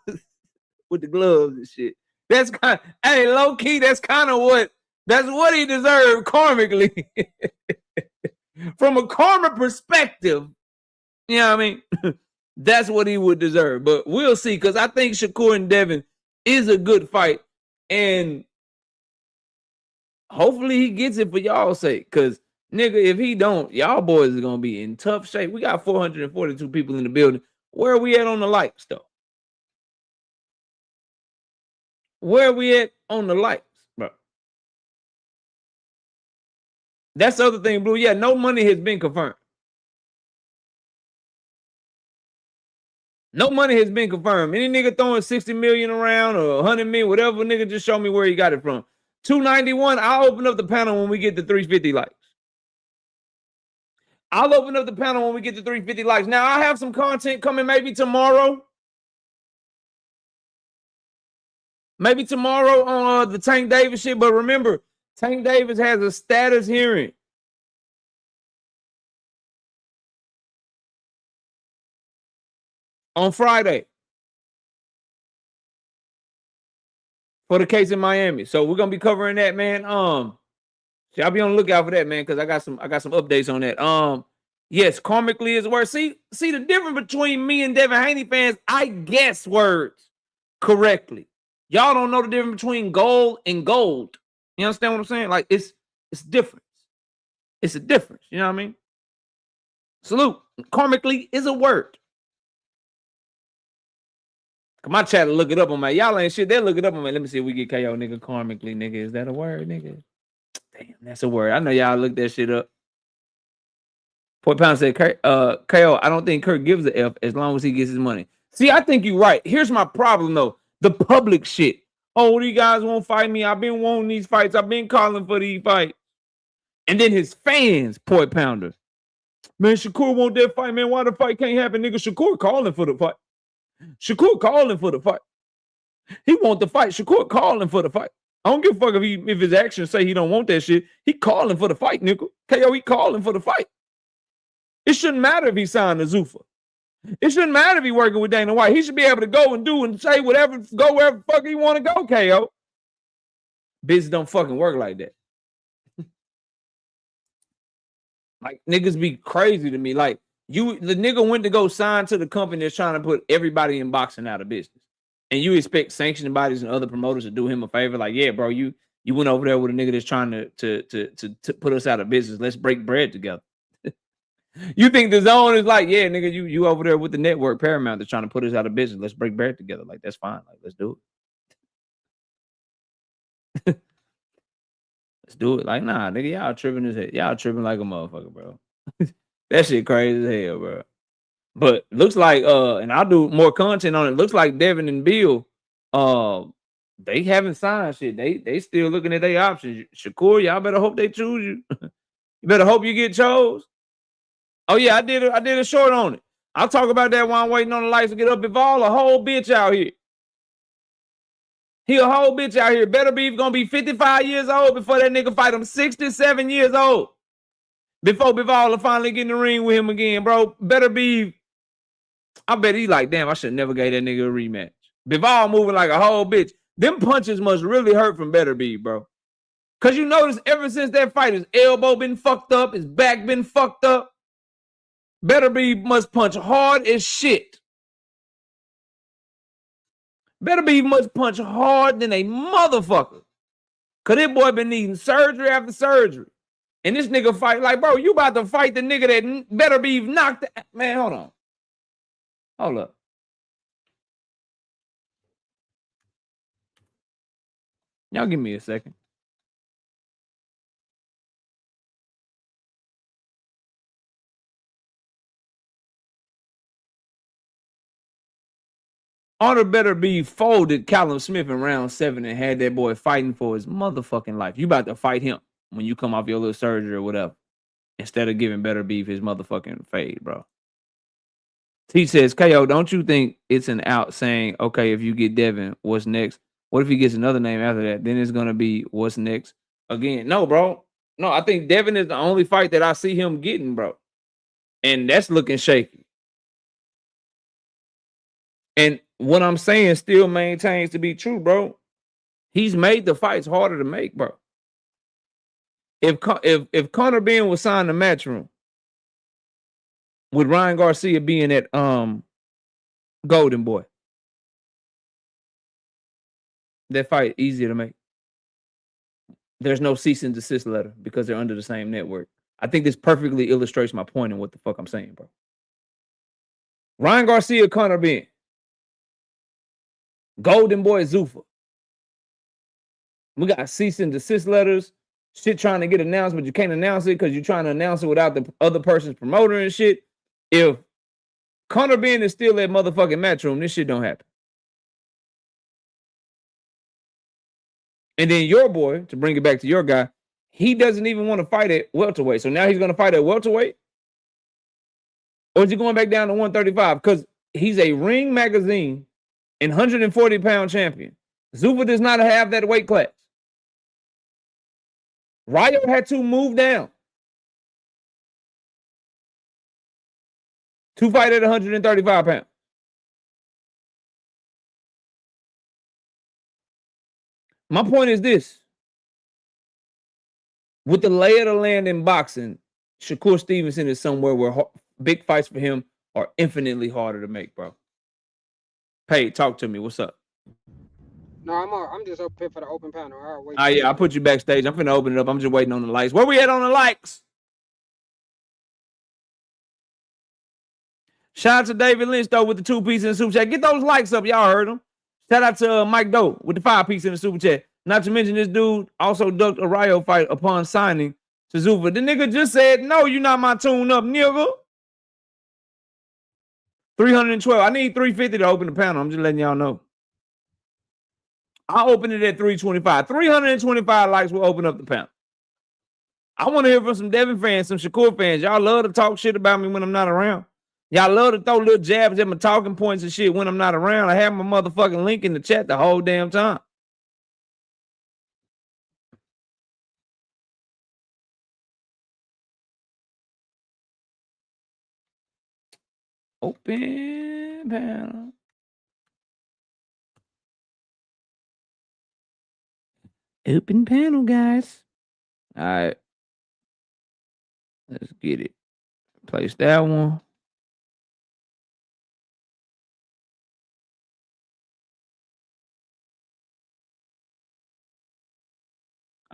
with the gloves and shit. That's kind of, hey, low key, that's what he deserved karmically. From a karma perspective, you know what I mean? That's what he would deserve. But we'll see, because I think Shakur and Devin is a good fight. And hopefully he gets it for y'all's sake. Because, nigga, if he don't, y'all boys are going to be in tough shape. We got 442 people in the building. Where are we at on the likes, though? Where are we at on the likes, bro? That's the other thing, Blue. Yeah, no money has been confirmed. No money has been confirmed. Any nigga throwing 60 million around or 100 million, whatever, nigga, just show me where he got it from. 291, I'll open up the panel when we get to 350 likes. I'll open up the panel when we get to 350 likes. Now, I have some content coming maybe tomorrow. Maybe tomorrow on the Tank Davis shit. But remember, Tank Davis has a status hearing. On Friday for the case in Miami. So we're gonna be covering that, man. I'll be on the lookout for that, man, because I got some updates on that. Yes, karmically is words. See the difference between me and Devin Haney fans, I guess words correctly. Y'all don't know the difference between gold and gold. You understand what I'm saying? Like it's different. It's a difference. You know what I mean? Salute. Karmically is a word. My chat will look it up on my. Y'all ain't shit. They'll look it up on my. Let me see if we get KO, nigga. Karmically, nigga. Is that a word, nigga? Damn, that's a word. I know y'all looked that shit up. Poor Pound said, KO, I don't think Kurt gives a F as long as he gets his money. See, I think you're right. Here's my problem, though. The public shit. Oh, these guys won't fight me. I've been wanting these fights. I've been calling for these fights. And then his fans, Poor Pounder. Man, Shakur want that fight, man. Why the fight can't happen, nigga? Shakur calling for the fight. Shakur calling for the fight. He want the fight. Shakur calling for the fight. I don't give a fuck if his actions say he don't want that shit. He calling for the fight, nigga. KO, he calling for the fight. It shouldn't matter if he signed to Zuffa. It shouldn't matter if he working with Dana White. He should be able to go and do and say whatever, go wherever the fuck he want to go, KO. Business don't fucking work like that. Like, niggas be crazy to me. Like, the nigga went to go sign to the company that's trying to put everybody in boxing out of business. And you expect sanctioning bodies and other promoters to do him a favor? Like, yeah, bro, you You went over there with a nigga that's trying to put us out of business. Let's break bread together. You think the zone is like, yeah, nigga, you over there with the network Paramount that's trying to put us out of business. Let's break bread together. Like, that's fine. Like, let's do it. Let's do it. Like, nah, nigga, y'all tripping as hell. Y'all tripping like a motherfucker, bro. That shit crazy as hell, bro. But looks like, and I'll do more content on it. Looks like Devin and Bill, they haven't signed shit. They still looking at their options. Shakur, y'all better hope they choose you. You better hope you get chose. Oh yeah, I did a short on it. I'll talk about that while I'm waiting on the lights to get up. If all a whole bitch out here. He a whole bitch out here. Better Beef gonna be 55 years old before that nigga fight him 67 years old. Before Bivol will finally get in the ring with him again, bro. Better Beef. I bet he like, damn, I should never gave that nigga a rematch. Bivol moving like a whole bitch. Them punches must really hurt from Better Beef, bro. Cause you notice ever since that fight, his elbow been fucked up, his back been fucked up. Better Beef must punch hard as shit. Better Beef must punch hard than a motherfucker. Cause this boy been needing surgery after surgery. And this nigga fight like, bro, you about to fight the nigga that Better Beef knocked. Man, hold on. Hold up. Y'all give me a second. Honor Better Beef folded Callum Smith in round 7 and had that boy fighting for his motherfucking life. You about to fight him when you come off your little surgery or whatever. Instead of giving Better Beef his motherfucking fade, bro. T says, KO, don't you think it's an out saying, okay, if you get Devin, what's next? What if he gets another name after that? Then it's going to be what's next? Again, no, bro. No, I think Devin is the only fight that I see him getting, bro. And that's looking shaky. And what I'm saying still maintains to be true, bro. He's made the fights harder to make, bro. If Conor Ben was signed to Matchroom, with Ryan Garcia being at Golden Boy, that fight easier to make. There's no cease and desist letter because they're under the same network. I think this perfectly illustrates my point in what the fuck I'm saying, bro. Ryan Garcia, Conor Ben, Golden Boy Zuffa. We got cease and desist letters. Shit trying to get announced, but you can't announce it because you're trying to announce it without the other person's promoter and shit. If Conor Ben is still at motherfucking Matchroom, this shit don't happen. And then your boy, to bring it back to your guy, he doesn't even want to fight at welterweight. So now he's going to fight at welterweight? Or is he going back down to 135? Because he's a Ring Magazine and 140-pound champion. Zuffa does not have that weight class. Ryo had to move down to fight at 135 pounds. My point is this. With the lay of the land in boxing, Shakur Stevenson is somewhere where big fights for him are infinitely harder to make, bro. Hey, talk to me. What's up? No, I'm just up here for the open panel. I'll wait. Yeah, I'll put you backstage. I'm finna open it up. I'm just waiting on the lights. Where we at on the lights? Shout out to David Lynch, though, with the 2-piece in the super chat. Get those likes up. Y'all heard him. Shout out to Mike Doe with the 5-piece in the super chat. Not to mention this dude also ducked a Ryo fight upon signing to Zuffa. The nigga just said, no, you're not my tune-up, nigga. 312. I need 350 to open the panel. I'm just letting y'all know. I'll open it at 325. 325 likes will open up the panel. I want to hear from some Devin fans, some Shakur fans. Y'all love to talk shit about me when I'm not around. Y'all love to throw little jabs at my talking points and shit when I'm not around. I have my motherfucking link in the chat the whole damn time. Open panel. Open panel, guys. All right. Let's get it. Place that one.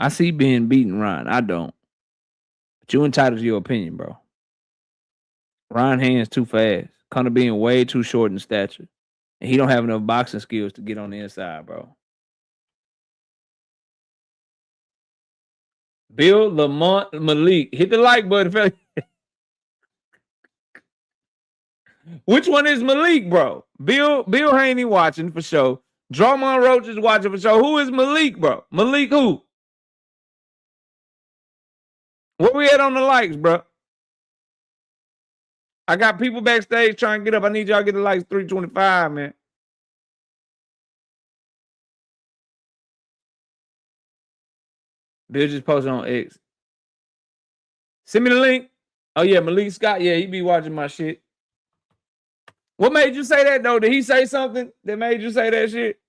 I see being beaten, Ryan. I don't. But you entitled to your opinion, bro. Ryan Hands too fast. Connor being way too short in stature. And he don't have enough boxing skills to get on the inside, bro. Bill Lamont Malik. Hit the like button, fella. Which one is Malik, bro? Bill Haney watching for sure. Drummond Roach is watching for sure. Who is Malik, bro? Malik who? Where we at on the likes, bro? I got people backstage trying to get up. I need y'all to get the likes 325, man. Bill just posted on X. Send me the link. Oh, yeah, Malik Scott. Yeah, he be watching my shit. What made you say that, though? Did he say something that made you say that shit?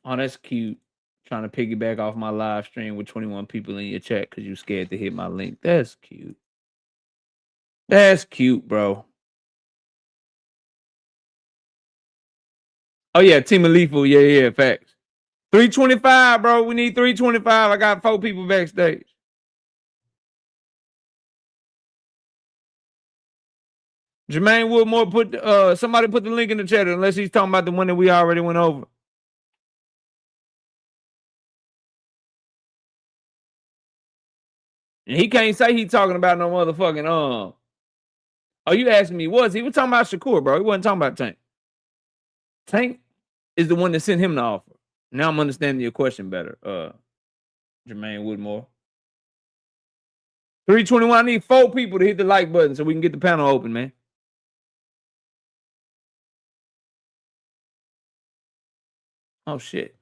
Oh, that's cute. Trying to piggyback off my live stream with 21 people in your chat because you scared to hit my link. That's cute. That's cute, bro. Oh, yeah, Team Alifu. Yeah, facts. 325, bro. We need 325. I got 4 people backstage. Jermaine Woodmore put somebody put the link in the chat unless he's talking about the one that we already went over. And he can't say he talking about no motherfucking Oh, you asking me was he was talking about Shakur, bro. He wasn't talking about Tank. Tank is the one that sent him the offer. Now I'm understanding your question better, Jermaine Woodmore. 321. I need 4 people to hit the like button so we can get the panel open, man. Oh shit.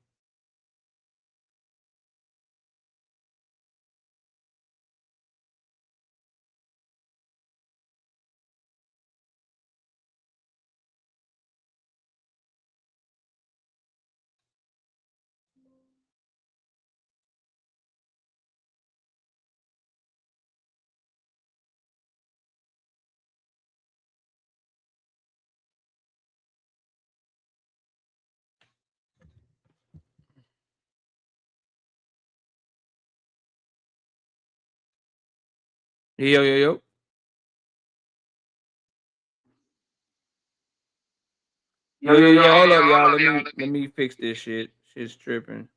Yo. Yo, hold up, y'all. Let me fix this shit. Shit's tripping.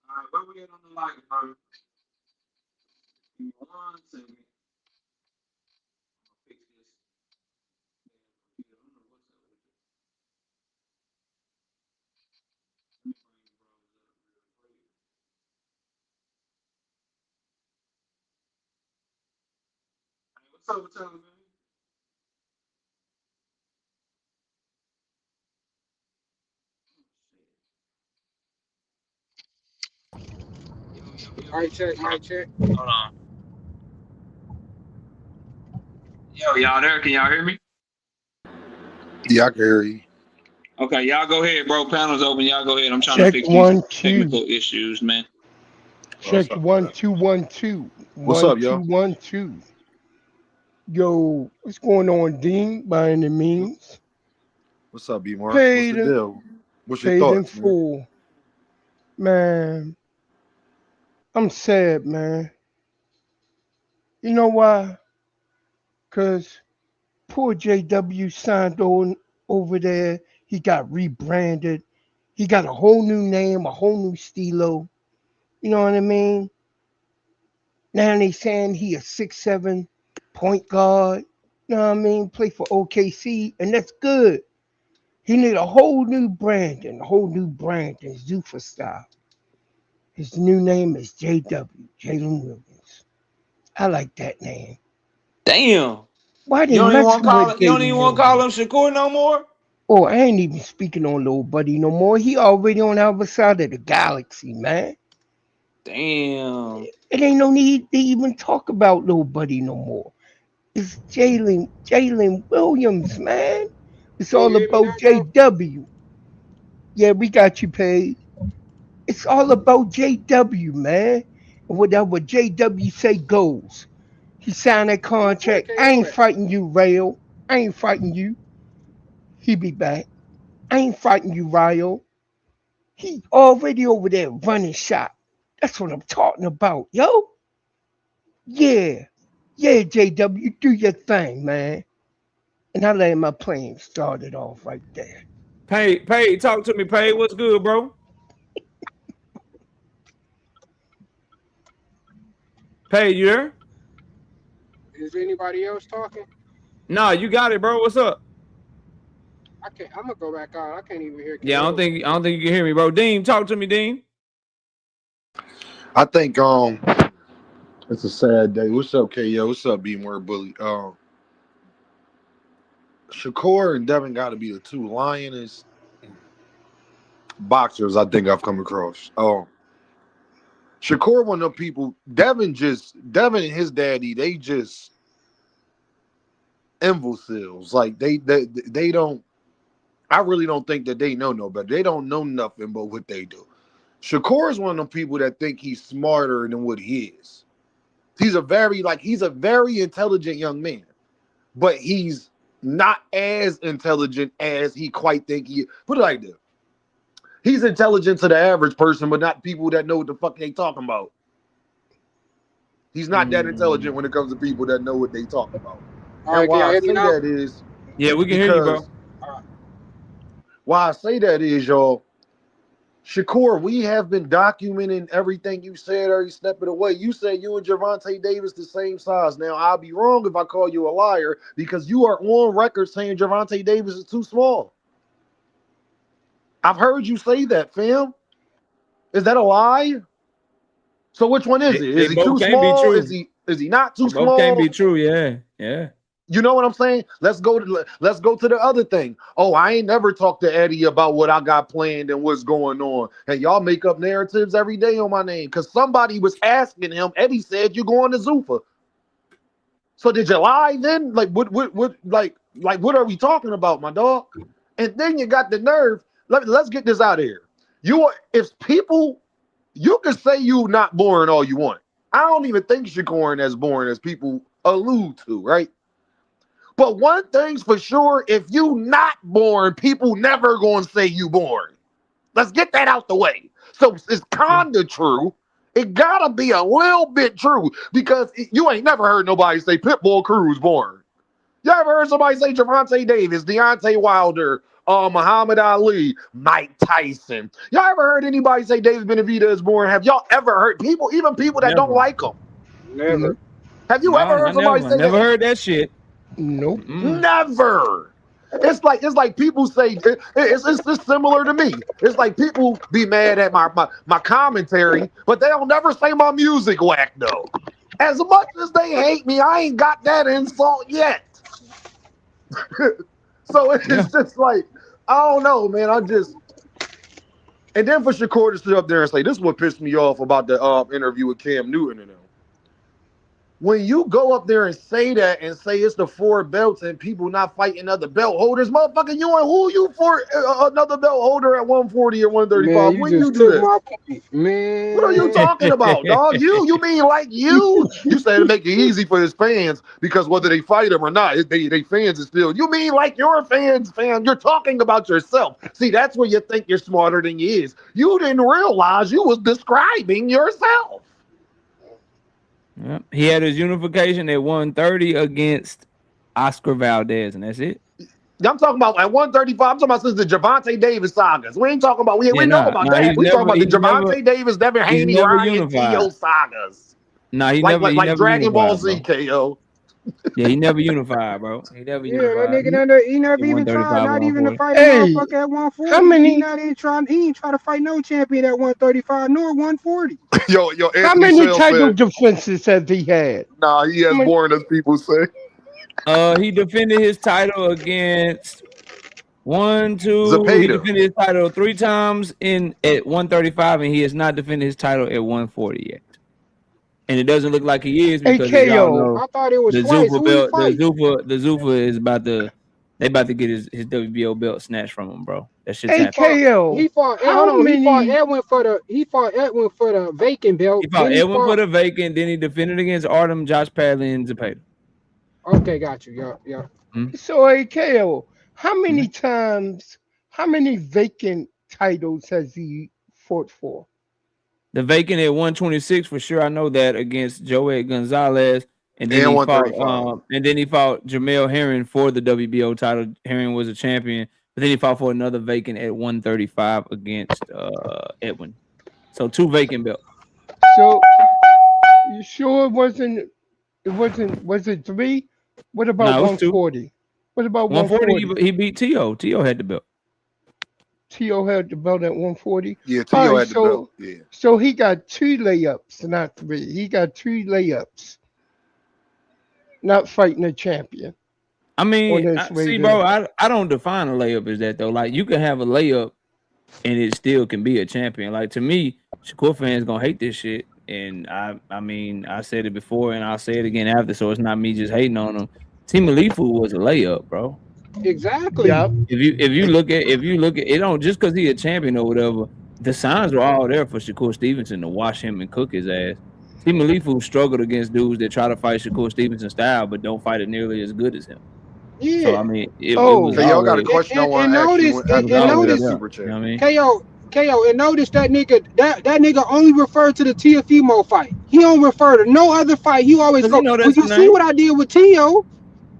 All right, where we at on the like, bro? Give me 1 second. I'll fix this. What's up with y'all, man? Mic check, mic check. Hold on. Yo, y'all there? Can y'all hear me? Yeah, I can hear you. Okay, y'all go ahead, bro. Panel's open. Y'all go ahead. I'm trying Check to fix 1, these 2. technical issues, man. Check 1 2 1 2. What's up, yo? 1 2. Yo, what's going on, Dean? By any means. What's up, B-Mark? Paid What's the deal? What's your paid in thoughts, man? full. Man, I'm sad, man. You know why? Because poor JW signed on over there. He got rebranded. He got a whole new name, a whole new stilo. You know what I mean? Now they saying he a 6'7" point guard. You know what I mean? Play for OKC, and that's good. He need a whole new branding, Zuffa style. His new name is JW, Jalen Williams. I like that name. Damn. Why they You don't even want messing with to call him Shakur no more? Oh, I ain't even speaking on little buddy no more. He already on the other side of the galaxy, man. Damn. It ain't no need to even talk about little buddy no more. It's Jalen Williams, man. It's all about JW. Yeah, we got you paid. It's all about JW, man. And whatever JW say goes. He signed that contract. I ain't fighting you, Rayo. I ain't fighting you. He be back. I ain't fighting you, Rayo. He already over there running shop. That's what I'm talking about, yo. Yeah. Yeah, JW, do your thing, man. And I let my plane started off right there. Pay, talk to me, Pay. What's good, bro? Pay, you there? Is anybody else talking? Nah, you got it, bro. What's up? I can't. I'm gonna go back out. I can't even hear. Yeah, I don't think you can hear me, bro. Dean, talk to me, Dean. I think it's a sad day. What's up, KO? What's up, Being Word Bully? Shakur and Devin got to be the two lioness boxers I think I've come across. Shakur, one of them people. Devin and his daddy, they just imbeciles. Like they don't. I really don't think that they know no better. They don't know nothing but what they do. Shakur is one of them people that think he's smarter than what he is. He's a very intelligent young man, but he's not as intelligent as he quite think he is. Put it like this. He's intelligent to the average person, but not people that know what the fuck they talking about. He's not that intelligent when it comes to people that know what they talking about. All right, why I say now? that is, yeah, we can hear you, bro. Why I say that is, y'all, Shakur, we have been documenting everything you said every step of the way. You said you and Gervonta Davis the same size. Now, I'll be wrong if I call you a liar because you are on record saying Gervonta Davis is too small. I've heard you say that, fam. Is that a lie? So which one is it? Is he too small? Is he not too small? Both can't be true, yeah. You know what I'm saying? Let's go to the other thing. Oh, I ain't never talked to Eddie about what I got planned and what's going on. And y'all make up narratives every day on my name because somebody was asking him. Eddie said you're going to Zuffa. So did you lie then? Like what what are we talking about, my dog? And then you got the nerve. Let's get this out of here. You can say you not boring all you want. I don't even think Shakur as boring as people allude to, right? But one thing's for sure, if you not boring, people never gonna say you boring. Let's get that out the way. So it's kind of true. It gotta be a little bit true because you ain't never heard nobody say Pitbull Cruz boring. You ever heard somebody say Gervonta Davis, Deontay Wilder, Muhammad Ali, Mike Tyson? Y'all ever heard anybody say David Benavidez is boring? Have y'all ever heard people that don't like him? Never. Have you ever heard somebody say that? Never heard that shit. Nope. Never. It's like people say it's similar to me. It's like people be mad at my commentary, but they don't never say my music whack though. As much as they hate me, I ain't got that insult yet. So it's just like I don't know, man. And then for Shakur to sit up there and say this is what pissed me off about the interview with Cam Newton and them. When you go up there and say that and say it's the 4 belts and people not fighting other belt holders, motherfucker, who you for another belt holder at 140 or 135? Man, when you do that? Man. What are you talking about, dog? You mean like you said to make it easy for his fans because whether they fight him or not, they fans is still. You mean like your fans, fam? You're talking about yourself. See, that's where you think you're smarter than you is. You didn't realize you was describing yourself. Yep. He had his unification at 130 against Oscar Valdez, and that's it. I'm talking about at 135. I'm talking about since the Gervonta Davis sagas. We ain't talking about we know about that. We talking about the Gervonta Davis, Devin Haney, Ryan Tio sagas. Nah, he like never Dragon Ball Z, bro. KO. Yeah, he never unified, bro. He never unified. That nigga he never even tried, not even to fight a motherfucker at 140. How many? He ain't try to fight no champion at 135 nor 140. Yo, how many title defenses has he had? Nah, he has boring as people say. He defended his title against Zepeda. He defended his title 3 times at 135, and he has not defended his title at 140 yet. And it doesn't look like he is because AKO. know, I thought it was the twice. Zuffa belt. The Zuffa is about to They about to get his WBO belt snatched from him, bro. That shit's Hey, happening. KO. He fought. How Hold on. many? He fought Edwin for the vacant belt. He fought Edwin for the vacant. Then he defended against Artem, Josh Padley, and Zepeda. Okay, got you. Yeah. So, hey, KO, how many times, how many vacant titles has he fought for? The vacant at 126 for sure. I know that against Joed Gonzalez. And then he fought, and then he fought Jamel Herring for the WBO title. Herring was a champion, but then he fought for another vacant at 135 against Edwin. So 2 vacant belts. So you sure it wasn't? Was it 3? What about 140? What about 140? He beat T.O. T.O. had the belt. T.O. had the belt at 140. Yeah, T.O. had the belt. Yeah. So he got 2 layups, not 3. He got 2 layups. Not fighting a champion. I mean, bro, I don't define a layup as that though. Like you can have a layup and it still can be a champion. Like to me, Shakur fans gonna hate this shit. And I mean, I said it before and I'll say it again after, so it's not me just hating on him. Team Alifu was a layup, bro. Exactly. Yep. If you look at it, don't just because he's a champion or whatever. The signs were all there for Shakur Stevenson to wash him and cook his ass. Team Alifu struggled against dudes that try to fight Shakur Stevenson style, but don't fight it nearly as good as him. Yeah. So I mean, it So was y'all got a question I want to ask you. KO, and notice that nigga only referred to the Teofimo fight. He don't refer to no other fight. He always go. You see what I did with Tio?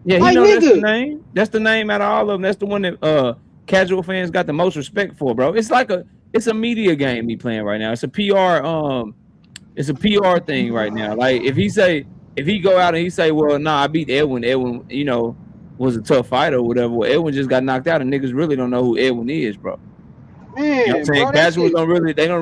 Yeah, he knows that's the name. That's the name out of all of them. That's the one that casual fans got the most respect for, bro. It's like it's a media game he playing right now. It's a PR it's a PR thing right now. Like if he go out and he say, well, nah, I beat Edwin. Edwin, you know, was a tough fighter or whatever. Well, Edwin just got knocked out and niggas really don't know who Edwin is, bro. Man, you know what I'm saying? Casuals don't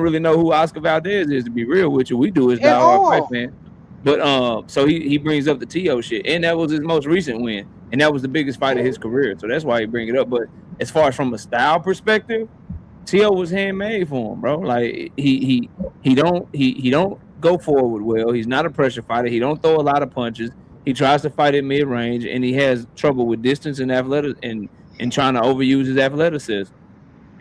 really know who Oscar Valdez is, to be real with you. We do as diehard fight fan. But so he brings up the T.O. shit. And that was his most recent win. And that was the biggest fight of his career. So that's why he bring it up. But as far as from a style perspective, T.O. was handmade for him, bro. Like he don't go forward well. He's not a pressure fighter. He don't throw a lot of punches. He tries to fight at mid-range, and he has trouble with distance and athletic and trying to overuse his athleticism.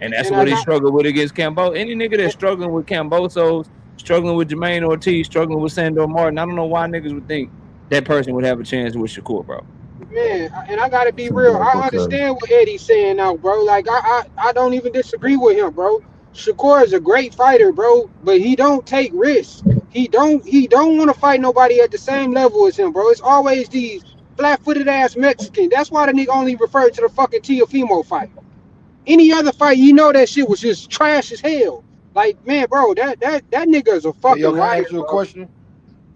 And that's what he struggled with against Cambo. Any nigga that's struggling with Cambosos, struggling with Jermaine Ortiz, struggling with Sandor Martin, I don't know why niggas would think that person would have a chance with Shakur, bro. Man, and I gotta be real. I understand what Eddie's saying now, bro. Like I don't even disagree with him, bro. Shakur is a great fighter, bro, but he don't take risks. He don't want to fight nobody at the same level as him, bro. It's always these flat-footed ass Mexicans. That's why the nigga only referred to the fucking Teofimo fight. Any other fight, you know that shit was just trash as hell. Like, man, bro, that nigga is a fucking liar. Can I ask you a question?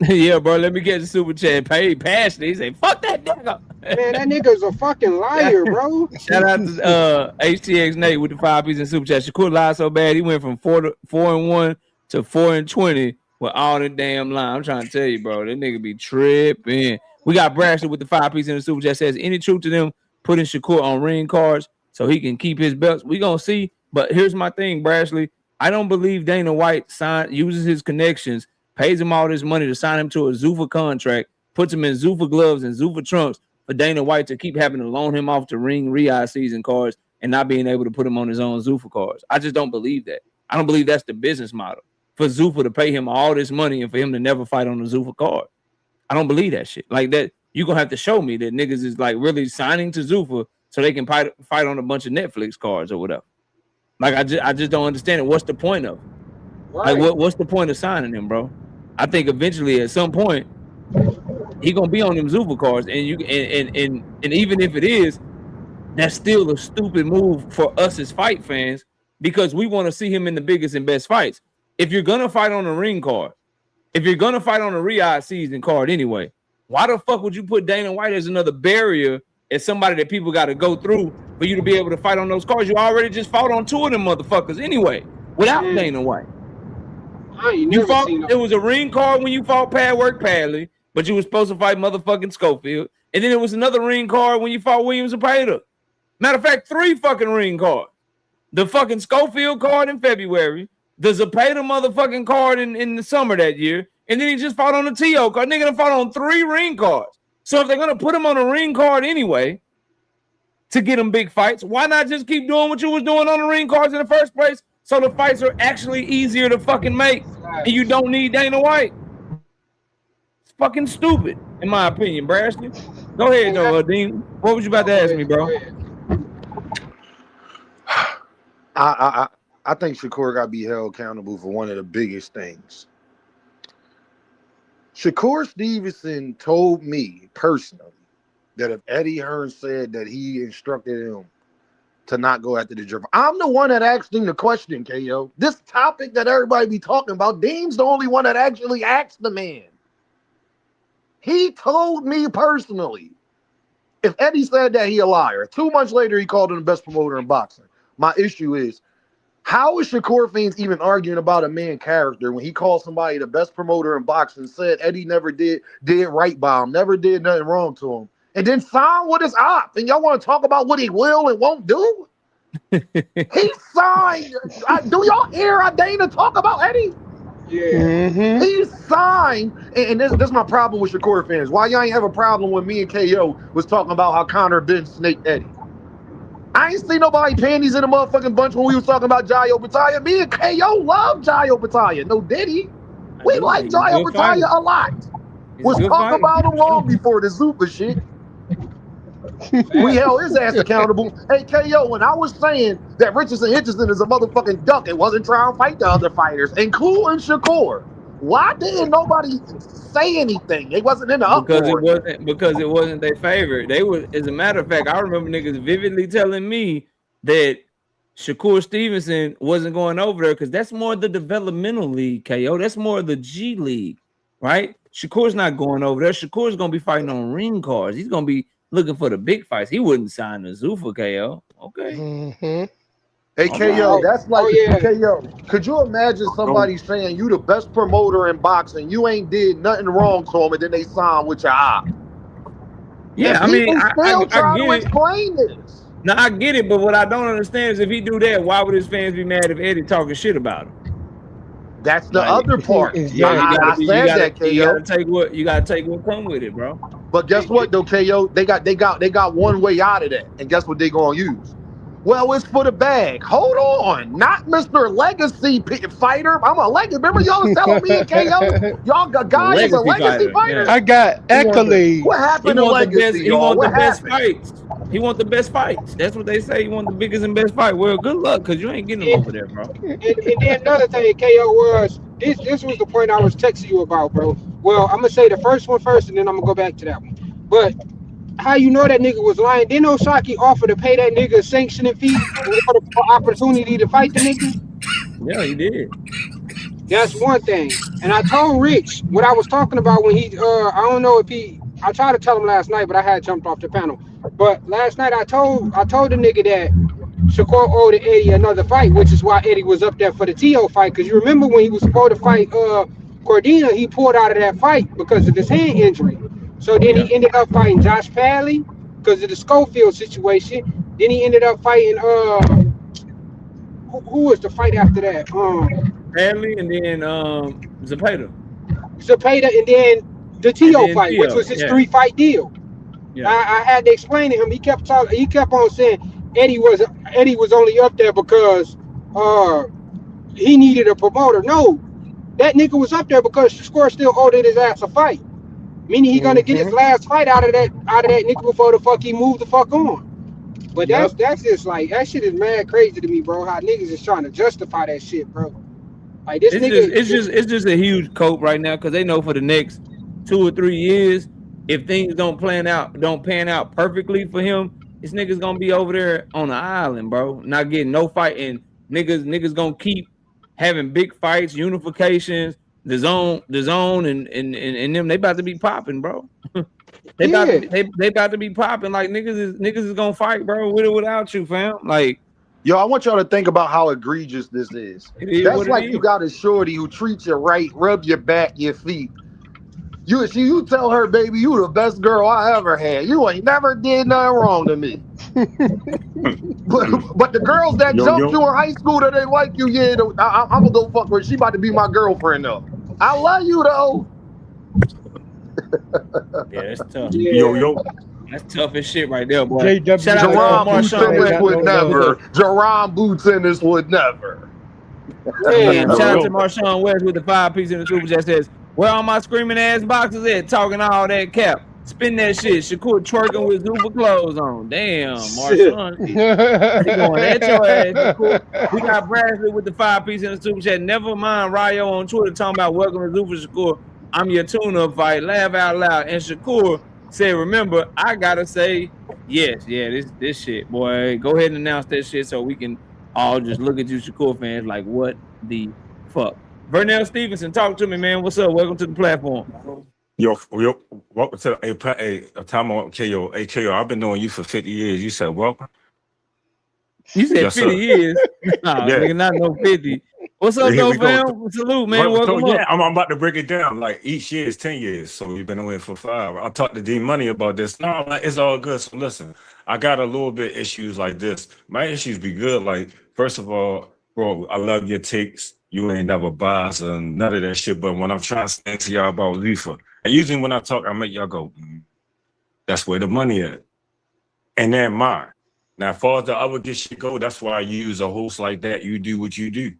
Yeah, bro, let me get the super chat. Paid passionate. He say, fuck that nigga. Man, that nigga's a fucking liar, bro. Shout out to HTX Nate with the 5 pieces in super chat. Shakur lied so bad he went from 4-1 to 4-20 with all the damn line. I'm trying to tell you, bro, that nigga be tripping. We got Brashley with the 5 pieces in the super chat. Says any truth to them putting Shakur on ring cards so he can keep his belts? We gonna see. But here's my thing, Brashley. I don't believe Dana White uses his connections, pays him all this money to sign him to a Zuffa contract, puts him in Zuffa gloves and Zuffa trunks for Dana White to keep having to loan him off to ring Riyadh season cards and not being able to put him on his own Zuffa cards. I just don't believe that. I don't believe that's the business model for Zuffa to pay him all this money and for him to never fight on a Zuffa card. I don't believe that shit. Like that, you're gonna have to show me that niggas is like really signing to Zuffa so they can fight on a bunch of Netflix cards or whatever. Like I just don't understand it. What's the point of it? Right. Like what's the point of signing him, bro? I think eventually at some point he gonna be on them Zuffa cards, and even if it is, that's still a stupid move for us as fight fans because we want to see him in the biggest and best fights. If you're gonna fight on a ring card, if you're gonna fight on a Riyadh season card anyway, why the fuck would you put Dana White as another barrier as somebody that people got to go through for you to be able to fight on those cards? You already just fought on 2 of them motherfuckers anyway without Dana White. It was a ring card when you fought Padwork Padley, but you were supposed to fight motherfucking Schofield. And then it was another ring card when you fought Williams and Zepeda. Matter of fact, 3 fucking ring cards. The fucking Schofield card in February, the Zepeda motherfucking card in the summer that year, and then he just fought on the TO card. Nigga done fought on 3 ring cards. So if they're going to put him on a ring card anyway, to get them big fights. Why not just keep doing what you was doing on the ring cards in the first place? So the fights are actually easier to fucking make, and you don't need Dana White. It's fucking stupid, in my opinion, Brashley. Go ahead, though, Dean. What was you about to ask me, bro? I think Shakur got to be held accountable for one of the biggest things. Shakur Stevenson told me personally that if Eddie Hearn said that he instructed him to not go after the jerk, I'm the one that asked him the question, KO. This topic that everybody be talking about, Dean's the only one that actually asked the man. He told me personally, if Eddie said that, he a liar. 2 months later, he called him the best promoter in boxing. My issue is, how is Shakur fans even arguing about a man character when he called somebody the best promoter in boxing, said Eddie never did right by him, never did nothing wrong to him, and then signed with his op? And y'all want to talk about what he will and won't do? He signed. Do y'all hear Dana talk about Eddie? Yeah. He signed, and this is my problem with Shakur fans. Why y'all ain't have a problem when me and KO was talking about how Conor Ben snaked Eddie? I ain't seen nobody panties in a motherfucking bunch when we was talking about Jayo Battaglia. Me and KO love Jayo Battaglia. No, did he? We like Jayo Battaglia a lot. Was talking about him long before the Zupa shit. We held his ass accountable. Hey, KO, when I was saying that Richardson Hitchison is a motherfucking duck and wasn't trying to fight the other fighters, including Shakur, why didn't nobody say anything? They wasn't in the uproar. Because it wasn't their favorite. They were, as a matter of fact, I remember niggas vividly telling me that Shakur Stevenson wasn't going over there because that's more the developmental league, KO. That's more the G League, right? Shakur's not going over there. Shakur's gonna be fighting on ring cards. He's gonna be looking for the big fights. He wouldn't sign the Zuffa, KO. Okay. Hey, KO, that's like, KO, could you imagine somebody saying you the best promoter in boxing, you ain't did nothing wrong to him, and then they sign with your op? Yeah, and I mean, still try to get explain this. No, I get it, but what I don't understand is if he do that, why would his fans be mad if Eddie talking shit about him? That's the other part. You gotta take what come with it, bro. But guess what though, KO? They got one way out of that, and guess what they gonna use? Well, it's for the bag. Hold on, not Mr. Legacy fighter. I'm a legacy. Remember y'all was telling me, KO, y'all got guy is a legacy fighter. Yeah. I got accolades. What happened to legacy? He want the best fights. He want the best fights. That's what they say. He want the biggest and best fight. Well, good luck, because you ain't getting him over there, bro. And then another thing, KO, was this was the point I was texting you about, bro. Well, I'm gonna say the first one first, and then I'm gonna go back to that one. But how you know that nigga was lying? Didn't Osaki offer to pay that nigga a sanctioning fee for the opportunity to fight the nigga? Yeah, he did. That's one thing. And I told Rich what I was talking about when he I don't know if he, I tried to tell him last night, but I had jumped off the panel. But last night I told the nigga that Shakur owed Eddie another fight, which is why Eddie was up there for the T.O. fight. Because you remember when he was supposed to fight Cordina, he pulled out of that fight because of his hand injury. So then he ended up fighting Josh Padley because of the Schofield situation. Then he ended up fighting who was the fight after that? Padley and then Zepeda, and then the T.O. fight, which was his 3-fight deal. Yeah. I had to explain to him. He kept talking. He kept on saying Eddie was only up there because he needed a promoter. No, that nigga was up there because Shakur still owed his ass a fight. Meaning he gonna get his last fight out of that nigga before the fuck he moved the fuck on. But that's just like, that shit is mad crazy to me, bro. How niggas is trying to justify that shit, bro. Like this it's just a huge cope right now because they know for the next 2 or 3 years, if things don't pan out perfectly for him, this nigga's gonna be over there on the island, bro, not getting no fight, and niggas gonna keep having big fights, unifications. The zone, and them, they about to be popping, bro. they about to be popping. Like niggas is gonna fight, bro, with or without you, fam. Like, yo, I want y'all to think about how egregious this is. That's like you got a shorty who treats you right, rub your back, your feet. You tell her, baby, you the best girl I ever had. You ain't never did nothing wrong to me. but the girls that jumped you in high school that ain't like you, I'm gonna go fuck her. She about to be my girlfriend though. I love you though. Yeah, that's tough. Yo, That's tough as shit right there, boy. JW Shout out to Jerron Boots Marshawn Ennis West. would never. The, Jerron Boots Ennis would never. Man, shout out to man. Marshawn West with the 5-piece in the super chat says, "Where all my screaming ass boxers at? Talking all that cap. Spin that shit. Shakur twerking with Zuba clothes on. Damn, Shit. Marshawn. They going at your ass, Shakur. We got Bradley with the 5-piece in the super chat. Never mind Ryo on Twitter talking about welcome to Zuba Shakur. I'm your tune-up fight. Laugh out loud. And Shakur said, remember, I gotta say yes. Yeah, this shit, boy. Go ahead and announce that shit so we can all just look at you, Shakur fans, like what the fuck. Vernell Stevenson, talk to me, man. What's up? Welcome to the platform. Yo, welcome to a time on KO. Hey, KO, I've been knowing you for 50 years. You said welcome? You said Yes, 50 sir. years? Nah, Yeah. Nigga, not no 50. What's up, Here though, we go. fam? Salute, man. Welcome Yeah, up. I'm about to break it down. Like each year is 10 years. So we've been away for 5. I talked to D Money about this. No, like, it's all good. So listen, I got a little bit issues like this. My issues be good. Like, first of all, bro, I love your takes. You ain't never biased and none of that shit. But when I'm trying to say to y'all about Leafa, and usually when I talk, I make y'all go, that's where the money at. And then mine. Now, as far as the other get shit go, that's why I use a host like that. You do what you do.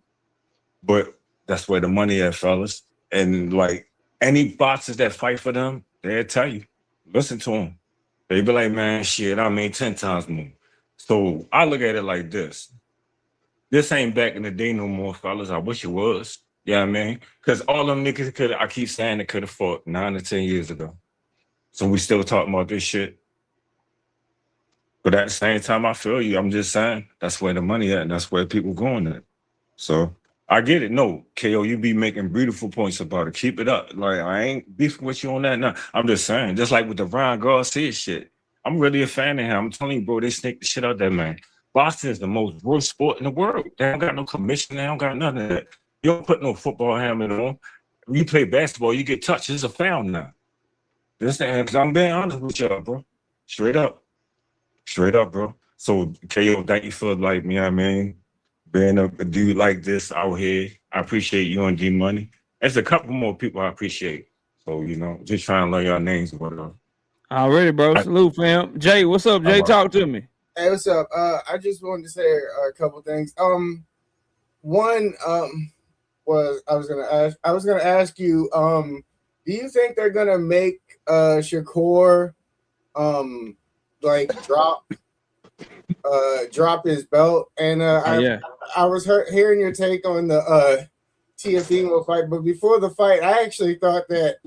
But that's where the money at, fellas. And like any boxers that fight for them, they'll tell you, listen to them. They be like, man, shit, I made 10 times more. So I look at it like this. This ain't back in the day no more, fellas. I wish it was. You know what I mean? Because all them niggas could, I keep saying they could have fought 9 to 10 years ago. So we still talking about this shit. But at the same time, I feel you. I'm just saying that's where the money at and that's where people going at. So I get it. No, KO, you be making beautiful points about it. Keep it up. Like, I ain't beefing with you on that now. I'm just saying, just like with the Ryan Garcia shit, I'm really a fan of him. I'm telling you, bro, they snake the shit out there, man. Boxing is the most worst sport in the world. They don't got no commission. They don't got none of that. You don't put no football helmet on. When you play basketball, you get touched. It's a foul now. Because I'm being honest with y'all, bro. Straight up. Straight up, bro. So, KO, thank you for, like, you know what I mean? Being a dude like this out here. I appreciate you and D Money. There's a couple more people I appreciate. So, you know, just trying to learn your names or whatever. Already, bro. Salute, fam. Jay, what's up, Jay? Talk to me. Hey, what's up? I just wanted to say a couple things. One was I was gonna ask you, do you think they're gonna make Shakur like drop his belt? And I was hearing your take on the Teofimo fight, but before the fight, I actually thought that,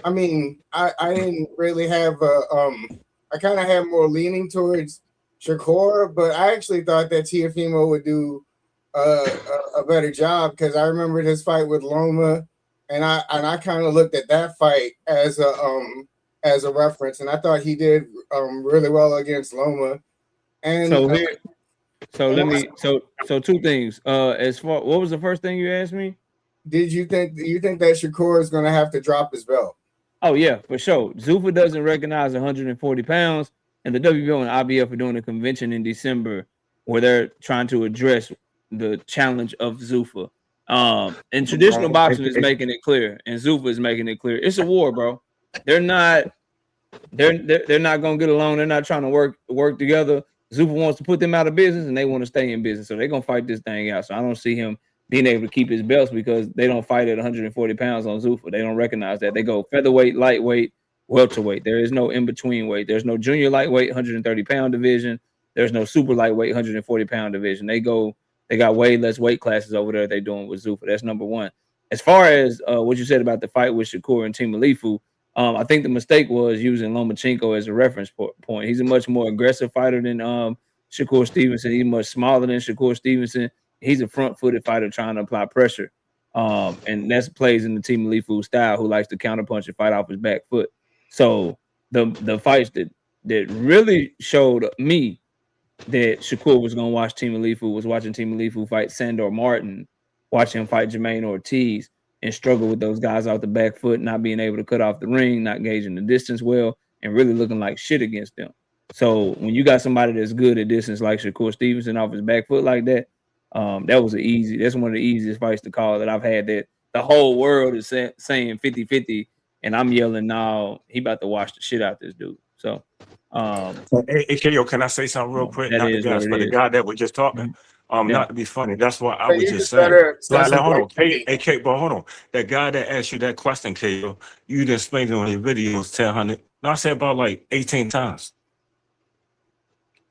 I mean, I didn't really have I kind of had more leaning towards Shakur, but I actually thought that Teofimo would do a better job because I remembered his fight with Loma, and I kind of looked at that fight as a reference, and I thought he did really well against Loma. And so two things. As far, what was the first thing you asked me? Do you think that Shakur is going to have to drop his belt? Oh yeah, for sure. Zuffa doesn't recognize 140 pounds, and the WBO and IBF are doing a convention in December where they're trying to address the challenge of Zuffa. And traditional boxing is making it clear, and Zuffa is making it clear. It's a war, bro. They're not gonna get along. They're not trying to work together. Zuffa wants to put them out of business, and they want to stay in business. So they're gonna fight this thing out. So I don't see him being able to keep his belts because they don't fight at 140 pounds on Zuffa. They don't recognize that. They go featherweight, lightweight, welterweight. There is no in-between weight. There's no junior lightweight, 130-pound division. There's no super lightweight, 140-pound division. They got way less weight classes over there they're doing with Zuffa. That's number one. As far as what you said about the fight with Shakur and Timalifu, I think the mistake was using Lomachenko as a reference point. He's a much more aggressive fighter than Shakur Stevenson. He's much smaller than Shakur Stevenson. He's a front-footed fighter trying to apply pressure. And that plays in the Timalifu style, who likes to counterpunch and fight off his back foot. So the fights that really showed me that Shakur was going to watch Timalifu was watching Timalifu fight Sandor Martin, watching him fight Jermaine Ortiz, and struggle with those guys off the back foot, not being able to cut off the ring, not gauging the distance well, and really looking like shit against them. So when you got somebody that's good at distance like Shakur Stevenson off his back foot like that, that's one of the easiest fights to call that I've had, that the whole world is saying 50-50, and I'm yelling, no, he about to wash the shit out this dude. So, hey, KO, can I say something real quick? that Not the is what guys, it but the is. guy that was just talking. Yeah. Not to be funny. That's what I But was you just just saying. better Like, some hold on. white Hey, people. K, but hold on. That guy that asked you that question, KO, you done explained it on your videos 1,000. No, I said about like 18 times.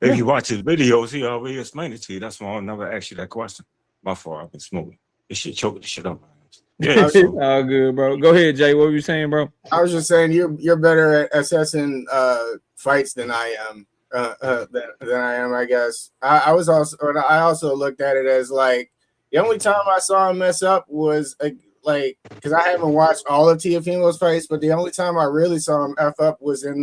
If you watch his videos, he already explained it to you. That's why I'll never ask you that question. My fault. I've been smoking. This shit choking the shit up. Yeah, so. All good, bro. Go ahead, Jay. What were you saying, bro? I was just saying you're better at assessing fights than I am. Than I am, I guess. I also looked at it as like the only time I saw him mess up was like because I haven't watched all of Teofimo's fights, but the only time I really saw him f up was in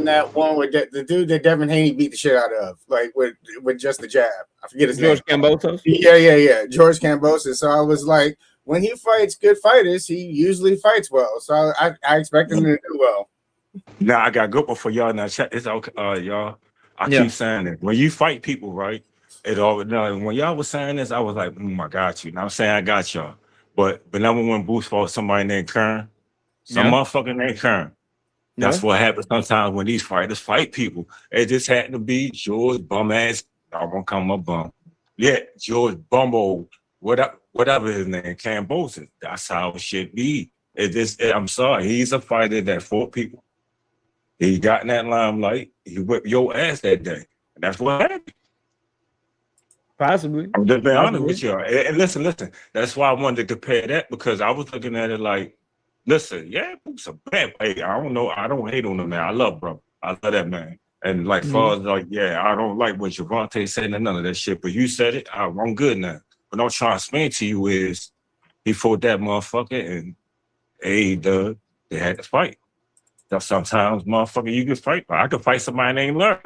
that one with the dude that Devin Haney beat the shit out of, like with just the jab. I forget his George name. Kambosos? Yeah. George Kambosos. So I was like, when he fights good fighters, he usually fights well. So I expect him to do well. Now I got good one for y'all. Now check this out, y'all. I keep saying it. When you fight people, right? When y'all was saying this, I was like, I got you. Now I'm saying I got y'all. But number one boost fought somebody named Kern. Some motherfucker named Kern. That's what happens sometimes when these fighters fight people. It just happened to be George bum ass. I won't call him a bum. Yeah, George Bumbo, whatever his name, Kambosos. That's how it should be. I'm sorry, he's a fighter that fought people. He got in that limelight. He whipped your ass that day. And that's what happened. Possibly. I'm just being honest with y'all. And listen. That's why I wanted to compare that because I was looking at it like, listen, yeah, Boot's a bad. Hey, I don't know. I don't hate on him, man. I love bro. I love that man. And like far as like, yeah, I don't like what Javante said and none of that shit. But you said it, I'm good now. But I'm trying to explain to you is he fought that motherfucker and they had to fight. That sometimes, motherfucker, you can fight. I could fight somebody named Larry.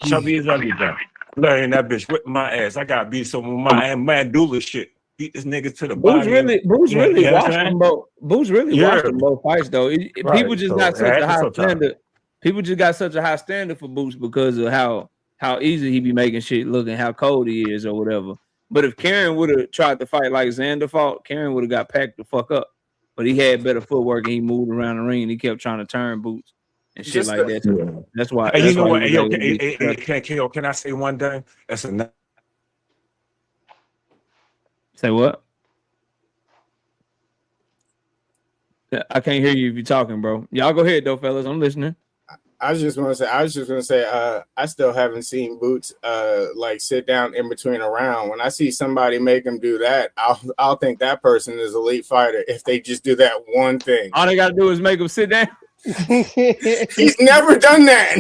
Chubby is everything. Larry and that bitch whipping my ass. I got to beat some of my mandula shit. Beat this nigga to the body. Bruce really watched them both. Bruce really watched them both fights though. People just got such a high standard. People just got such a high standard for Bruce because of how easy he be making shit look and how cold he is or whatever. But if Karen would have tried to fight like Xander fought, Karen would have got packed the fuck up. But he had better footwork and he moved around the ring and he kept trying to turn Boots and shit like that. So that's why. Hey, you know what? Can I say one thing? That's enough. Say what? I can't hear you if you're talking, bro. Y'all go ahead though, fellas. I'm listening. I was just gonna say, I still haven't seen Boots like sit down in between a round. When I see somebody make him do that, I'll think that person is an elite fighter if they just do that one thing. All they gotta do is make him sit down. He's never done that.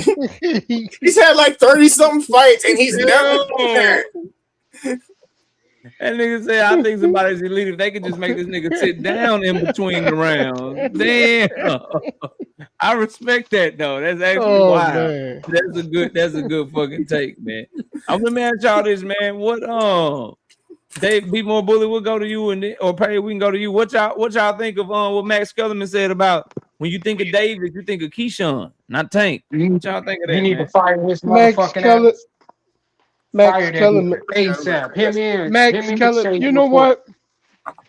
He's had like 30-something fights and he's never done that. That nigga say, I think somebody's elite if they could just make this nigga sit down in between the rounds. Damn. I respect that though. That's actually wild. Man. That's a good fucking take, man. I'm gonna ask y'all this, man. What Dave Be More Bully, we'll go to you or Perry, we can go to you. What y'all think of what Max Kellerman said about when you think of David, you think of Keyshawn, not Tank. What y'all think of that? You need man? to fire this motherfucking ass. Max Kellerman. Max Kellerman. You know what?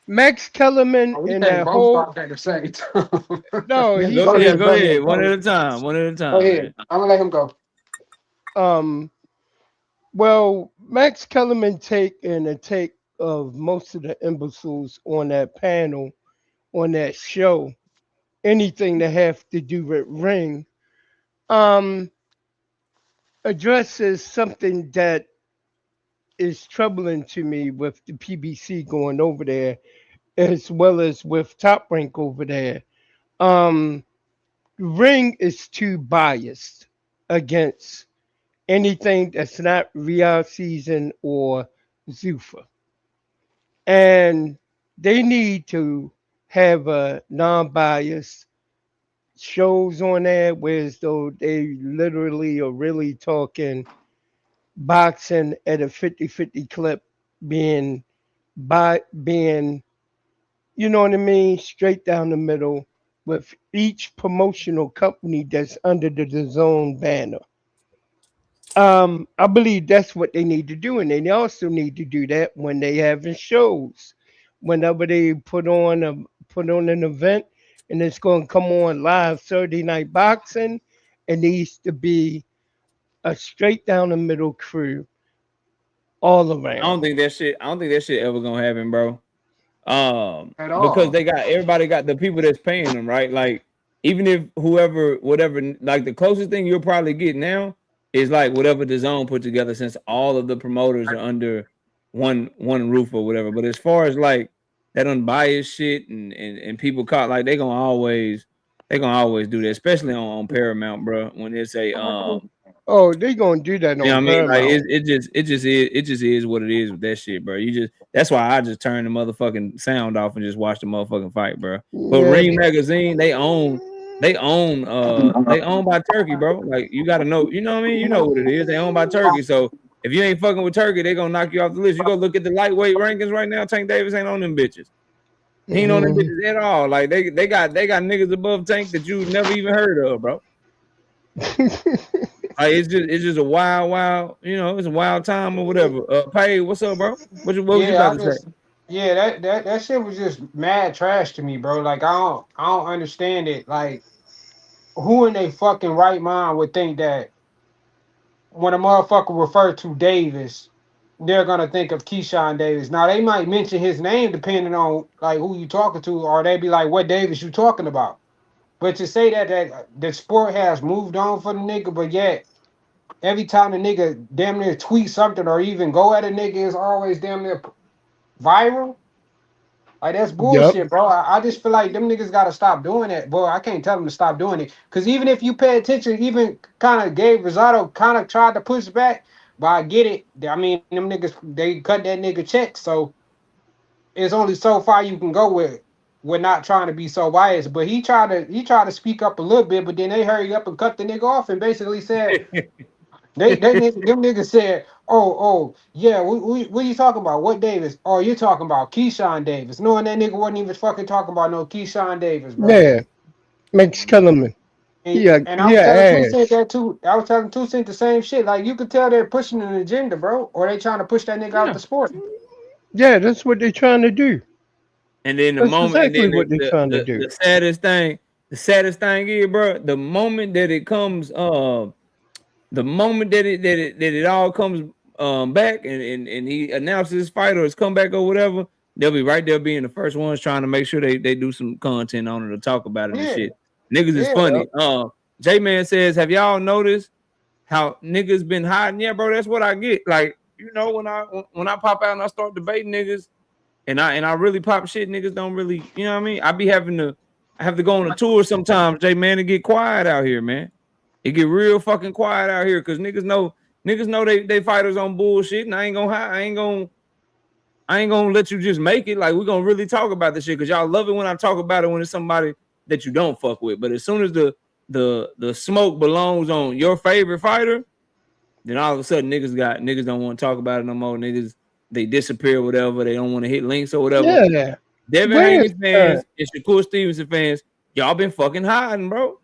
Max Kellerman and that whole. At the same time. No, go ahead. One at a time. Go ahead. I'm gonna let him go. Well, Max Kellerman take of most of the imbeciles on that panel, on that show, anything that have to do with ring, addresses something that is troubling to me with the PBC going over there, as well as with Top Rank over there. Ring is too biased against anything that's not Riyadh season or Zuffa. And they need to have a non-biased shows on there where as though they literally are really talking boxing at a 50-50 clip, being, you know what I mean, straight down the middle with each promotional company that's under the DAZN banner. I believe that's what they need to do, and they also need to do that when they having shows. Whenever they put on an event and it's going to come on live Saturday Night Boxing. It needs to be a straight down the middle crew all around. I don't think that shit ever gonna happen, bro. At all. Because everybody got the people that's paying them, right? Like, even if whatever, like the closest thing you'll probably get now is like whatever the zone put together, since all of the promoters are under one roof or whatever. But as far as like that unbiased shit and people caught, like they gonna always do that, especially on Paramount, bro. When it's a oh, they gonna do that on you know what I mean? Like Paramount. it just is what it is with that shit, bro. That's why I just turn the motherfucking sound off and just watch the motherfucking fight, bro. But Yeah. Ring Magazine, they own by Turkey, bro. Like you gotta know, you know what I mean? You know what it is. They own by Turkey. So if you ain't fucking with Turkey, they gonna knock you off the list. You go look at the lightweight rankings right now. Tank Davis ain't on them bitches. He ain't on them bitches at all. Like they got niggas above Tank that you never even heard of, bro. It's just a wild, you know, it's a wild time or whatever. Pay, what's up, bro? What was you about to say? Yeah, that shit was just mad trash to me, bro. Like I don't understand it. Like, who in their fucking right mind would think that when a motherfucker refer to Davis, they're gonna think of Keyshawn Davis. Now they might mention his name depending on like who you talking to, or they be like, "What Davis you talking about?" But to say that the sport has moved on for the nigga, but yet every time the nigga damn near tweet something or even go at a nigga is always damn near viral. Like that's bullshit, bro. I just feel like them niggas gotta stop doing that, bro. I can't tell them to stop doing it, cause even if you pay attention, even kind of Gabe Rosado kind of tried to push back, but I get it. I mean, them niggas they cut that nigga check, so it's only so far you can go with not trying to be so biased. But he tried to speak up a little bit, but then they hurry up and cut the nigga off and basically said. Them niggas said, oh, yeah, what are you talking about? What Davis? Oh, you're talking about Keyshawn Davis. Knowing that nigga wasn't even fucking talking about no Keyshawn Davis, bro. Yeah, Max Kellerman. And I was telling 2 Cent that too. I was telling 2 Cent the same shit. Like you could tell they're pushing an agenda, bro, or they trying to push that nigga out the sport. Yeah, that's what they're trying to do. And then the saddest thing is, bro, the moment that it comes, the moment that it all comes back and he announces his fight or his comeback or whatever, they'll be right there being the first ones trying to make sure they do some content on it or talk about it and shit. Niggas is funny. J-Man says, have y'all noticed how niggas been hiding? Yeah, bro, that's what I get. Like, you know, when I pop out and I start debating niggas and I really pop shit, niggas don't really, you know what I mean? I have to go on a tour sometimes, J-Man, to get quiet out here, man. It get real fucking quiet out here because niggas know they fighters on bullshit, and I ain't gonna let you just make it. Like, we're gonna really talk about this shit because y'all love it when I talk about it when it's somebody that you don't fuck with. But as soon as the smoke belongs on your favorite fighter, then all of a sudden niggas don't want to talk about it no more. Niggas, they disappear, whatever. They don't want to hit links or whatever. Yeah. Devin Haney fans and Shakur Stevenson fans, y'all been fucking hiding, bro.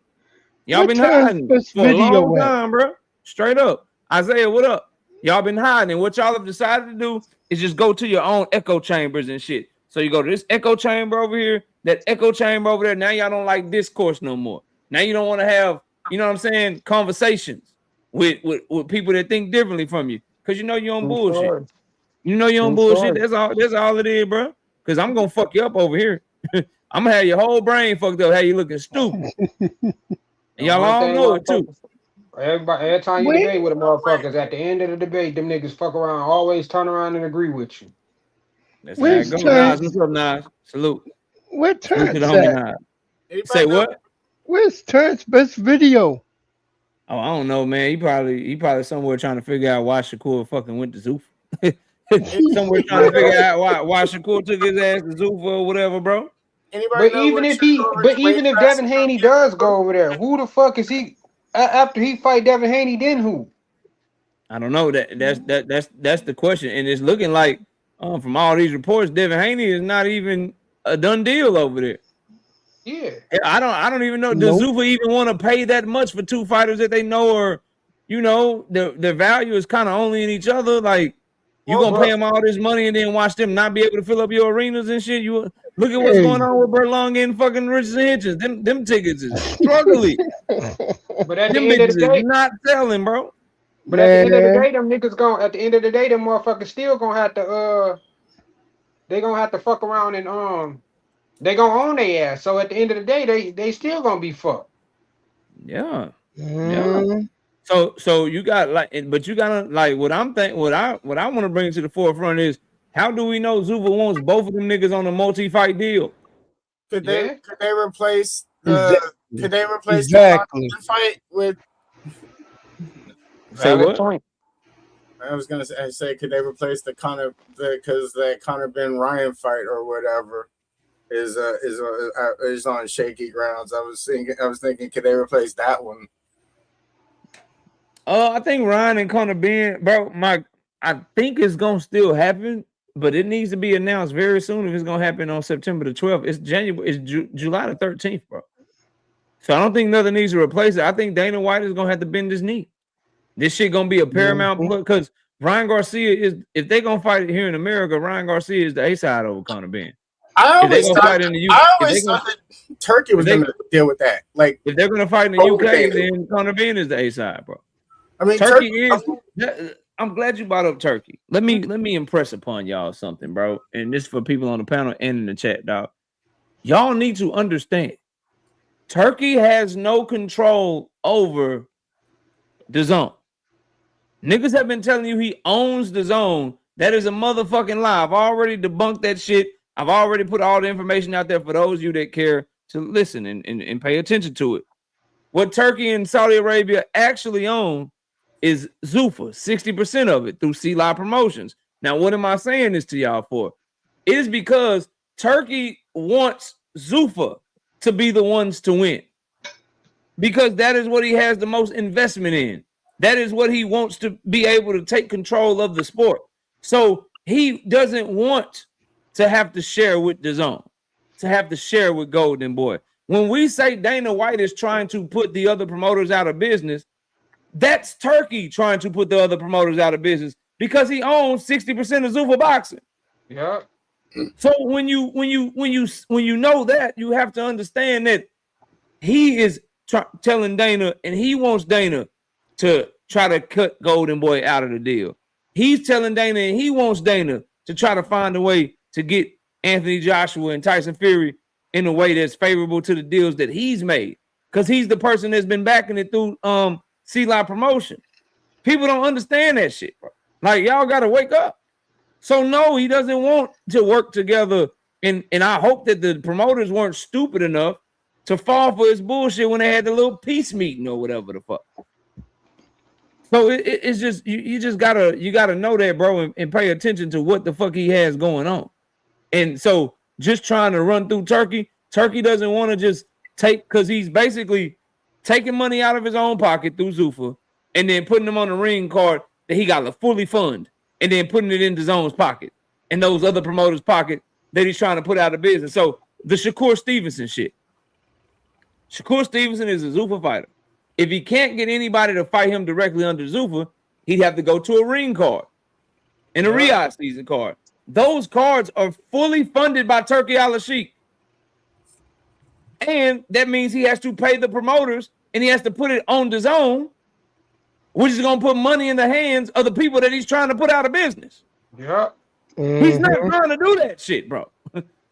Y'all been hiding for a long time, bro. Straight up. Isaiah, what up? Y'all been hiding. And what y'all have decided to do is just go to your own echo chambers and shit. So you go to this echo chamber over here, that echo chamber over there. Now y'all don't like discourse no more. Now you don't want to have, you know what I'm saying, conversations with people that think differently from you. Because you know you're on bullshit. You know you're on bullshit. That's all it is, bro. Because I'm going to fuck you up over here. I'm going to have your whole brain fucked up. Have you looking stupid. And y'all all know it too. Every time you debate with a motherfuckers, at the end of the debate, them niggas fuck around, always turn around and agree with you. That's how it goes. Nas, what's up, Nas? Salute. Where Terrence to the homie Nas. Say what? Where's Terrence's best video? Oh, I don't know, man. He probably somewhere trying to figure out why Shakur fucking went to Zoof. Somewhere trying to figure out why Shakur took his ass to Zoof or whatever, bro. But even if Devin Haney does go over there, who the fuck is he after he fight Devin Haney? Then who? I don't know. That's the question, and it's looking like from all these reports, Devin Haney is not even a done deal over there. Yeah, I don't even know. Does Zuffa even want to pay that much for two fighters that they know are, you know, their value is kind of only in each other? Like, you gonna pay them all this money and then watch them not be able to fill up your arenas and shit? Look at what's going on with Berlong and fucking Richard Hitchens. Them tickets is struggling. But at them the end of the bitches day, is not selling, bro. But at the end of the day, them niggas at the end of the day, them motherfuckers still gonna have to they gonna have to fuck around and they gonna own their ass. So at the end of the day, they still gonna be fucked. Yeah. Yeah. So you got but you gotta what I want to bring to the forefront is how do we know Zuba wants both of them niggas on a multi-fight deal? Could they replace the fight with? Say what? I was gonna say could they replace the Conor Ben Ryan fight or whatever is on shaky grounds. I was thinking could they replace that one? I think Ryan and Conor Ben, bro. I think it's gonna still happen, but it needs to be announced very soon if it's gonna happen on September the 12th. It's July the 13th, bro. So I don't think nothing needs to replace it. I think Dana White is gonna have to bend his knee. This shit gonna be a paramount because Ryan Garcia is, if they gonna fight it here in America, Ryan Garcia is the A side over Conor Ben. I always thought that Turkey was gonna deal with that. Like if they're gonna fight in the UK, then Conor Ben is the A side, bro. I mean, Turkey is. I'm glad you brought up Turkey. Let me impress upon y'all something, bro. And this for people on the panel and in the chat, dog. Y'all need to understand. Turkey has no control over the zone. Niggas have been telling you he owns the zone. That is a motherfucking lie. I've already debunked that shit. I've already put all the information out there for those of you that care to listen and pay attention to it. What Turkey and Saudi Arabia actually own is Zuffa, 60% of it through C-Lie Promotions. Now, what am I saying this to y'all for? It is because Turkey wants Zuffa to be the ones to win. Because that is what he has the most investment in. That is what he wants to be able to take control of the sport. So he doesn't want to have to share with the zone, to have to share with Golden Boy. When we say Dana White is trying to put the other promoters out of business, that's Turkey trying to put the other promoters out of business because he owns 60% of Zuffa Boxing. Yeah. So when you know that, you have to understand that he is telling Dana, and he wants Dana to try to cut Golden Boy out of the deal. He's telling Dana, and he wants Dana to try to find a way to get Anthony Joshua and Tyson Fury in a way that's favorable to the deals that he's made, because he's the person that's been backing it through C-Lie Promotion. People don't understand that shit, bro. Like, y'all gotta wake up. So no, he doesn't want to work together, and I hope that the promoters weren't stupid enough to fall for his bullshit when they had the little peace meeting or whatever the fuck. So it's just you just gotta know that, bro, and pay attention to what the fuck he has going on. And so just trying to run through Turkey doesn't want to just take, because he's basically taking money out of his own pocket through Zuffa and then putting them on a ring card that he got to fully fund and then putting it in the zone's pocket and those other promoters' pocket that he's trying to put out of business. So the Shakur Stevenson shit. Shakur Stevenson is a Zuffa fighter. If he can't get anybody to fight him directly under Zuffa, he'd have to go to a ring card and a Riyadh season card. Those cards are fully funded by Turkey Al-Sheikh. And that means he has to pay the promoters and he has to put it on the zone, which is going to put money in the hands of the people that he's trying to put out of business. Yeah. He's not trying to do that shit, bro.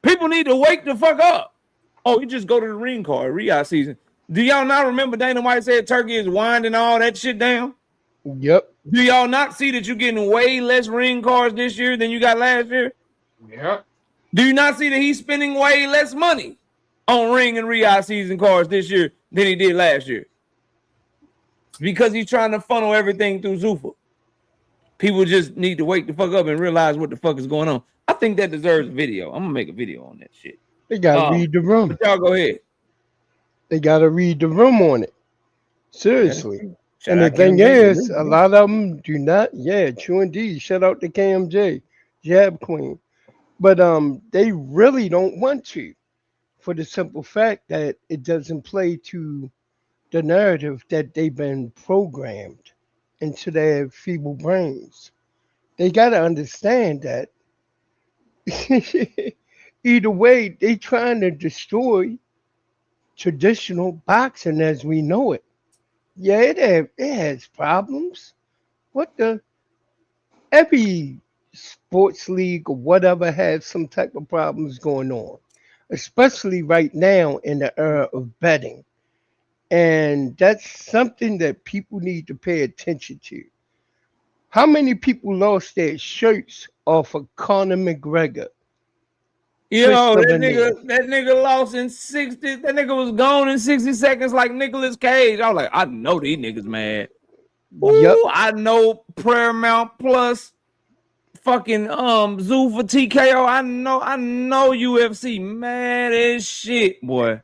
People need to wake the fuck up. Oh, you just go to the ring card, Riyadh season. Do y'all not remember Dana White said Turkey is winding all that shit down? Yep. Do y'all not see that you're getting way less ring cards this year than you got last year? Yeah. Do you not see that he's spending way less money on ring and Riyadh season cards this year than he did last year? Because he's trying to funnel everything through Zuffa. People just need to wake the fuck up and realize what the fuck is going on. I think that deserves a video. I'm gonna make a video on that shit. They gotta read the room. But y'all go ahead. They gotta read the room on it. Seriously. And the thing is, a lot of them do not. Yeah, true indeed. Shout out to KMJ, Jab Queen. But they really don't want to, for the simple fact that it doesn't play to the narrative that they've been programmed into their feeble brains. They got to understand that either way, they trying to destroy traditional boxing as we know it. Yeah, it has problems. What the every sports league or whatever has some type of problems going on, especially right now in the era of betting. And that's something that people need to pay attention to. How many people lost their shirts off of Conor McGregor? Yo, that nigga lost in 60. That nigga was gone in 60 seconds like Nicolas Cage. I was like, I know these niggas mad. Yep. Ooh, I know Paramount Plus fucking Zoo for TKO. I know UFC mad as shit, boy.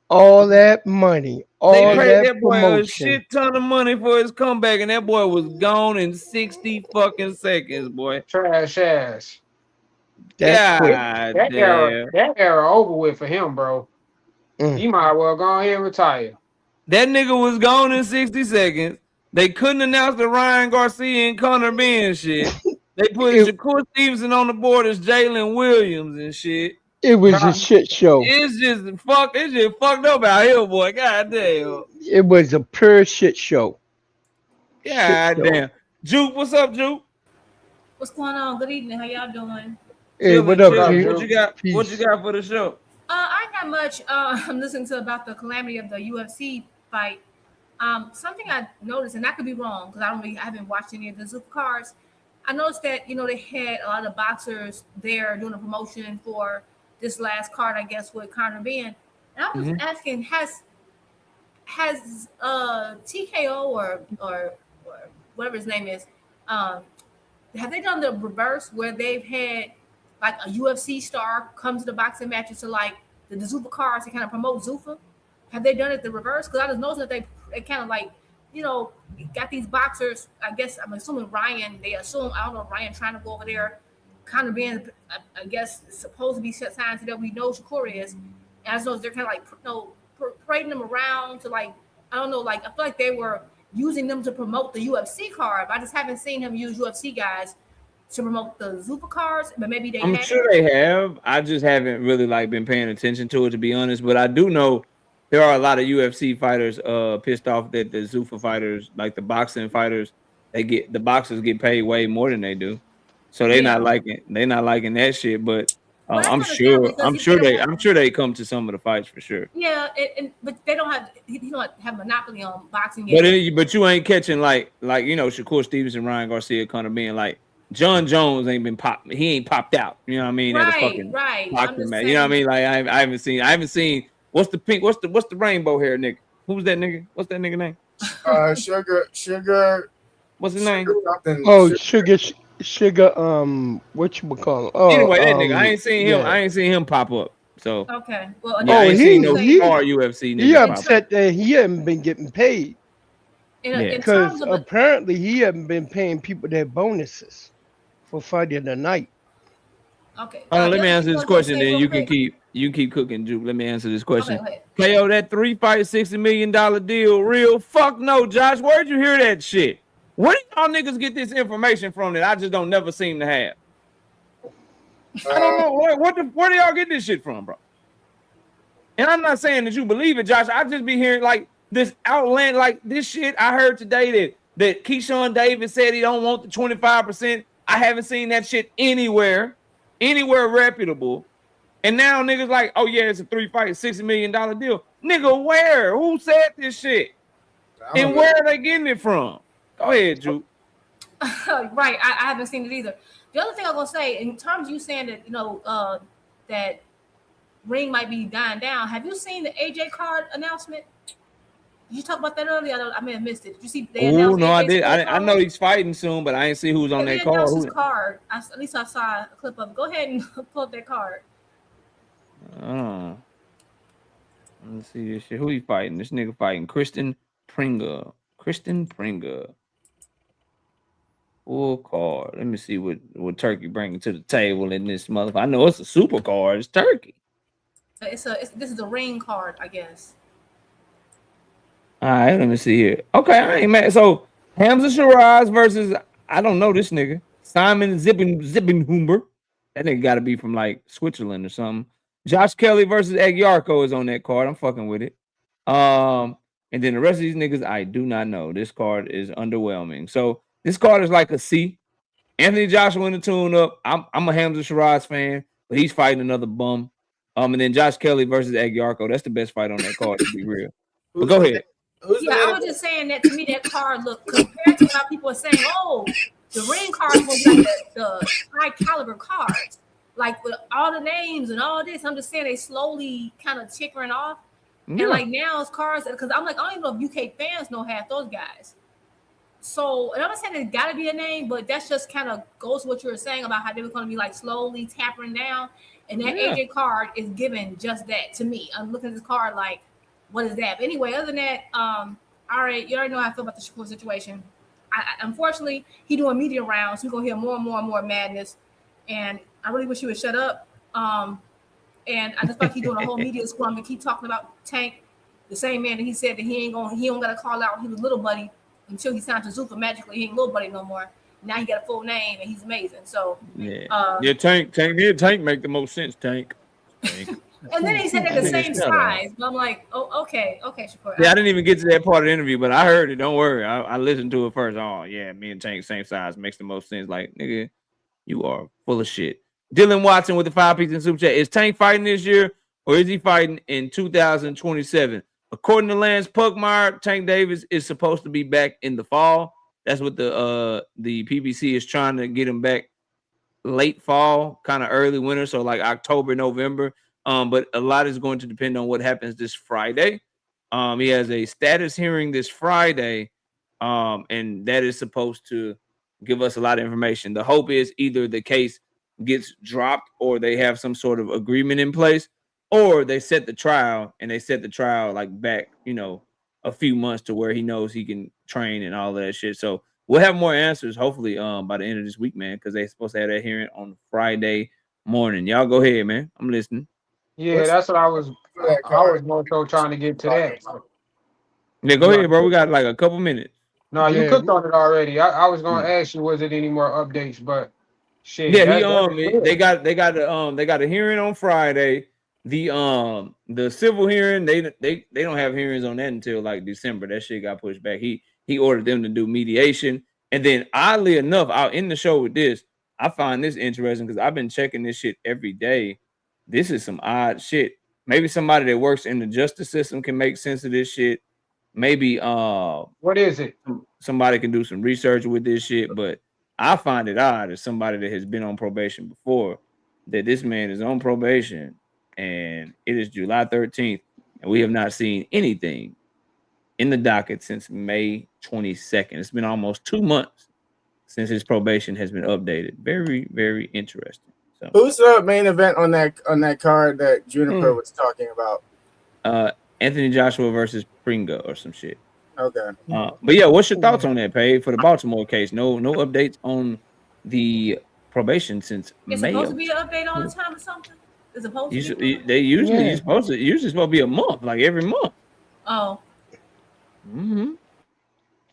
All that money, They all paid that that boy a promotion. shit ton of money for his comeback, and that boy was gone in 60 fucking seconds, boy. Trash ass. That quick. God That era over with for him, bro. He might well go ahead and retire. That nigga was gone in 60 seconds. They couldn't announce the Ryan Garcia and Conor Ben shit. They put Shakur Stevenson on the board as Jalen Williams and shit. It was a shit show. It's just fucked up out here, boy. God damn. It was a pure shit show. God damn. Juke, what's up, Juke? What's going on? Good evening. How y'all doing? Hey, what up, Juke? What you got? Peace. What you got for the show? I ain't got much. I'm listening to about the calamity of the UFC fight. Something I noticed, and I could be wrong because I haven't watched any of the Zupa cards. I noticed that they had a lot of boxers there doing a promotion for this last card, I guess, with Conor Ben. And I was asking, has TKO or whatever his name is, have they done the reverse where they've had like a UFC star come to the boxing matches to like the Zupa cards to kind of promote Zupa? Have they done it the reverse? Because I just noticed that they kind of like, got these boxers. I guess I'm assuming Ryan. They assume I don't know Ryan trying to go over there. Conor Ben, I guess, supposed to be signed to that we know Shakur is. And I just know they're kind of like parading them around to like I don't know. Like I feel like they were using them to promote the UFC card. But I just haven't seen him use UFC guys to promote the Zupa cards, but maybe they I'm sure they have. I just haven't really been paying attention to it, to be honest. But I do know there are a lot of UFC fighters pissed off that the Zupa fighters, like the boxing fighters, the boxers get paid way more than they do. So they're not liking that shit. But I'm sure they come to some of the fights for sure. Yeah, but they don't have monopoly on boxing yet. But you ain't catching like Shakur Stevenson, Ryan Garcia, Conor Ben, like John Jones ain't been popped. He ain't popped out. You know what I mean? Right. Boxing match. You know what I mean? Like I haven't seen. What's the pink? What's the rainbow hair nigga? Who's that nigga? What's that nigga name? Sugar. What's his name? Sugar. What you call him? Oh, anyway, that nigga. I ain't seen him. I ain't seen him pop up. So okay. Well, I ain't seen no UFC nigga. He upset that he hasn't been getting paid. Because apparently he hasn't been paying people their bonuses for Friday night. Okay. Let me answer this question, then you can keep cooking, Juke. Let me answer this question. Okay, KO, that 3-fight, $60 million deal real? Fuck no, Josh. Where'd you hear that shit? Where do y'all niggas get this information from that I just don't never seem to have? I don't know. Where do y'all get this shit from, bro? And I'm not saying that you believe it, Josh. I just be hearing like this outland, like this shit I heard today that Keyshawn Davis said he don't want the 25%. I haven't seen that shit anywhere reputable. And now niggas like, oh yeah, it's a 3-fight, $60 million deal. Nigga, where? Who said this shit? And where are they getting it from? Go ahead, Juke. Right, I haven't seen it either. The other thing I'm gonna say, in terms of you saying that that Ring might be dying down. Have you seen the AJ card announcement? Did you talk about that earlier? I may have missed it. Did you see? Oh no, I did. I know he's fighting soon, but I ain't see who's on that card. His card. At least I saw a clip of it. Go ahead and pull up that card. Let's see this shit. Who he fighting? This nigga fighting Kristen Pringa. Full card. Let me see what Turkey bringing to the table in this motherfucker. I know it's a super card. It's Turkey. This is a Ring card, I guess. All right, let me see here. Okay, I ain't mad. So Hamza Shiraz versus I don't know this nigga Simon Zippenhumber. That nigga got to be from like Switzerland or something. Josh Kelly versus Aguiarco is on that card. I'm fucking with it. And then the rest of these niggas, I do not know. This card is underwhelming. So this card is like a C. Anthony Joshua in the tune-up. I'm a Hamza Shiraz fan, but he's fighting another bum. And then Josh Kelly versus Aguiarco. That's the best fight on that card, to be real. But go ahead. I was just saying that to me, that card look compared to how people are saying, oh, the ring cards was like the high caliber cards, like with all the names and all this. I'm just saying they slowly kind of tickering off, and like now it's cards because I'm like, I don't even know if UK fans know half those guys. So, and I'm not saying there's got to be a name, but that's just kind of goes to what you were saying about how they were going to be like slowly tapering down, and that AJ card is giving just that to me. I'm looking at this card like, what is that? But anyway, other than that, all right, you already know how I feel about the Shakur situation. Unfortunately, he doing media rounds. We're gonna hear more and more and more madness, and I really wish he would shut up. And I just like he doing a whole media scrum and keep talking about Tank, the same man that he said that he don't gotta call out. He was little buddy until he signed to Zuffa magically. He ain't little buddy no more. Now he got a full name and he's amazing. So Tank make the most sense. Tank. And then he said they're the same size. But I'm like, oh, okay, Shakur. Yeah, I didn't even get to that part of the interview, but I heard it. Don't worry. I listened to it first. Oh, yeah, me and Tank, same size. Makes the most sense. Like, nigga, you are full of shit. Dylan Watson with the 5 piece in super chat. Is Tank fighting this year or is he fighting in 2027? According to Lance Puckmeyer, Tank Davis is supposed to be back in the fall. That's what the PBC is trying to get him back late fall, kind of early winter. So like October, November. But a lot is going to depend on what happens this Friday. He has a status hearing this Friday, and that is supposed to give us a lot of information. The hope is either the case gets dropped or they have some sort of agreement in place, or they set the trial like back, a few months to where he knows he can train and all of that shit. So we'll have more answers hopefully by the end of this week, man, because they're supposed to have that hearing on Friday morning. Y'all go ahead, man. I'm listening. Yeah, that's what I was more so trying to get to that. Yeah, go ahead, bro. We got like a couple minutes. No, you cooked on it already. I was gonna ask you, was it any more updates? But shit. Yeah, they got a hearing on Friday. The civil hearing, they don't have hearings on that until like December. That shit got pushed back. He ordered them to do mediation. And then oddly enough, I'll end the show with this. I find this interesting because I've been checking this shit every day. This is some odd shit. Maybe somebody that works in the justice system can make sense of this shit. Maybe what is it? Somebody can do some research with this shit, but I find it odd as somebody that has been on probation before that this man is on probation and it is July 13th and we have not seen anything in the docket since May 22nd. It's been almost 2 months since his probation has been updated. Very, very interesting. So, who's the main event on that card that Juniper was talking about? Anthony Joshua versus Pringa or some shit. Okay. But yeah, what's your thoughts on that, Paige, for the Baltimore case? No updates on the probation since May. It's supposed to be an update all the time or something. It's supposed to be. They usually supposed to be a month, like every month. Oh.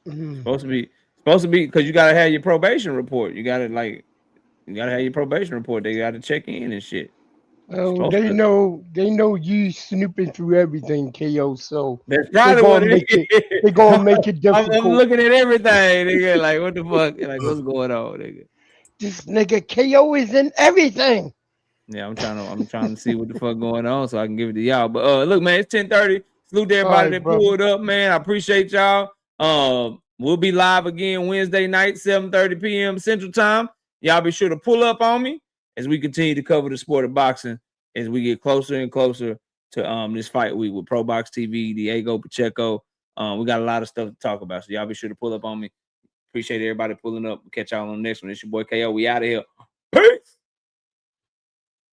Supposed to be because you gotta have your probation report. You gotta have your probation report. They gotta check in and shit. Oh, they know you snooping through everything, KO. So that's probably what it is. They're gonna make it difficult. I'm looking at everything, nigga. Like, what the fuck? Like, what's going on, nigga? This nigga KO is in everything. Yeah, I'm trying to see what the fuck going on so I can give it to y'all. But look, man, it's 10:30. Salute to everybody that pulled up, man. I appreciate y'all. We'll be live again Wednesday night, 7:30 p.m. Central Time. Y'all be sure to pull up on me as we continue to cover the sport of boxing as we get closer and closer to this fight week with Pro Box TV, Diego Pacheco. We got a lot of stuff to talk about, so y'all be sure to pull up on me. Appreciate everybody pulling up. We'll catch y'all on the next one. It's your boy KO. We out of here. Peace.